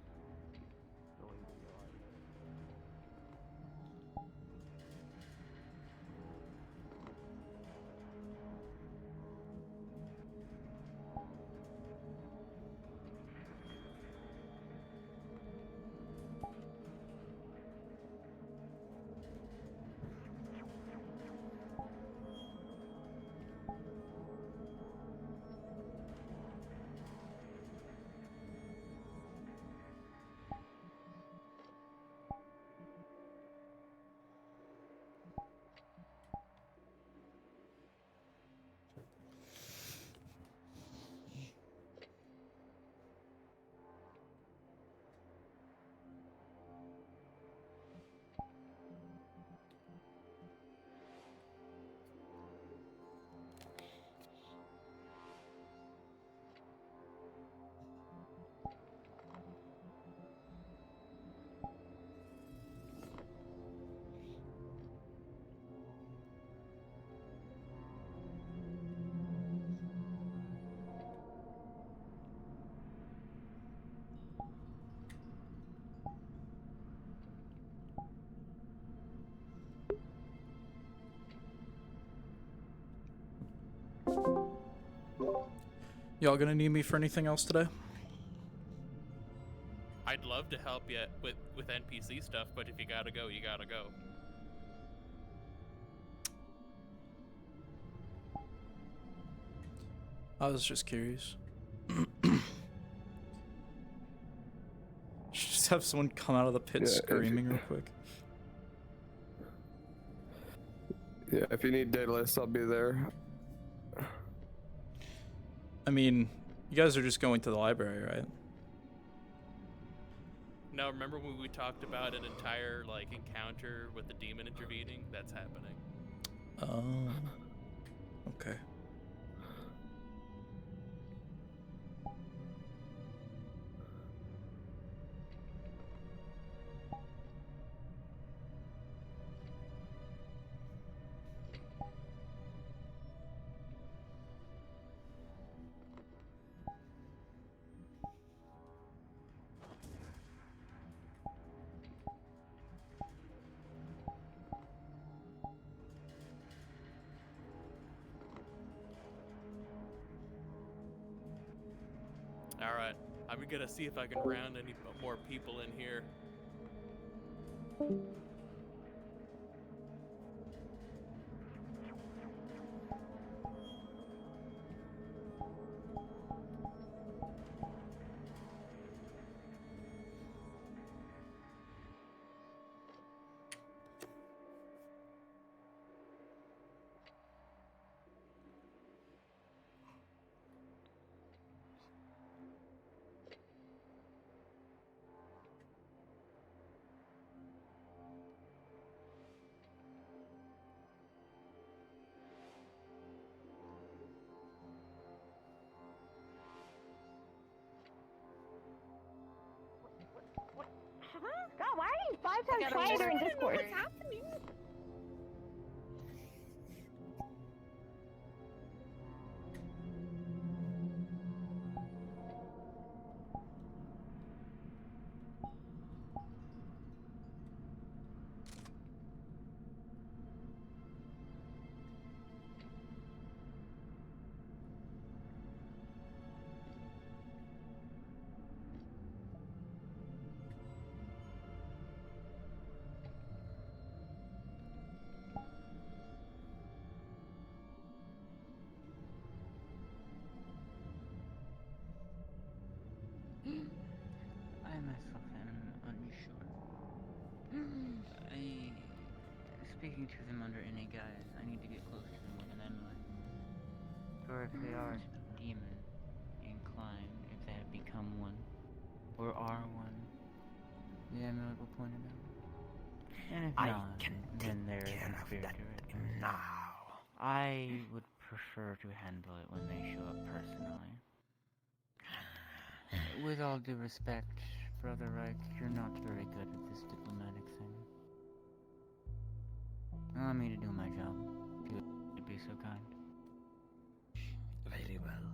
Speaker 1: Y'all gonna need me for anything else today?
Speaker 4: I'd love to help you with NPC stuff, but if you gotta go, you gotta go.
Speaker 1: I was just curious. Just have someone come out of the pit screaming real quick.
Speaker 8: Yeah, if you need Daedalus, I'll be there.
Speaker 1: I mean, you guys are just going to the library, right?
Speaker 4: Now, remember when we talked about an entire, like, encounter with the demon intervening? That's happening.
Speaker 1: Oh. Okay.
Speaker 4: Alright, I'm gonna see if I can round any more people in here.
Speaker 24: God, why are you 5 times quieter in Discord?
Speaker 19: What's happening?
Speaker 15: I myself am unsure. Speaking to them under any guise, I need to get close to them with an endlight. For if they are demon fine if they have become one, or are one. The amulet will point it out. And if not, then there is a spirit director.
Speaker 11: Now.
Speaker 15: I would prefer to handle it when they show up personally. With all due respect, Brother Reich, you're not very good at this diplomatic thing. Allow me to do my job, if you would be so kind.
Speaker 11: Very well.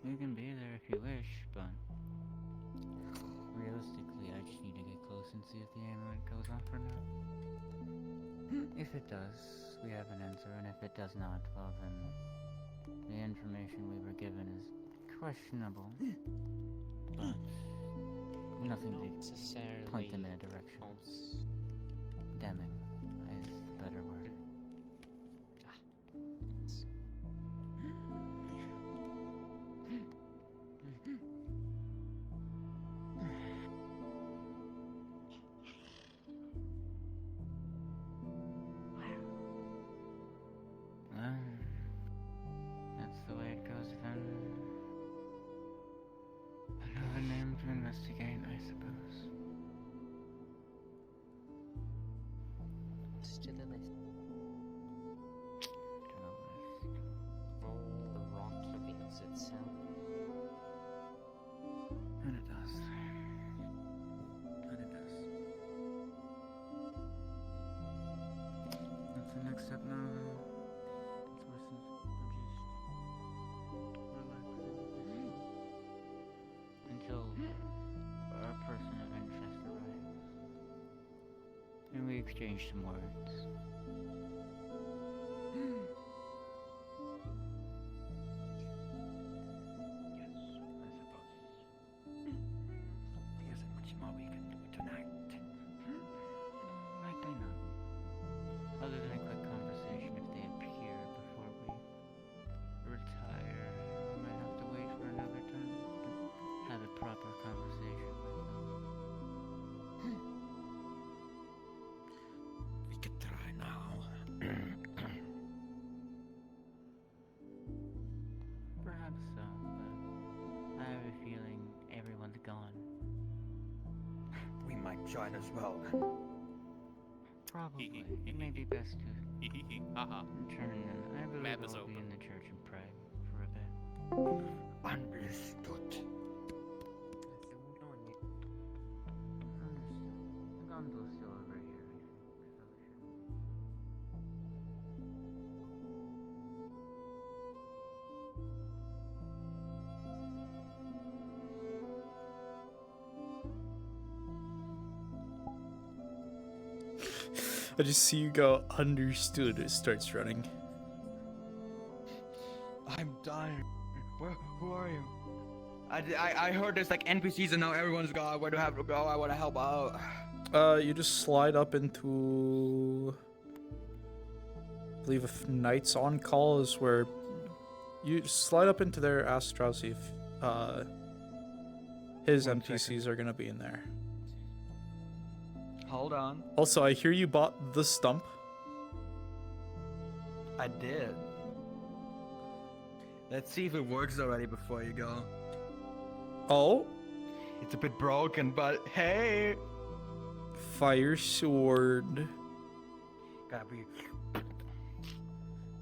Speaker 15: You can be there if you wish, but realistically, I just need to get close and see if the amulet goes off or not. If it does, we have an answer, and if it does not, well then, the information we were given is questionable, but nothing to point them in a direction. Damning is the better word. Well, that's the way it goes then. Another name to investigate, I suppose.
Speaker 16: To the list.
Speaker 15: To the list.
Speaker 16: The rock reveals itself.
Speaker 15: And it does. And it does. What's the next step now, then? Until our person of interest arrives. And we exchange some words.
Speaker 11: There isn't much more we can do tonight.
Speaker 15: Likely not. Other than a quick conversation if they appear before we retire. We might have to wait for another time to have a proper conversation with them.
Speaker 11: We could try now.
Speaker 15: Perhaps so, but I have a feeling everyone's gone.
Speaker 11: We might join as well.
Speaker 15: Probably. It may be best to return and I believe
Speaker 4: Map is
Speaker 15: I'll be
Speaker 4: open.
Speaker 15: in the church and pray for a bit.
Speaker 11: Understood.
Speaker 15: The gondol's still over here.
Speaker 1: I just see you go, understood. It starts running.
Speaker 6: I'm dying. Who are you? I heard there's like NPCs and now everyone's gone. Where do I have to go? I want to help out.
Speaker 1: You just slide up into, I believe if Knights on Call is where you slide up into there. Ask Drowsy if his NPCs are gonna be in there.
Speaker 6: Hold on.
Speaker 1: Also, I hear you bought the stump.
Speaker 6: I did. Let's see if it works already before you go.
Speaker 1: Oh?
Speaker 6: It's a bit broken, but hey!
Speaker 1: Fire sword.
Speaker 6: Gotta be.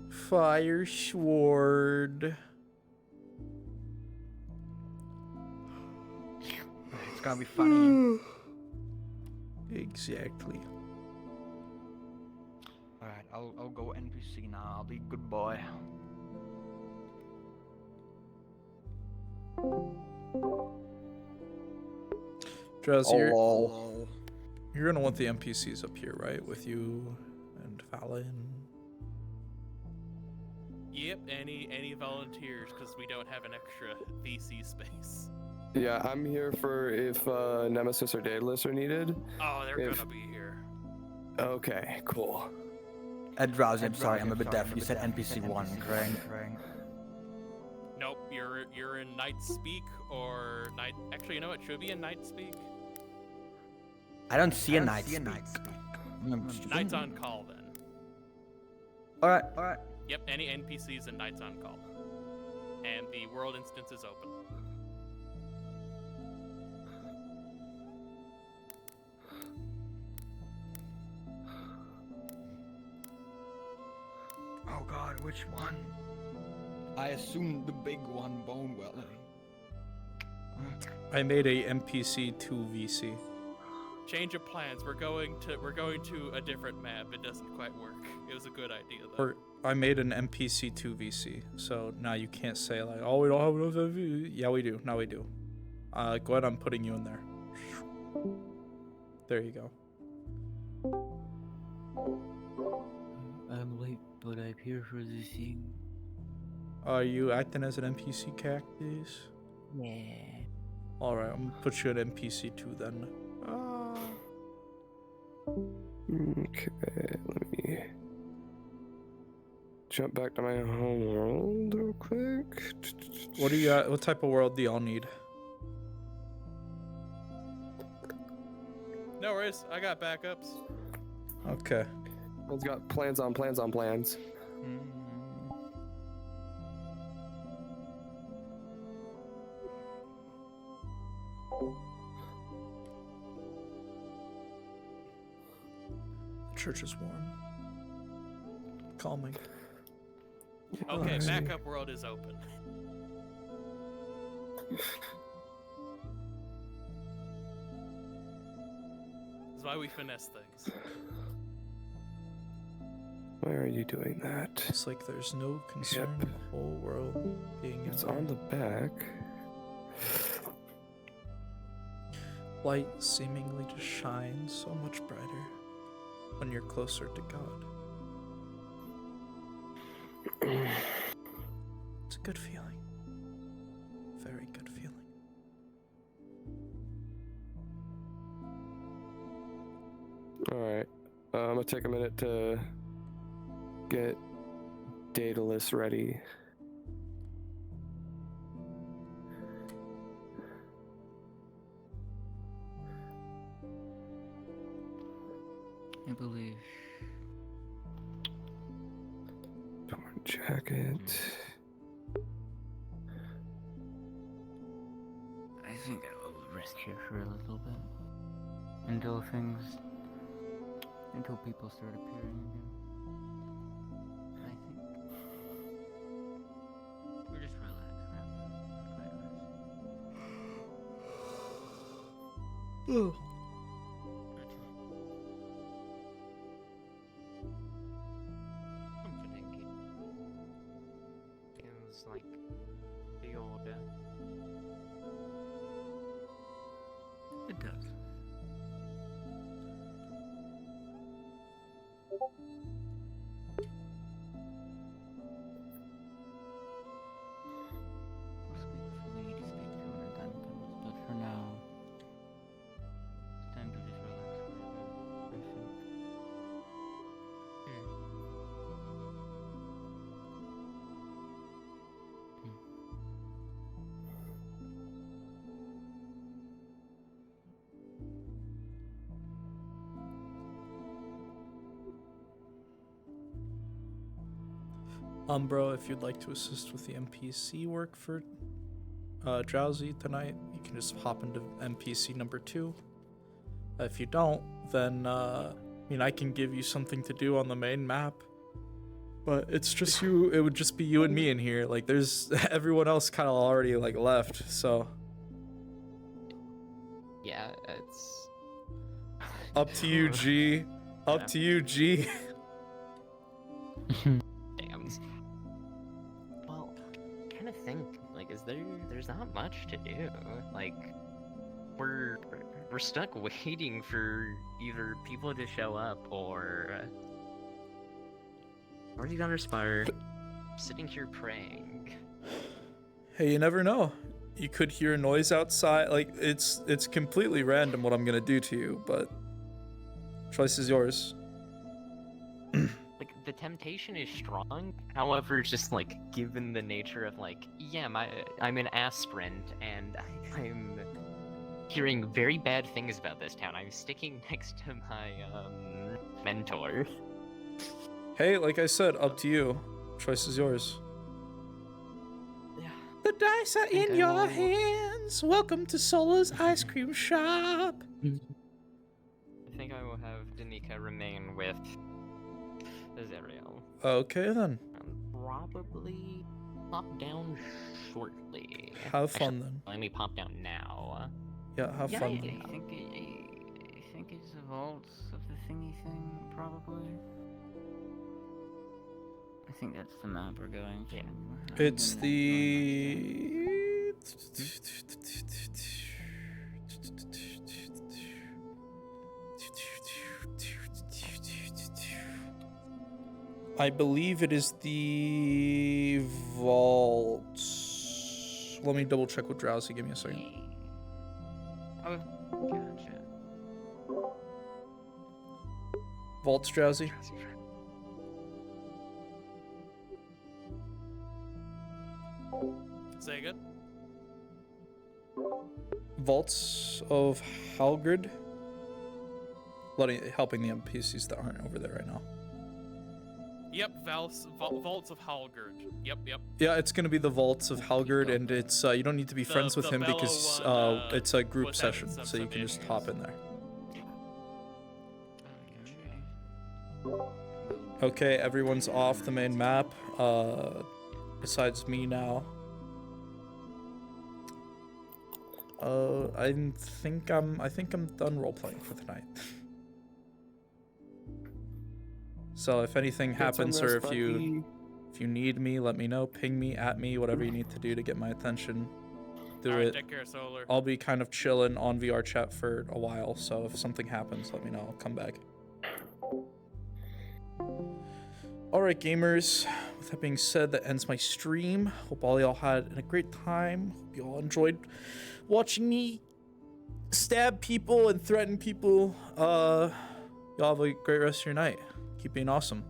Speaker 1: Fire sword.
Speaker 6: It's gonna be funny.
Speaker 1: Exactly.
Speaker 6: Alright, I'll go NPC now. I'll be good boy.
Speaker 1: Drowsy, you're gonna want the NPCs up here, right? With you and Fallon.
Speaker 4: Yep, any volunteers, because we don't have an extra VC space.
Speaker 8: Yeah, I'm here for if Nemesis or Daedalus are needed.
Speaker 4: Oh, they're gonna be here.
Speaker 8: Okay, cool.
Speaker 6: Ed Drowsy, I'm sorry, I'm a bit deaf. You said NPC 1, correct?
Speaker 4: Nope, you're in Night Speak or Night. Actually, you know what? Should it be in Night Speak?
Speaker 6: I don't see a Night Speak.
Speaker 4: Knights on Call then.
Speaker 6: Alright.
Speaker 4: Yep, any NPCs and Knights on Call.
Speaker 21: and the world instance is open.
Speaker 6: Oh god, which one? I assume the big one, Bonewell.
Speaker 1: I made a NPC 2 VC.
Speaker 21: Change of plans. We're going to a different map. It doesn't quite work. It was a good idea though.
Speaker 1: Or I made an NPC 2 VC, so now you can't say like, oh, we don't have enough VC. Yeah, we do. Now we do. Go ahead. I'm putting you in there. There you go.
Speaker 15: I'm late, but I'm here for the thing.
Speaker 1: Are you acting as an NPC cactus?
Speaker 15: Yeah.
Speaker 1: Alright, I'm gonna put you at NPC 2 then.
Speaker 8: Okay, let me jump back to my home world real quick.
Speaker 1: What do you got? What type of world do y'all need?
Speaker 21: No worries. I got backups.
Speaker 1: Okay.
Speaker 8: It's got plans on plans on plans.
Speaker 1: The church is warm. Calming.
Speaker 21: Okay, backup world is open. That's why we finesse things.
Speaker 8: Where are you doing that?
Speaker 1: It's like there's no concern in the whole world being
Speaker 8: It's on the back.
Speaker 1: Light seemingly just shines so much brighter when you're closer to God. It's a good feeling. Very good feeling.
Speaker 8: Alright. I'm gonna take a minute to get Daedalus ready.
Speaker 15: I believe.
Speaker 8: Torn jacket.
Speaker 15: I think I will rest here for a little bit. Until people start appearing again. I think. We're just relaxing.
Speaker 1: Ugh.
Speaker 16: Feels like the order.
Speaker 15: It does. We'll speak if we need to speak to when our time comes, but for now, it's time to just relax for a bit, I think.
Speaker 1: Bro, if you'd like to assist with the NPC work for Drowsy tonight, you can just hop into NPC number 2. If you don't, then I mean, I can give you something to do on the main map. But it's just you. It would just be you and me in here. Like, there's everyone else kind of already like left. So
Speaker 16: Yeah, it's
Speaker 1: up to you, G. Up to you, G.
Speaker 16: damn. Well, kind of think like, there's not much to do. Like, we're stuck waiting for either people to show up or you gonna Spire, sitting here praying.
Speaker 1: Hey, you never know. You could hear a noise outside. Like, it's completely random what I'm gonna do to you, but choice is yours.
Speaker 16: Like, the temptation is strong. However, just like given the nature of like, yeah, I'm an aspirant and I'm hearing very bad things about this town. I'm sticking next to my mentor.
Speaker 1: Hey, like I said, up to you. Choice is yours.
Speaker 16: Yeah.
Speaker 1: dice are in your hands. Welcome to Sola's ice cream shop.
Speaker 16: I think I will have Danica remain with Azariel.
Speaker 1: Okay then.
Speaker 16: Probably pop down shortly.
Speaker 1: Have fun then.
Speaker 16: Let me pop down now.
Speaker 1: Yeah, have
Speaker 15: Yeah,
Speaker 1: fun
Speaker 15: I
Speaker 1: then.
Speaker 15: think it's the vaults of the thingy thing, probably. I think that's the map we're going to.
Speaker 1: It's the. I believe it is the vault. Let me double check with Drowsy. Give me a second.
Speaker 15: Oh, gotcha.
Speaker 1: Vaults, Drowsy.
Speaker 21: Say again?
Speaker 1: Vaults of Halgrid. Helping the NPCs that aren't over there right now.
Speaker 21: Yep, Vaults of Halgerd. Yep.
Speaker 1: Yeah, it's gonna be the Vaults of Halgerd, and it's you don't need to be friends with him
Speaker 21: Bellow
Speaker 1: because
Speaker 21: one,
Speaker 1: it's a group
Speaker 21: was having
Speaker 1: session,
Speaker 21: some
Speaker 1: so you can just hop in there. Okay, everyone's off the main map, besides me now. I think I'm done role playing for the night. So if anything happens, or if you need me, let me know. Ping me, at me, whatever you need to do to get my attention. Do
Speaker 21: Alright,
Speaker 1: it.
Speaker 21: take care, Solar.
Speaker 1: I'll be kind of chilling on VR chat for a while, so if something happens, let me know. I'll come back. Alright, gamers. With that being said, that ends my stream. Hope all y'all had a great time. Hope you all enjoyed watching me stab people and threaten people. Y'all have a great rest of your night. Keep being awesome.